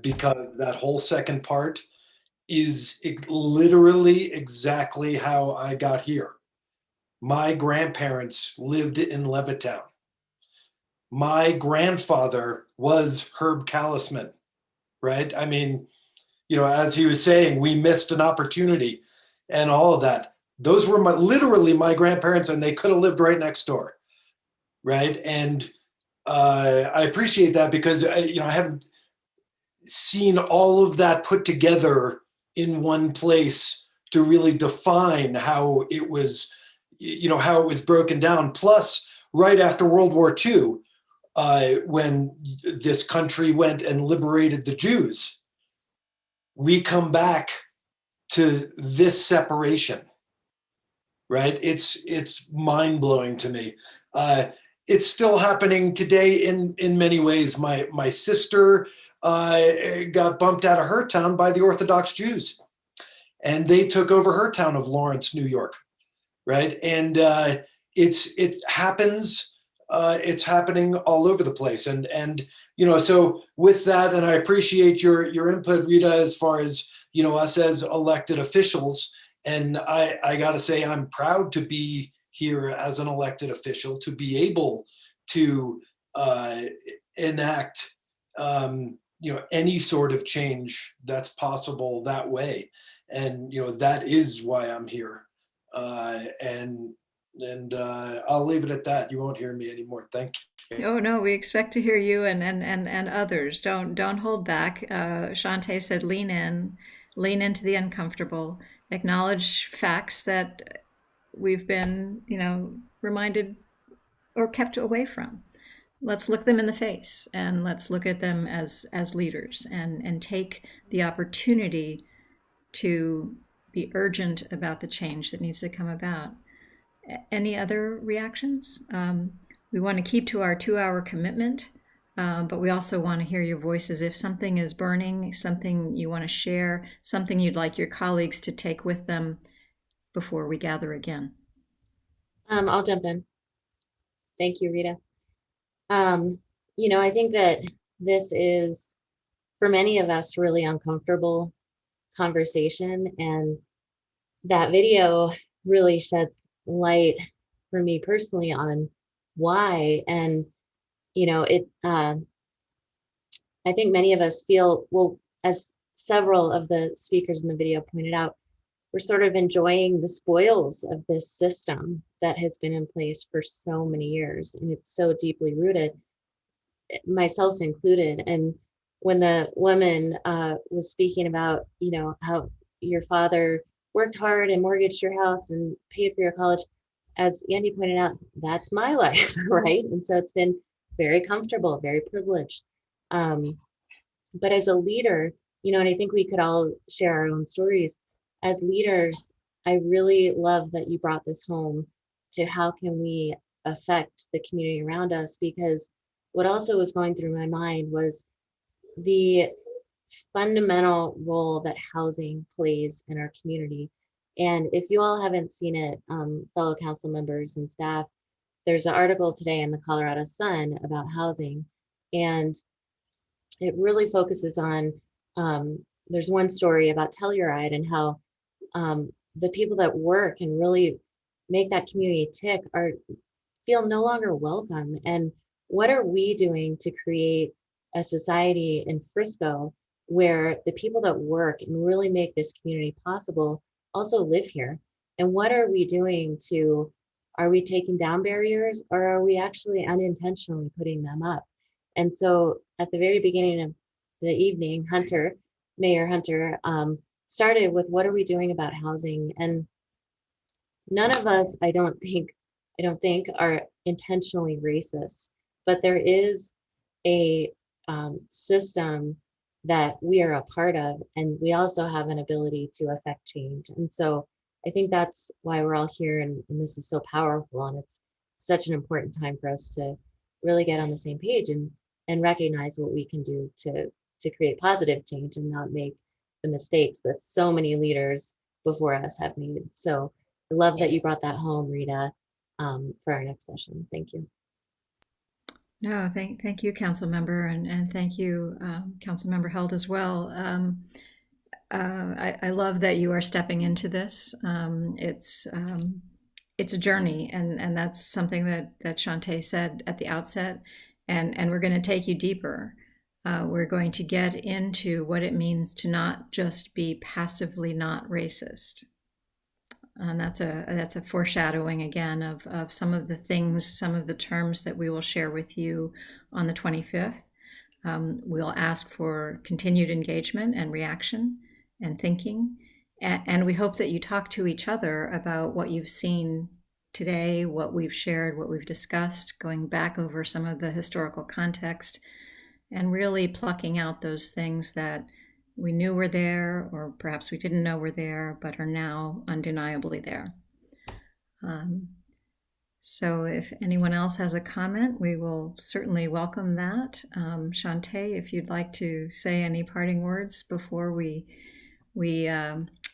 because that whole second part is literally exactly how I got here. My grandparents lived in Levittown. My grandfather was Herb Callisman, right? I mean, as he was saying, we missed an opportunity and all of that. Those were literally my grandparents, and they could have lived right next door. Right. And I appreciate that because, I haven't seen all of that put together in one place to really define how it was, how it was broken down. Plus, right after World War II, when this country went and liberated the Jews, we come back to this separation. Right. It's mind blowing to me. It's still happening today in many ways. My sister got bumped out of her town by the Orthodox Jews, and they took over her town of Lawrence, New York, right? And it happens. It's happening all over the place, and so with that, and I appreciate your input, Rita, as far as us as elected officials. And I got to say, I'm proud to be here as an elected official, to be able to enact any sort of change that's possible that way. And that is why I'm here. And I'll leave it at that. You won't hear me anymore. Thank you. Oh no, we expect to hear you and others. Don't hold back. Shante said, lean into the uncomfortable, acknowledge facts that we've been, reminded or kept away from. Let's look them in the face, and let's look at them as leaders, and take the opportunity to be urgent about the change that needs to come about. Any other reactions? We want to keep to our 2-hour commitment, but we also want to hear your voices. If something is burning, something you want to share, something you'd like your colleagues to take with them before we gather again. I'll jump in. Thank you, Rita. I think that this is, for many of us, really uncomfortable conversation, and that video really sheds light for me personally on why. And I think many of us feel, well, as several of the speakers in the video pointed out, we're sort of enjoying the spoils of this system that has been in place for so many years, and it's so deeply rooted, myself included. And when the woman was speaking about, how your father worked hard and mortgaged your house and paid for your college, as Andy pointed out, that's my life, right? And so it's been very comfortable, very privileged. But as a leader, and I think we could all share our own stories. As leaders, I really love that you brought this home to how can we affect the community around us, because what also was going through my mind was the fundamental role that housing plays in our community. And if you all haven't seen it, fellow council members and staff, there's an article today in the Colorado Sun about housing, and it really focuses on, there's one story about Telluride and how the people that work and really make that community tick feel no longer welcome. And what are we doing to create a society in Frisco where the people that work and really make this community possible also live here? And what are we doing are we taking down barriers, or are we actually unintentionally putting them up? And so at the very beginning of the evening, Mayor Hunter started with, what are we doing about housing? And none of us, I don't think are intentionally racist, but there is a system that we are a part of, and we also have an ability to affect change. And so I think that's why we're all here, and this is so powerful, and it's such an important time for us to really get on the same page and recognize what we can do to create positive change and not make the mistakes that so many leaders before us have made. So I love that you brought that home, Rita, for our next session. Thank you. No, thank you, Council Member, and thank you, Council Member Held as well. I love that you are stepping into this. It's a journey, and that's something that Shantae said at the outset, and we're going to take you deeper. We're going to get into what it means to not just be passively not racist. And that's a foreshadowing again of some of the things, some of the terms that we will share with you on the 25th. We'll ask for continued engagement and reaction and thinking. And we hope that you talk to each other about what you've seen today, what we've shared, what we've discussed, going back over some of the historical context, and really plucking out those things that we knew were there, or perhaps we didn't know were there, but are now undeniably there. So if anyone else has a comment, we will certainly welcome that. Shantae, if you'd like to say any parting words before we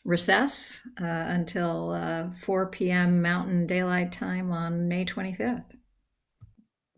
recess until 4 p.m. Mountain Daylight Time on May 25th.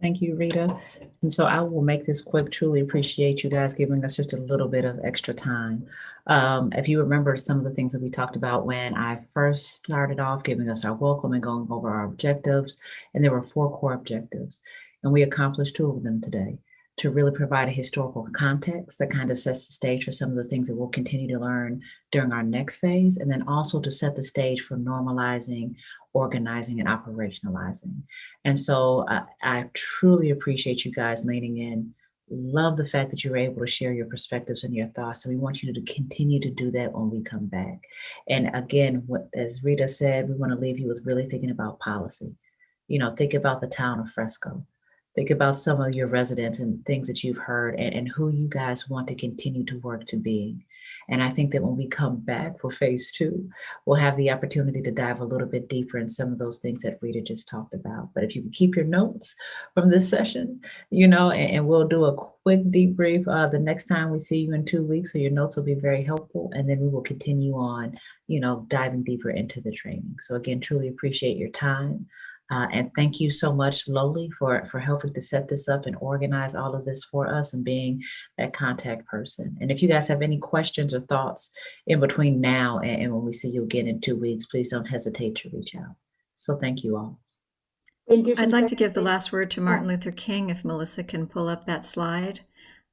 Thank you, Rita. And so I will make this quick. Truly appreciate you guys giving us just a little bit of extra time. If you remember some of the things that we talked about when I first started off, giving us our welcome and going over our objectives, and there were 4 core objectives, and we accomplished 2 of them today, to really provide a historical context that kind of sets the stage for some of the things that we'll continue to learn during our next phase, and then also to set the stage for normalizing, organizing, and operationalizing. And so I truly appreciate you guys leaning in. Love the fact that you were able to share your perspectives and your thoughts. And we want you to continue to do that when we come back. And again, as Rita said, we want to leave you with really thinking about policy. think about the town of Fresco. Think about some of your residents and things that you've heard and who you guys want to continue to work to be. And I think that when we come back for phase 2, we'll have the opportunity to dive a little bit deeper in some of those things that Rita just talked about. But if you can keep your notes from this session, and we'll do a quick debrief the next time we see you in 2 weeks, so your notes will be very helpful. And then we will continue on, diving deeper into the training. So again, truly appreciate your time. And thank you so much, Loli, for helping to set this up and organize all of this for us and being that contact person. And if you guys have any questions or thoughts in between now and when we see you again in 2 weeks, please don't hesitate to reach out. So thank you all. Thank you. I'd like to give the last word to Martin Luther King, if Melissa can pull up that slide.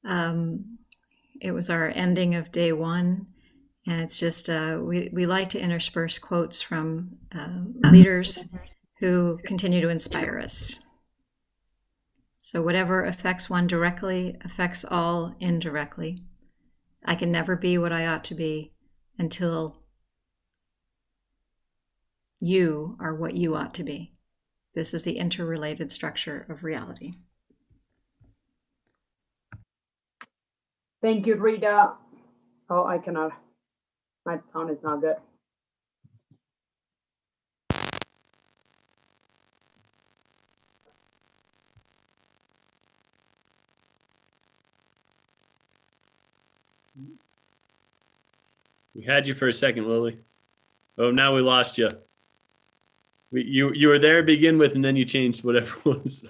It was our ending of day 1. And it's just, we like to intersperse quotes from leaders who continue to inspire us. So whatever affects one directly affects all indirectly. I can never be what I ought to be until you are what you ought to be. This is the interrelated structure of reality. Thank you, Rita. Oh, I cannot. My sound is not good. We had you for a second, Lily. Oh, now we lost you. You were there to begin with, and then you changed whatever it was.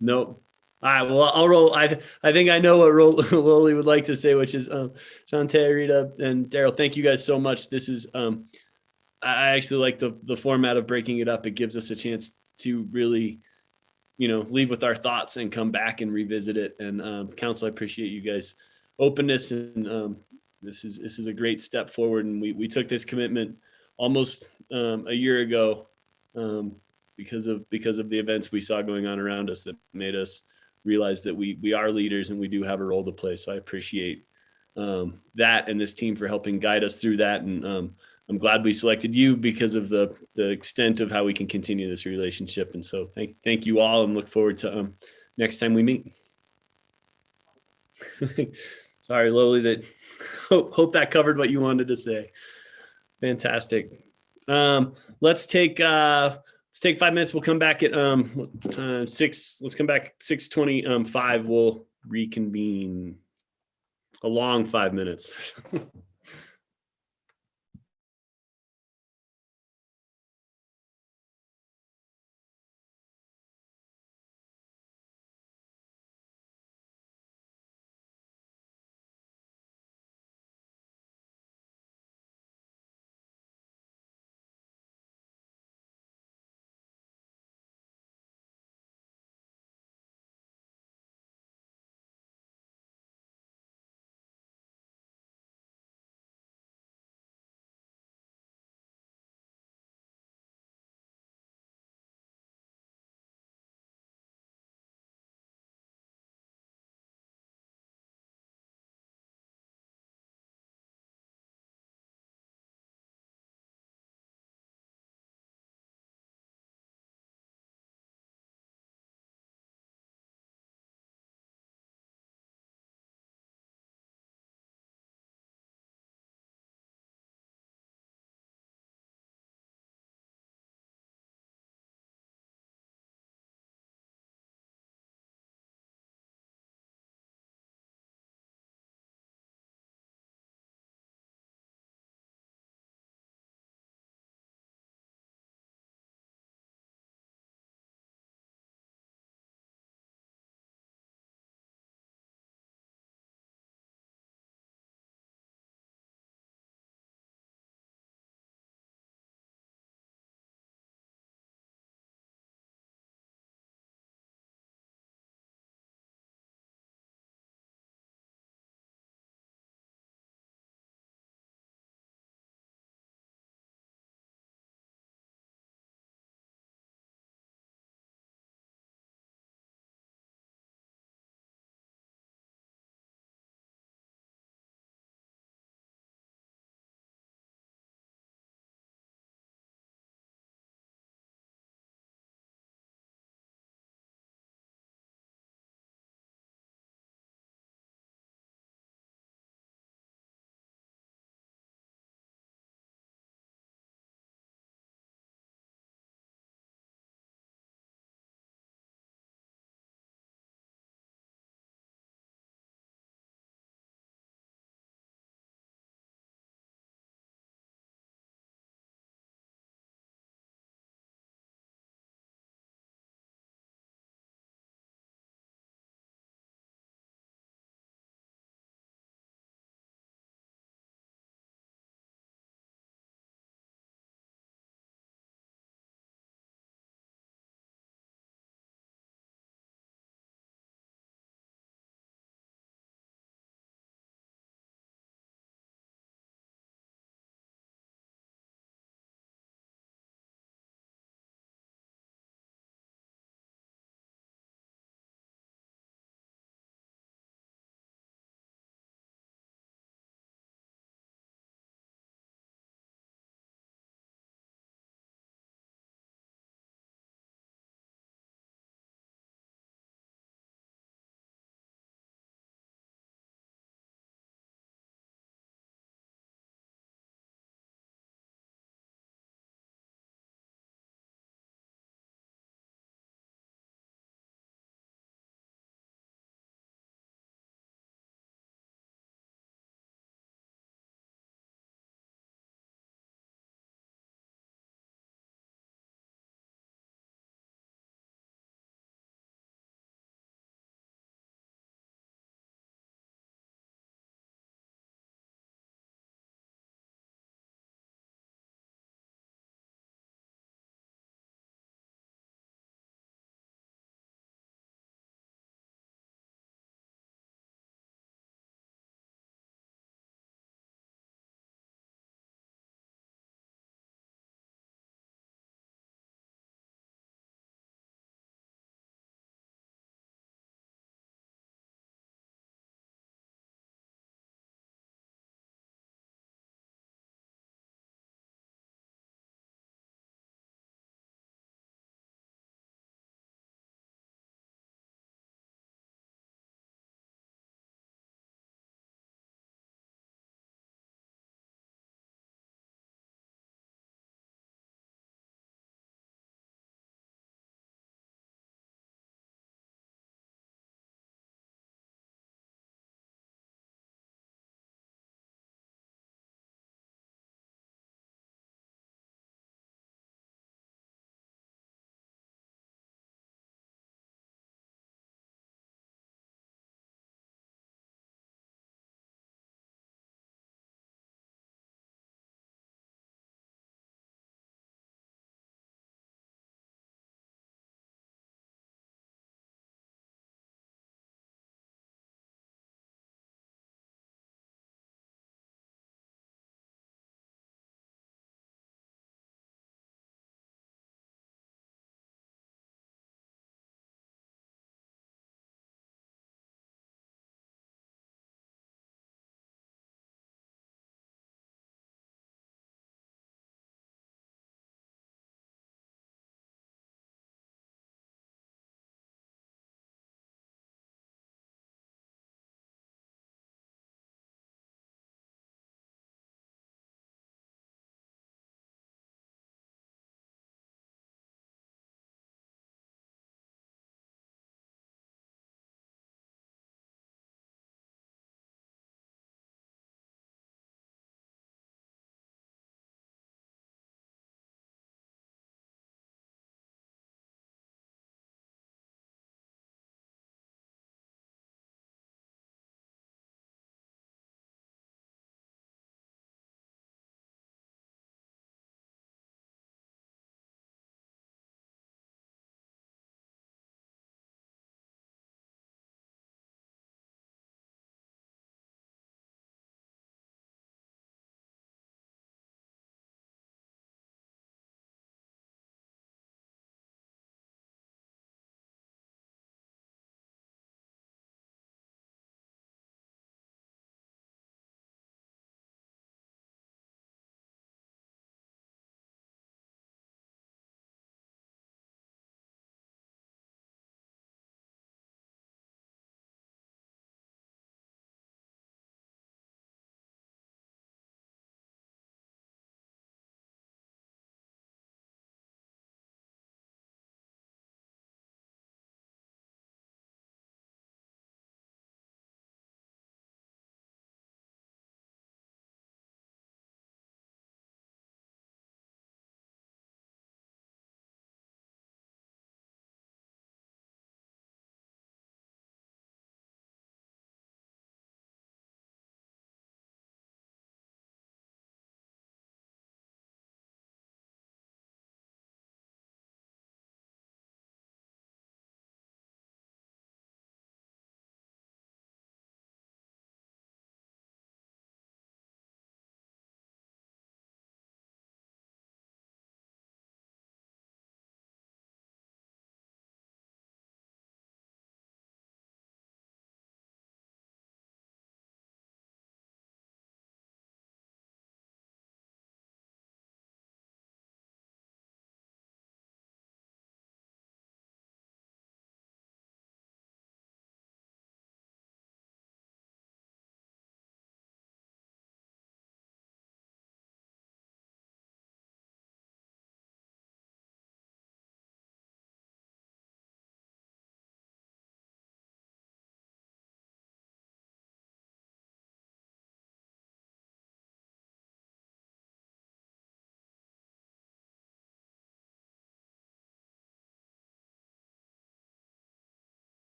Nope. All right. Well, I'll roll. I think I know what Lily would like to say, which is Shantae, Rita, and Daryl. Thank you guys so much. This is I actually like the format of breaking it up. It gives us a chance to really, leave with our thoughts and come back and revisit it. And Council, I appreciate you guys' openness, and this is a great step forward. And we took this commitment almost a year ago because of the events we saw going on around us that made us realize that we are leaders and we do have a role to play. So I appreciate that and this team for helping guide us through that. And I'm glad we selected you because of the extent of how we can continue this relationship. And so thank you all, and look forward to next time we meet. Sorry, Loli, that hope that covered what you wanted to say. Fantastic. Let's take 5 minutes. We'll come back at 6. Let's come back 6:25. We'll reconvene. A long 5 minutes.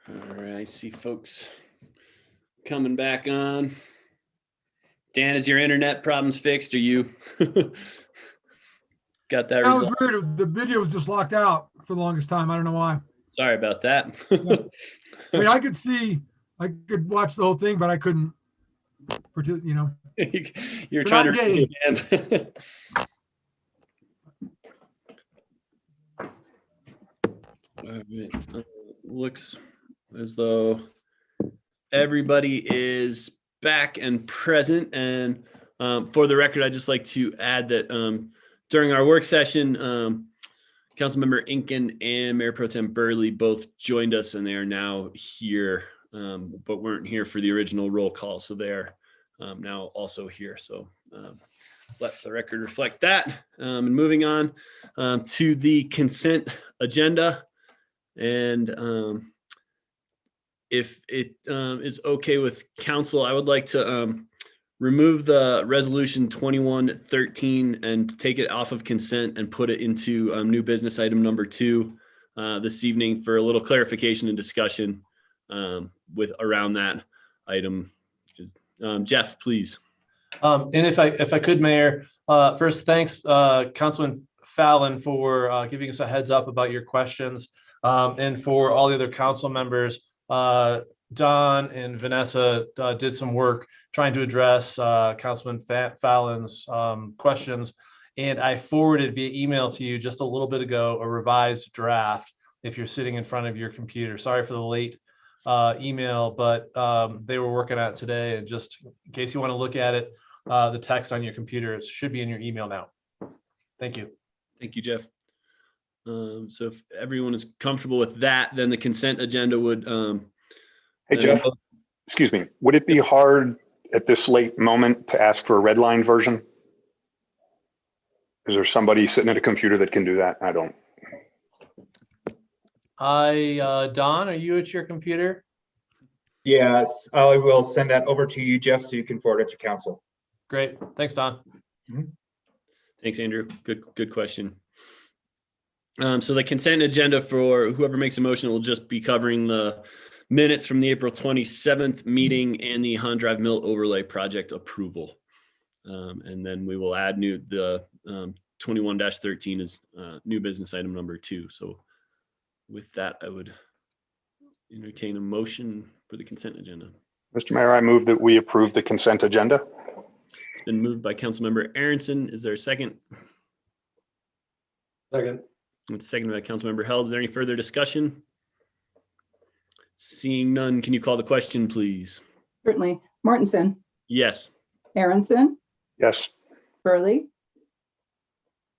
All right, I see folks coming back on. Dan, is your internet problems fixed? Or you got that That was resolved? weird. The video was just locked out for the longest time. I don't know why. Sorry about that. I mean, I could watch the whole thing, but I couldn't, you know. You're But trying I'm to gay. reach it, man. All right. Looks as though everybody is back and present. And for the record, I'd just like to add that during our work session, Councilmember Inkin and Mayor Pro Tem Burley both joined us, and they are now here, but weren't here for the original roll call. So they're now also here. So let the record reflect that. And moving on to the consent agenda. And if it is okay with council, I would like to remove the resolution 2113 and take it off of consent and put it into new business item number 2 this evening for a little clarification and discussion with around that item. Jeff, please. And if I could, Mayor, first, thanks, Councilman Fallon, for giving us a heads up about your questions, and for all the other council members. Don and Vanessa did some work trying to address Councilman Fallon's questions, and I forwarded via email to you just a little bit ago a revised draft if you're sitting in front of your computer. Sorry for the late email, but they were working on it today, and just in case you want to look at it, the text on your computer, it should be in your email now. Thank you. Thank you, Jeff. So if everyone is comfortable with that, then the consent agenda would. Hey, Jeff, excuse me. Would it be hard at this late moment to ask for a red line version? Is there somebody sitting at a computer that can do that? I don't. Don, are you at your computer? Yes, I will send that over to you, Jeff, so you can forward it to council. Great. Thanks, Don. Thanks, Andrew. Good question. So the consent agenda, for whoever makes a motion, will just be covering the minutes from the April 27th meeting and the Han Drive Mill overlay project approval. And then we will add the 21-13 is new business item number 2. So with that, I would entertain a motion for the consent agenda. Mr. Mayor, I move that we approve the consent agenda. It's been moved by Councilmember Aronson. Is there a second? Second. It's seconded by Councilmember Held. Is there any further discussion? Seeing none, can you call the question, please? Certainly. Mortensen, Yes. Aronson, Yes. Burley,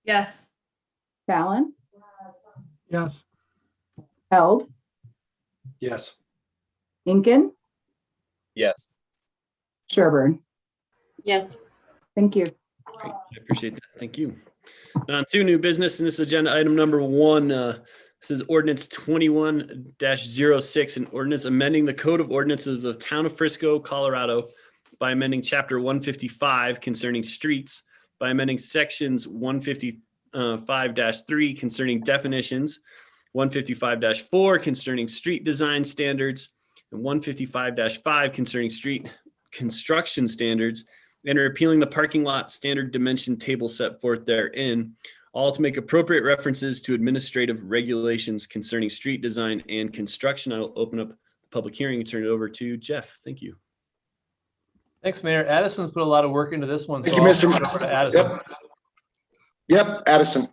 Yes. Fallon, Yes. Held, Yes. Inkin, Yes. Sherburne. Yes. Thank you. Great. I appreciate that. Thank you. On to new business in this agenda, item number 1. This is ordinance 21-06, an ordinance amending the Code of Ordinances of the Town of Frisco, Colorado by amending Chapter 155 concerning streets, by amending sections 155-3 concerning definitions, 155-4 concerning street design standards, and 155-5 concerning street construction standards, and repealing the parking lot standard dimension table set forth therein, all to make appropriate references to administrative regulations concerning street design and construction. I will open up the public hearing and turn it over to Jeff. Thank you. Thanks, Mayor. Addison's put a lot of work into this one. Thank so you, I'll Mr. turn it over to Addison. Yep, Addison.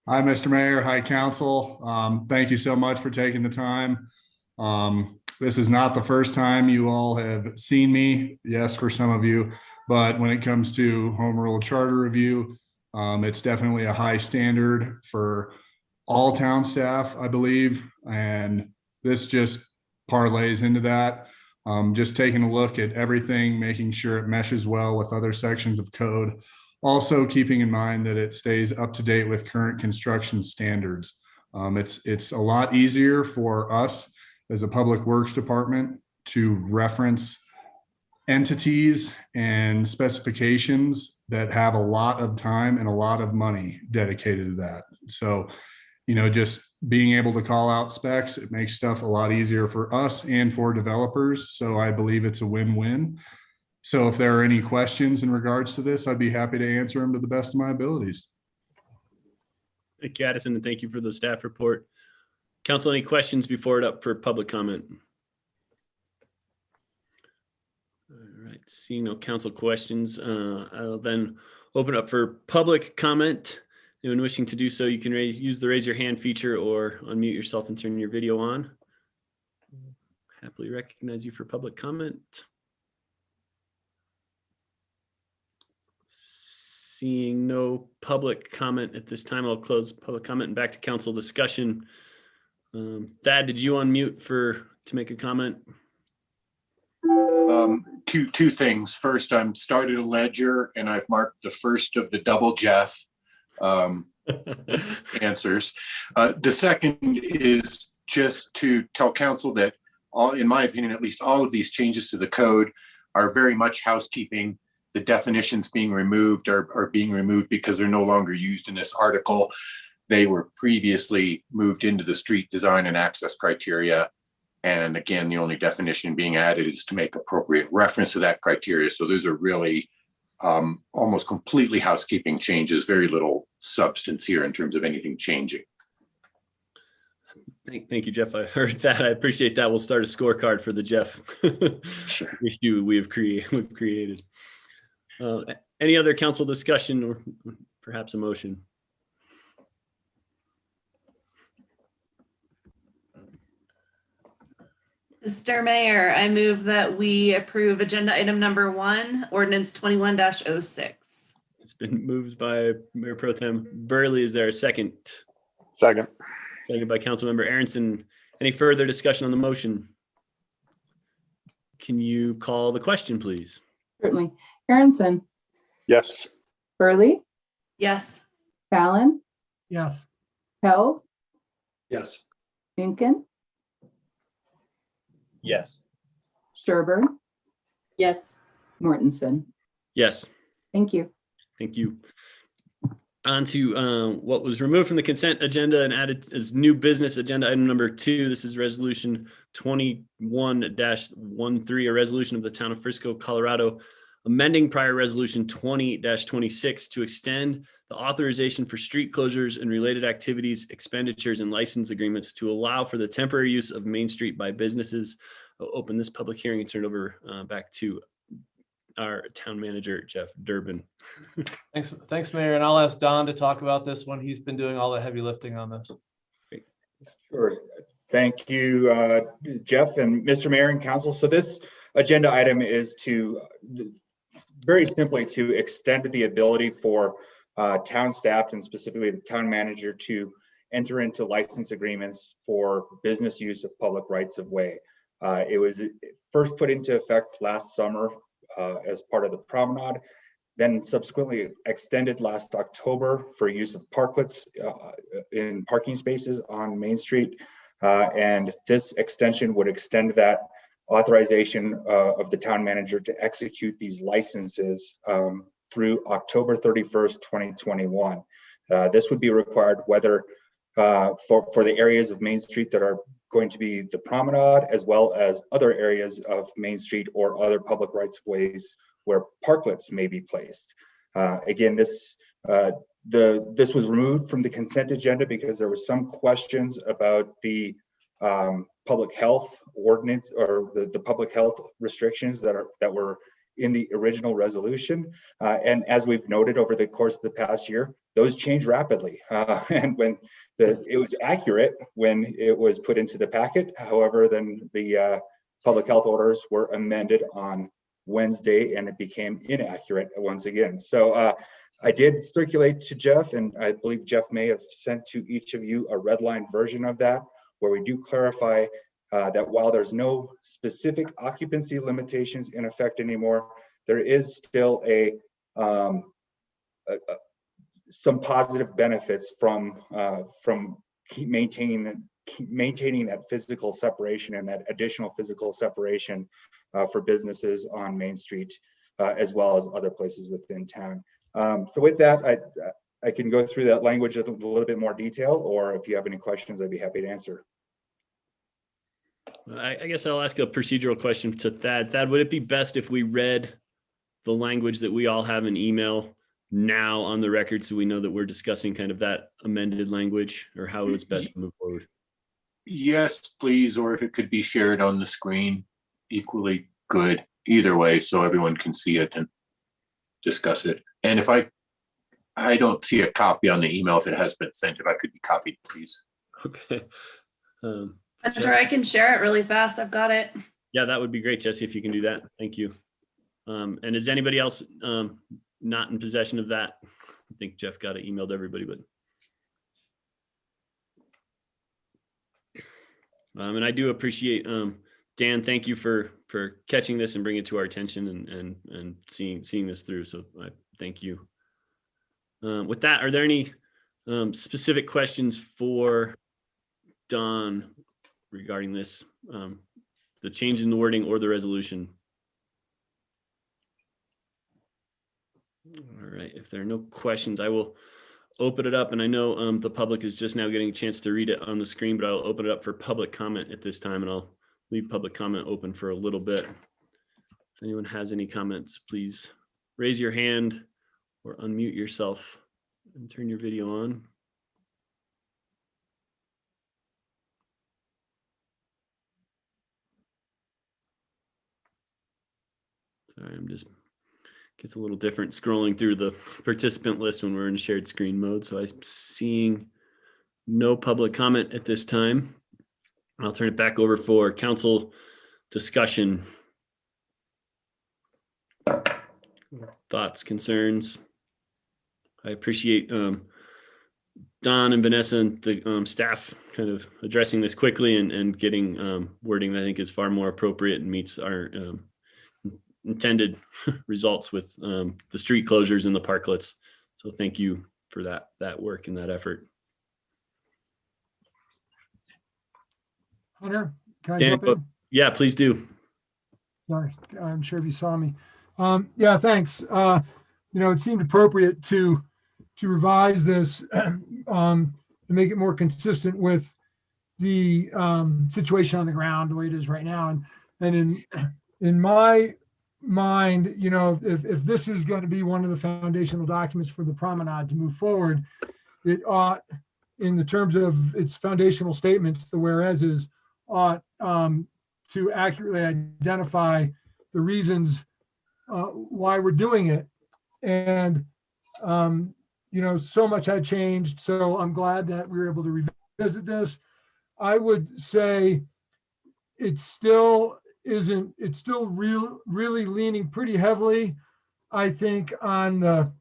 Hi, Mr. Mayor. Hi, Council. Thank you so much for taking the time. This is not the first time you all have seen me. Yes, for some of you, but when it comes to Home Rule Charter Review, it's definitely a high standard for all town staff, I believe, and this just parlays into that. Just taking a look at everything, making sure it meshes well with other sections of code. Also keeping in mind that it stays up to date with current construction standards. It's a lot easier for us as a public works department to reference entities and specifications that have a lot of time and a lot of money dedicated to that. So just being able to call out specs, it makes stuff a lot easier for us and for developers. So I believe it's a win-win. So if there are any questions in regards to this, I'd be happy to answer them to the best of my abilities. Thank you, Addison, and thank you for the staff report. Council, any questions before it up for public comment? All right, seeing no council questions, I'll then open up for public comment. Anyone wishing to do so, you can use the raise your hand feature or unmute yourself and turn your video on. Happily recognize you for public comment. Seeing no public comment at this time, I'll close public comment and back to council discussion. Thad, did you unmute to make a comment? Two things. First, I'm started a ledger and I've marked the first of the double Jeff answers. The second is just to tell council that in my opinion, at least all of these changes to the code are very much housekeeping. The definitions being removed are being removed because they're no longer used in this article. They were previously moved into the street design and access criteria. And again, the only definition being added is to make appropriate reference to that criteria. So those are really almost completely housekeeping changes, very little substance here in terms of anything changing. Thank you, Jeff. I heard that. I appreciate that. We'll start a scorecard for the Jeff issue we've created. Any other council discussion or perhaps a motion? Mr. Mayor, I move that we approve agenda item number 1, ordinance 21-06. It's been moved by Mayor Pro Tem Burley. Is there a second? Second. Second by Councilmember Aronson. Any further discussion on the motion? Can you call the question, please? Certainly. Aronson, Yes. Burley, Yes. Fallon, Yes. Held, Yes. Inkin, Yes. Sherburne, Yes. Mortensen. Yes. Thank you. Thank you. On to what was removed from the consent agenda and added as new business agenda item number 2. This is resolution 21-13, a resolution of the town of Frisco, Colorado, amending prior resolution 20-26 to extend the authorization for street closures and related activities, expenditures, and license agreements to allow for the temporary use of Main Street by businesses. I'll open this public hearing and turn it over back to our town manager, Jeff Durbin. Thanks, Mayor. And I'll ask Don to talk about this one. He's been doing all the heavy lifting on this. Sure. Thank you, Jeff and Mr. Mayor and Council. So this agenda item is to very simply to extend the ability for town staff and specifically the town manager to enter into license agreements for business use of public rights of way. It was first put into effect last summer as part of the promenade, then subsequently extended last October for use of parklets in parking spaces on Main Street. And this extension would extend that authorization of the town manager to execute these licenses through October 31st, 2021. This would be required whether for the areas of Main Street that are going to be the promenade, as well as other areas of Main Street or other public rights of ways where parklets may be placed. Again, this was removed from the consent agenda because there was some questions about the public health ordinance or the public health restrictions that were in the original resolution. And as we've noted over the course of the past year, those change rapidly. And when it was accurate when it was put into the packet, however, then the public health orders were amended on Wednesday and it became inaccurate once again. So I did circulate to Jeff, and I believe Jeff may have sent to each of you a red line version of that, where we do clarify that while there's no specific occupancy limitations in effect anymore, there is still some positive benefits from maintaining that physical separation and that additional physical separation for businesses on Main Street, as well as other places within town. So with that, I can go through that language in a little bit more detail, or if you have any questions, I'd be happy to answer. I guess I'll ask a procedural question to Thad. Thad, would it be best if we read the language that we all have in email now on the record, so we know that we're discussing kind of that amended language, or how it's best to move forward? Yes, please, or if it could be shared on the screen, equally good, either way, so everyone can see it and discuss it. And if I don't see a copy on the email if it has been sent, if I could be copied, please. Okay. Hunter, I can share it really fast. I've got it. Yeah, that would be great, Jesse, if you can do that. Thank you. And is anybody else not in possession of that? I think Jeff got it emailed to everybody, but. And I do appreciate, Dan, thank you for catching this and bringing it to our attention and seeing this through. So I thank you. With that, are there any specific questions for Don regarding this, the change in the wording or the resolution? All right, if there are no questions, I will open it up. And I know the public is just now getting a chance to read it on the screen, but I'll open it up for public comment at this time, and I'll leave public comment open for a little bit. If anyone has any comments, please raise your hand or unmute yourself and turn your video on. Sorry, gets a little different scrolling through the participant list when we're in shared screen mode. So I'm seeing no public comment at this time. I'll turn it back over for council discussion. Thoughts, concerns? I appreciate Don and Vanessa and the staff kind of addressing this quickly and getting wording that I think is far more appropriate and meets our intended results with the street closures and the parklets. So thank you for that work and that effort. Hunter, can I Dan, jump in? yeah, please do. Sorry, I'm sure if you saw me. Yeah, thanks. It seemed appropriate to revise this to make it more consistent with the situation on the ground the way it is right now. And in my mind, if this is going to be one of the foundational documents for the promenade to move forward, it ought, in the terms of its foundational statements, the whereases ought to accurately identify the reasons why we're doing it. And so much had changed, so I'm glad that we were able to revisit this. I would say it's still really leaning pretty heavily, I think, on the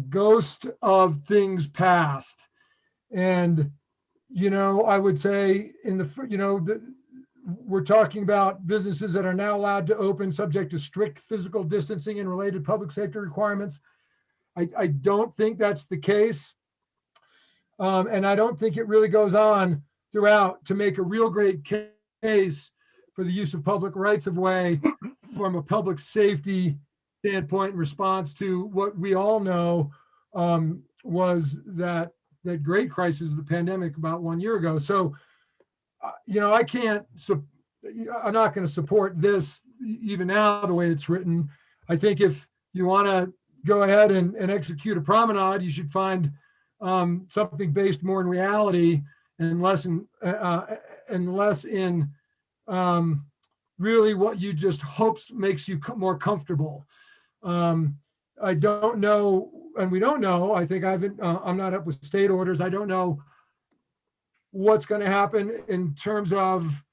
ghost of things past. And I would say we're talking about businesses that are now allowed to open subject to strict physical distancing and related public safety requirements. I don't think that's the case. And I don't think it really goes on throughout to make a real great case for the use of public rights of way from a public safety standpoint in response to what we all know was that great crisis of the pandemic about 1 year ago. So, I'm not going to support this even now the way it's written. I think if you want to go ahead and execute a promenade, you should find something based more in reality and less in really what you just hopes makes you more comfortable. I don't know, and we don't know. I think I'm not up with state orders. I don't know what's going to happen in terms of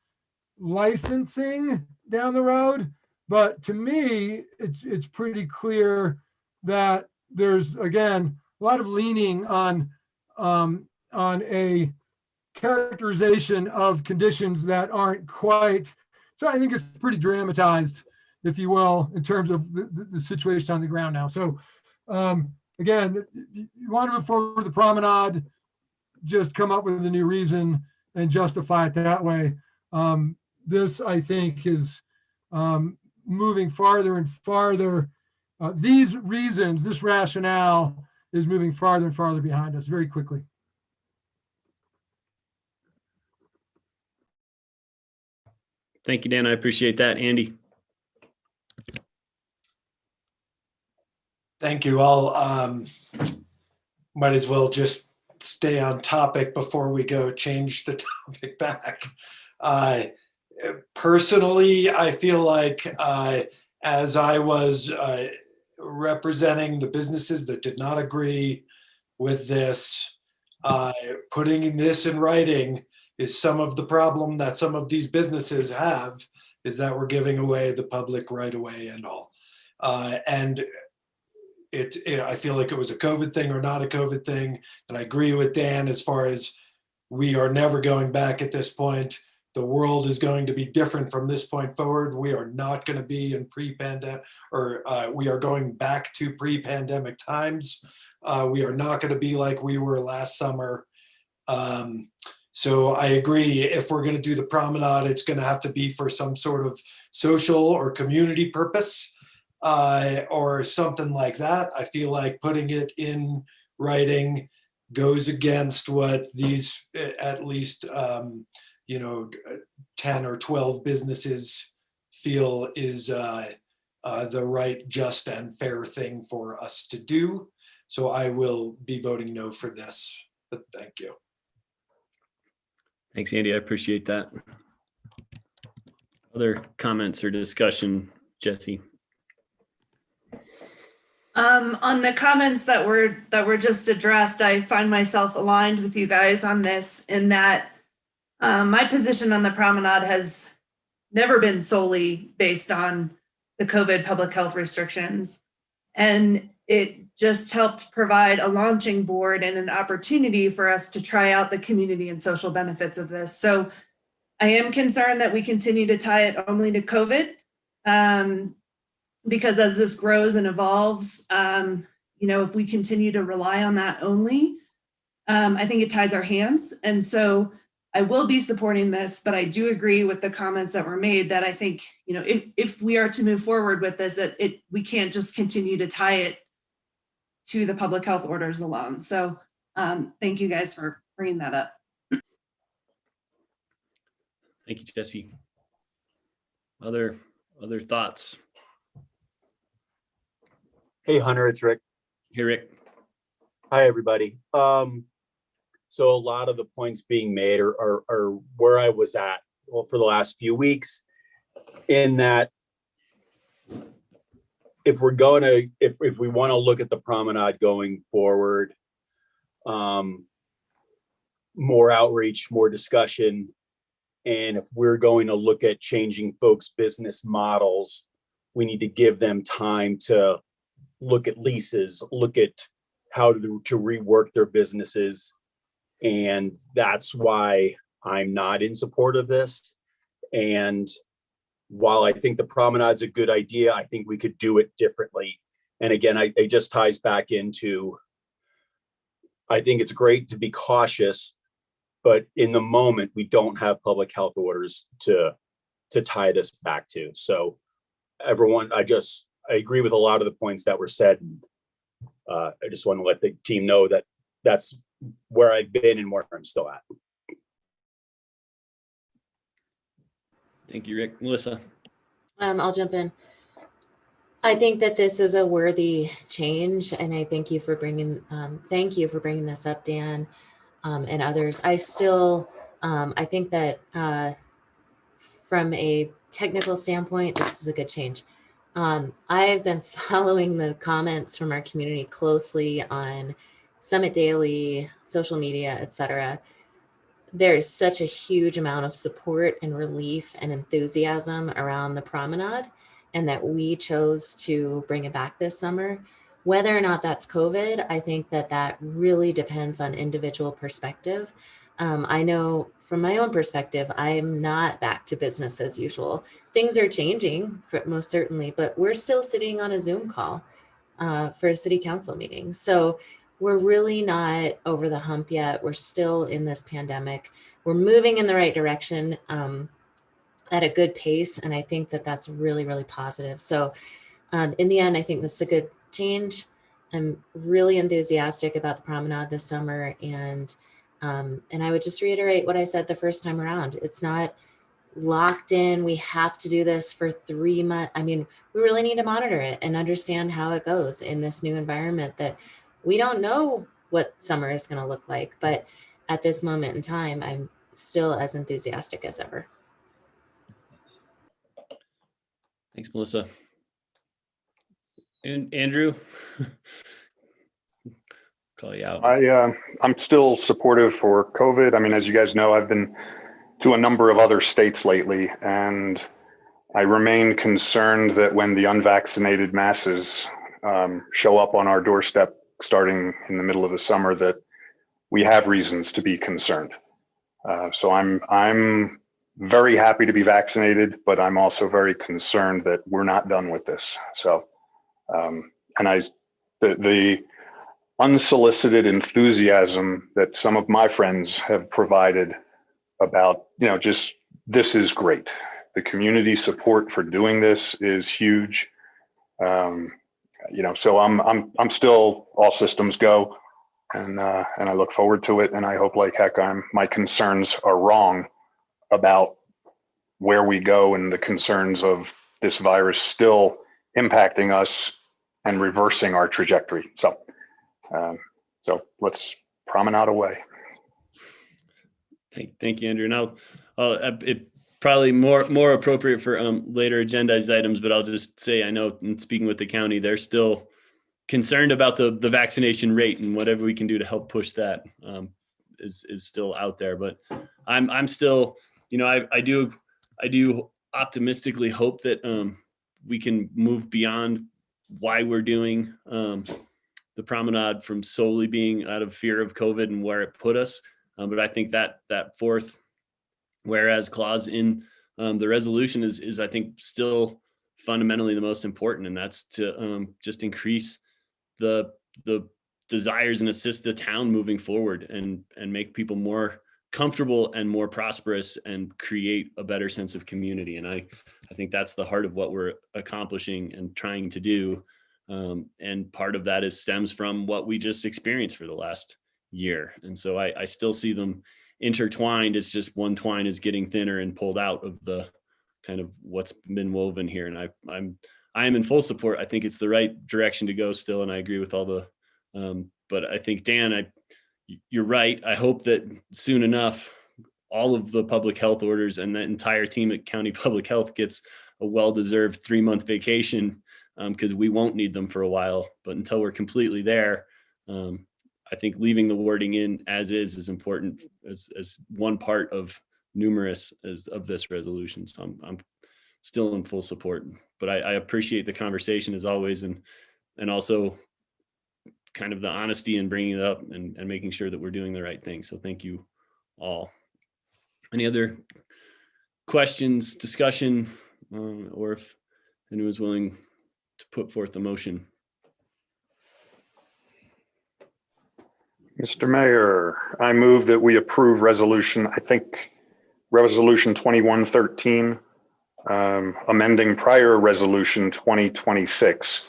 licensing down the road, but to me, it's pretty clear that there's, again, a lot of leaning on a characterization of conditions that aren't quite. So I think it's pretty dramatized, if you will, in terms of the situation on the ground now. So again, you want to move forward with the promenade, just come up with a new reason and justify it that way. This, I think, is moving farther and farther. These reasons, this rationale is moving farther and farther behind us very quickly. Thank you, Dan. I appreciate that. Andy. Thank you. I'll might as well just stay on topic before we go change the topic back. Personally, I feel like as I was representing the businesses that did not agree with this, putting this in writing is some of the problem that some of these businesses have, is that we're giving away the public right away and all. And I feel like it was a COVID thing or not a COVID thing. And I agree with Dan as far as we are never going back at this point. The world is going to be different from this point forward. We are not going to be in pre-pandemic, or we are going back to pre-pandemic times. We are not going to be like we were last summer. So I agree, if we're going to do the promenade, it's going to have to be for some sort of social or community purpose, or something like that. I feel like putting it in writing goes against what these at least 10 or 12 businesses feel is the right, just, and fair thing for us to do. So I will be voting no for this, but thank you. Thanks, Andy. I appreciate that. Other comments or discussion, Jesse? On the comments that were just addressed, I find myself aligned with you guys on this, in that my position on the promenade has never been solely based on the COVID public health restrictions. And it just helped provide a launching board and an opportunity for us to try out the community and social benefits of this. So I am concerned that we continue to tie it only to COVID, because as this grows and evolves, if we continue to rely on that only, I think it ties our hands. And so I will be supporting this, but I do agree with the comments that were made that I think, if we are to move forward with this, we can't just continue to tie it to the public health orders alone. So thank you guys for bringing that up. Thank you, Jesse. Other thoughts? Hey, Hunter, it's Rick. Hey, Rick. Hi, everybody. So a lot of the points being made are where I was at for the last few weeks, in that if we want to look at the promenade going forward, more outreach, more discussion, and if we're going to look at changing folks' business models, we need to give them time to look at leases, look at how to rework their businesses. And that's why I'm not in support of this. And while I think the promenade's a good idea, I think we could do it differently. And again, it just ties back into, I think it's great to be cautious, but in the moment, we don't have public health orders to tie this back to. So everyone, I agree with a lot of the points that were said. I just want to let the team know that that's where I've been and where I'm still at. Thank you, Rick. Melissa? I'll jump in. I think that this is a worthy change, and I thank you for bringing this up, Dan, and others. I still, I think that from a technical standpoint, this is a good change. I've been following the comments from our community closely on Summit Daily, social media, etc. There's such a huge amount of support and relief and enthusiasm around the promenade, and that we chose to bring it back this summer. Whether or not that's COVID, I think that really depends on individual perspective. I know from my own perspective, I'm not back to business as usual. Things are changing, most certainly, but we're still sitting on a Zoom call for a city council meeting. So we're really not over the hump yet. We're still in this pandemic. We're moving in the right direction at a good pace. And I think that that's really, really positive. So in the end, I think this is a good change. I'm really enthusiastic about the promenade this summer, and I would just reiterate what I said the first time around. It's not locked in. We have to do this for 3 months. I mean, we really need to monitor it and understand how it goes in this new environment that we don't know what summer is going to look like. But at this moment in time, I'm still as enthusiastic as ever. Thanks, Melissa. And Andrew, call you out. I'm still supportive for COVID. I mean, as you guys know, I've been to a number of other states lately, and I remain concerned that when the unvaccinated masses show up on our doorstep starting in the middle of the summer, that we have reasons to be concerned. So I'm very happy to be vaccinated, but I'm also very concerned that we're not done with this. So, the unsolicited enthusiasm that some of my friends have provided about, just this is great. The community support for doing this is huge. So I'm still all systems go, and I look forward to it. And I hope like heck my concerns are wrong about where we go and the concerns of this virus still impacting us and reversing our trajectory. So let's promenade away. Thank you, Andrew. Now, it probably more appropriate for later agendized items, but I'll just say, I know in speaking with the county, they're still concerned about the vaccination rate, and whatever we can do to help push that is still out there. But I'm still, I do optimistically hope that we can move beyond why we're doing the promenade from solely being out of fear of COVID and where it put us. But I think that fourth whereas clause in the resolution is I think still fundamentally the most important, and that's to just increase the desires and assist the town moving forward and make people more comfortable and more prosperous and create a better sense of community. And I think that's the heart of what we're accomplishing and trying to do. And part of that stems from what we just experienced for the last year. And so I still see them intertwined. It's just one twine is getting thinner and pulled out of the kind of what's been woven here. And I am in full support. I think it's the right direction to go still. And I agree with all the, but I think, Dan, you're right. I hope that soon enough, all of the public health orders and that entire team at County Public Health gets a well-deserved 3-month vacation, because we won't need them for a while. But until we're completely there, I think leaving the wording in as is important as one part of numerous of this resolution. So I'm still in full support, but I appreciate the conversation as always, and also kind of the honesty in bringing it up and making sure that we're doing the right thing. So thank you all. Any other questions, discussion, or if anyone's willing to put forth a motion? Mr. Mayor, I move that we approve resolution 2113, amending prior resolution 2026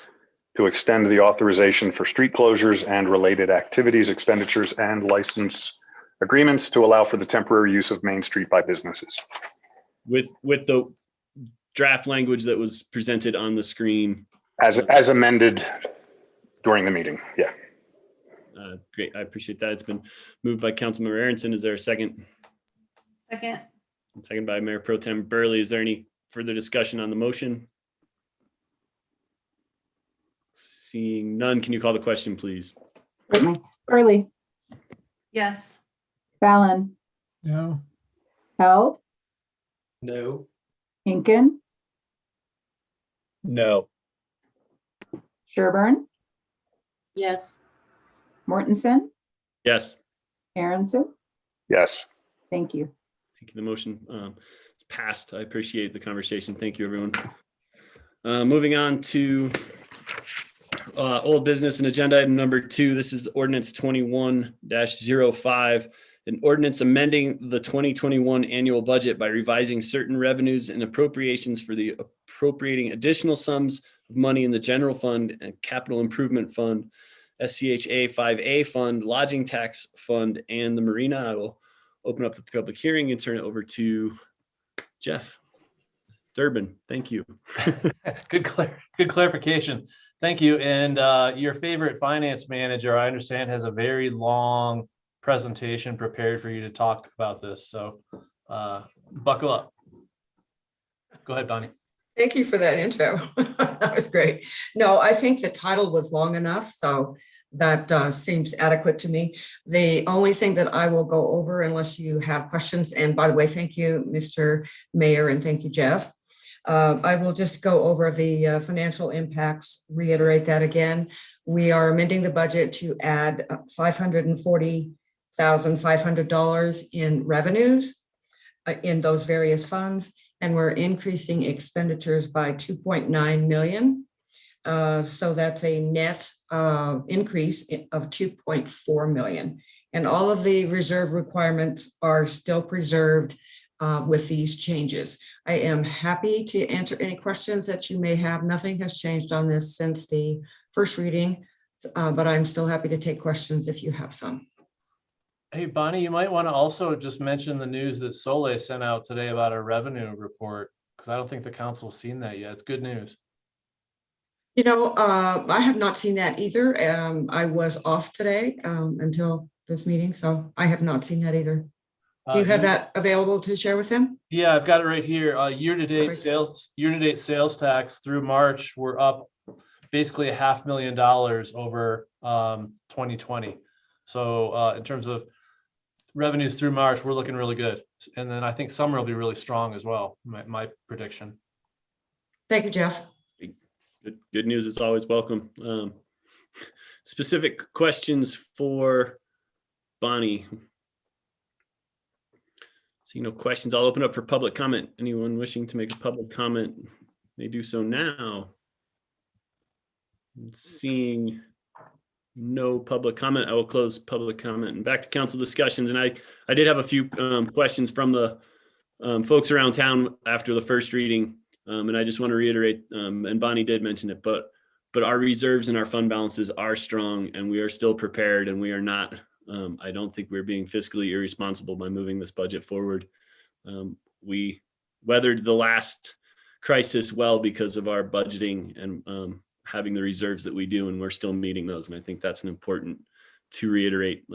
to extend the authorization for street closures and related activities, expenditures, and license agreements to allow for the temporary use of Main Street by businesses. With the draft language that was presented on the screen. As amended during the meeting, yeah. Great, I appreciate that. It's been moved by Councilmember Aronson. Is there a second? Second. Second by Mayor Pro Tem Burley. Is there any further discussion on the motion? Seeing none, can you call the question, please? Burley, Yes. Fallon, No. Held, No. Hinkin, No. Sherburne, Yes. Mortensen, Yes. Aronson. Yes. Thank you. Thank you. The motion is passed. I appreciate the conversation. Thank you, everyone. Moving on to old business and agenda item number 2. This is ordinance 21-05, an ordinance amending the 2021 annual budget by revising certain revenues and appropriations for the appropriating additional sums of money in the general fund and capital improvement fund SCHA 5A fund, lodging tax fund, and the marina. I will open up the public hearing and turn it over to Jeff Durbin. Thank you. Good clarification. Thank you. And your favorite finance manager, I understand, has a very long presentation prepared for you to talk about this. So buckle up. Go ahead, Bonnie. Thank you for that intro. That was great. No, I think the title was long enough, so that seems adequate to me. The only thing that I will go over, unless you have questions, and by the way, thank you, Mr. Mayor, and thank you, Jeff. I will just go over the financial impacts, reiterate that again. We are amending the budget to add $540,500 in revenues in those various funds, and we're increasing expenditures by 2.9 million. So that's a net increase of 2.4 million. And all of the reserve requirements are still preserved with these changes. I am happy to answer any questions that you may have. Nothing has changed on this since the first reading, but I'm still happy to take questions if you have some. Hey, Bonnie, you might want to also just mention the news that Soleil sent out today about a revenue report, because I don't think the council's seen that yet. It's good news. You know, I have not seen that either. I was off today until this meeting, so I have not seen that either. Do you have that available to share with them? Yeah, I've got it right here. Year-to-date sales tax through March, we're up basically $500,000 over 2020. So in terms of revenues through March, we're looking really good. And then I think summer will be really strong as well, my prediction. Thank you, Jeff. Good news is always welcome. Specific questions for Bonnie? See no questions. I'll open up for public comment. Anyone wishing to make a public comment may do so now. Seeing no public comment, I will close public comment and back to council discussions. And I did have a few questions from the folks around town after the first reading. And I just want to reiterate, and Bonnie did mention it, but our reserves and our fund balances are strong, and we are still prepared, and we are not, I don't think we're being fiscally irresponsible by moving this budget forward. We weathered the last crisis well because of our budgeting and having the reserves that we do, and we're still meeting those. And I think that's an important to reiterate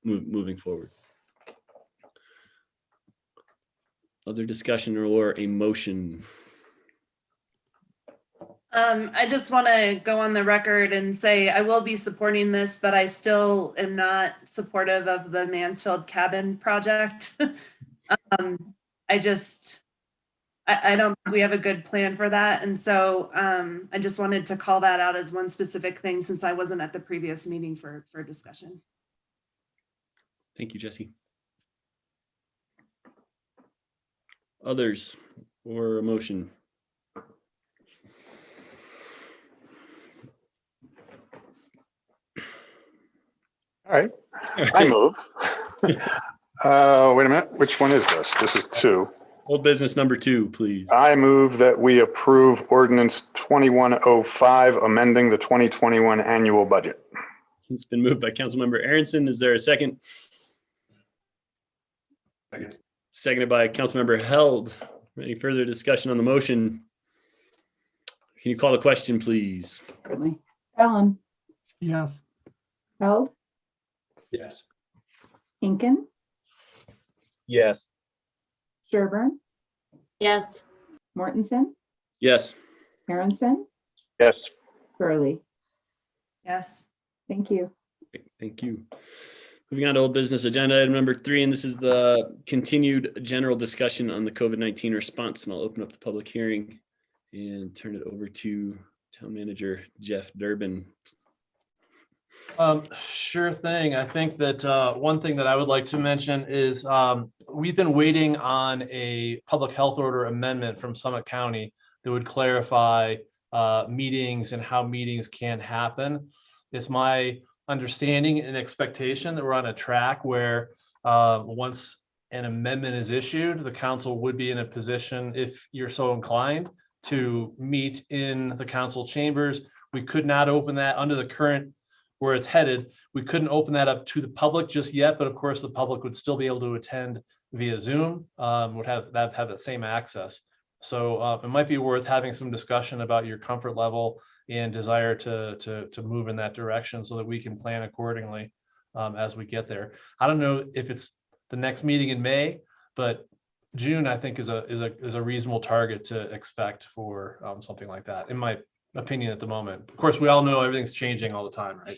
moving forward. Other discussion or a motion? I just want to go on the record and say I will be supporting this, but I still am not supportive of the Mansfield cabin project. I don't think we have a good plan for that. And so I just wanted to call that out as one specific thing since I wasn't at the previous meeting for discussion. Thank you, Jesse. Others or a motion? All right, I move. Wait a minute, which one is this? This is 2. Old business number 2, please. I move that we approve ordinance 2105, amending the 2021 annual budget. It's been moved by Councilmember Aronson. Is there a second? Second. Seconded by Councilmember Held. Any further discussion on the motion? Can you call the question, please? Certainly. Fallon, Yes. Held, Yes. Incan, Yes. Sherburne, Yes. Mortensen, Yes. Aronson, Yes. Burley. Yes. Thank you. Thank you. Moving on to old business agenda item number 3, and this is the continued general discussion on the COVID-19 response. And I'll open up the public hearing and turn it over to Town Manager Jeff Durbin. Sure thing. I think that one thing that I would like to mention is we've been waiting on a public health order amendment from Summit County that would clarify meetings and how meetings can happen. It's my understanding and expectation that we're on a track where once an amendment is issued, the council would be in a position, if you're so inclined, to meet in the council chambers. We could not open that under the current where it's headed. We couldn't open that up to the public just yet, but of course the public would still be able to attend via Zoom, would have that same access. So it might be worth having some discussion about your comfort level and desire to move in that direction so that we can plan accordingly as we get there. I don't know if it's the next meeting in May, but June I think is a reasonable target to expect for something like that, in my opinion at the moment. Of course, we all know everything's changing all the time, right?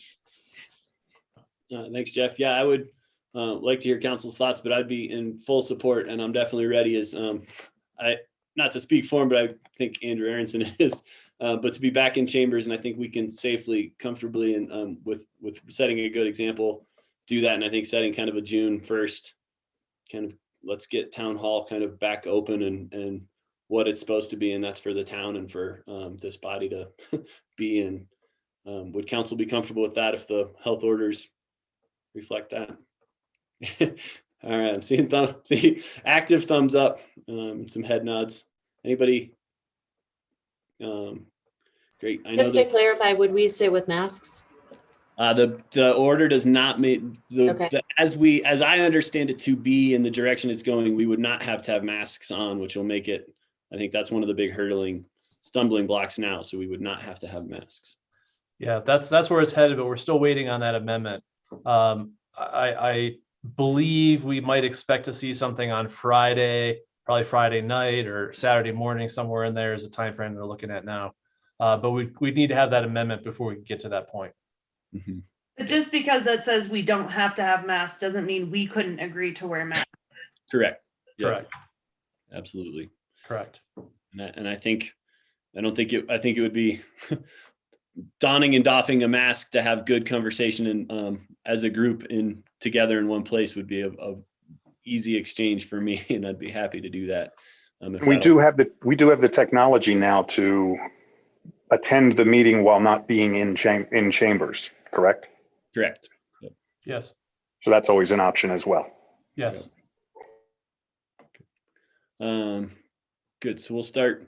Thanks, Jeff. Yeah, I would like to hear council's thoughts, but I'd be in full support, and I'm definitely ready. As not to speak for him, but I think Andrew Aronson is. But to be back in chambers, and I think we can safely, comfortably, and with setting a good example, do that. And I think setting kind of a June 1st, kind of let's get town hall kind of back open and what it's supposed to be, and that's for the town and for this body to be in. Would council be comfortable with that if the health orders reflect that? All right, I'm seeing active thumbs up, some head nods. Anybody? Great. I know Just to clarify, would we sit with masks? the order does not make Okay. as I understand it to be in the direction it's going, we would not have to have masks on, which will make it, I think that's one of the big stumbling blocks now. So we would not have to have masks. Yeah, that's where it's headed, but we're still waiting on that amendment. I believe we might expect to see something on Friday, probably Friday night or Saturday morning, somewhere in there is a time frame they're looking at now. But we need to have that amendment before we get to that point. Mm-hmm. But just because that says we don't have to have masks doesn't mean we couldn't agree to wear masks. Correct. Yeah. Correct. Absolutely. Correct. And I think it would be donning and doffing a mask to have good conversation and as a group together in one place would be a easy exchange for me, and I'd be happy to do that. We do have the technology now to attend the meeting while not being in chambers, correct? Correct. Yep. Yes. So that's always an option as well. Yes. Good. So we'll start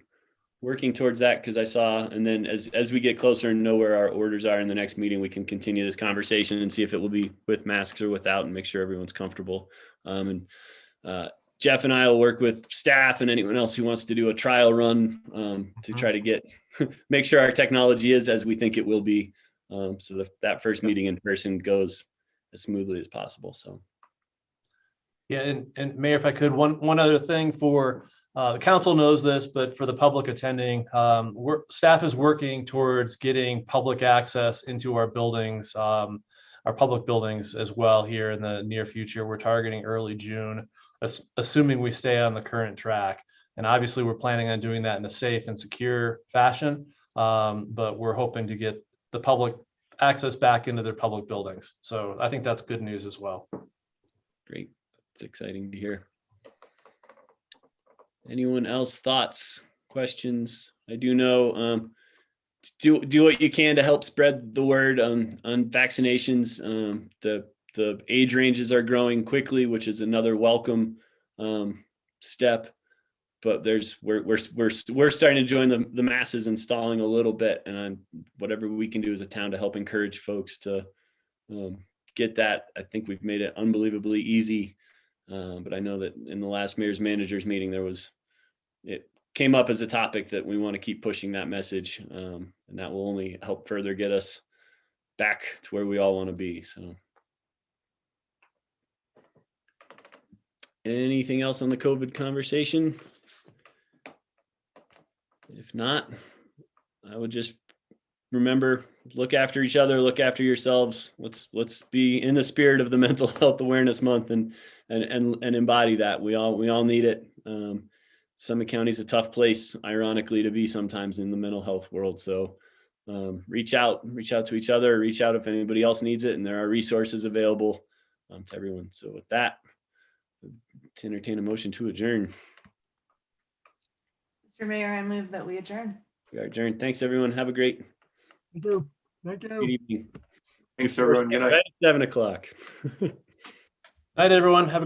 working towards that, because I saw, and then as we get closer and know where our orders are in the next meeting, we can continue this conversation and see if it will be with masks or without, and make sure everyone's comfortable. Jeff and I will work with staff and anyone else who wants to do a trial run to try to make sure our technology is as we think it will be, so that first meeting in person goes as smoothly as possible. So. Yeah, and Mayor, if I could, one other thing for the council knows this, but for the public attending, staff is working towards getting public access into our buildings, our public buildings as well here in the near future. We're targeting early June, assuming we stay on the current track. And obviously we're planning on doing that in a safe and secure fashion, but we're hoping to get the public access back into their public buildings. So I think that's good news as well. Great. It's exciting to hear. Anyone else? Thoughts, questions? I do know, do what you can to help spread the word on vaccinations. The age ranges are growing quickly, which is another welcome step. But we're starting to join the masses and stalling a little bit, and whatever we can do as a town to help encourage folks to get that. I think we've made it unbelievably easy. But I know that in the last mayor's managers meeting, it came up as a topic that we want to keep pushing that message, and that will only help further get us back to where we all want to be. So, anything else on the COVID conversation? If not, I would just remember, look after each other, look after yourselves. Let's be in the spirit of the Mental Health Awareness Month and embody that. We all need it. Summit County is a tough place, ironically, to be sometimes in the mental health world. So reach out to each other, reach out if anybody else needs it, and there are resources available to everyone. So with that, to entertain a motion to adjourn. Mr. Mayor, I move that we adjourn. We are adjourned. Thanks, everyone. Have a great Thank you. good evening. Thanks, everyone. Good night. Right at 7 o'clock. Night, everyone. Have a good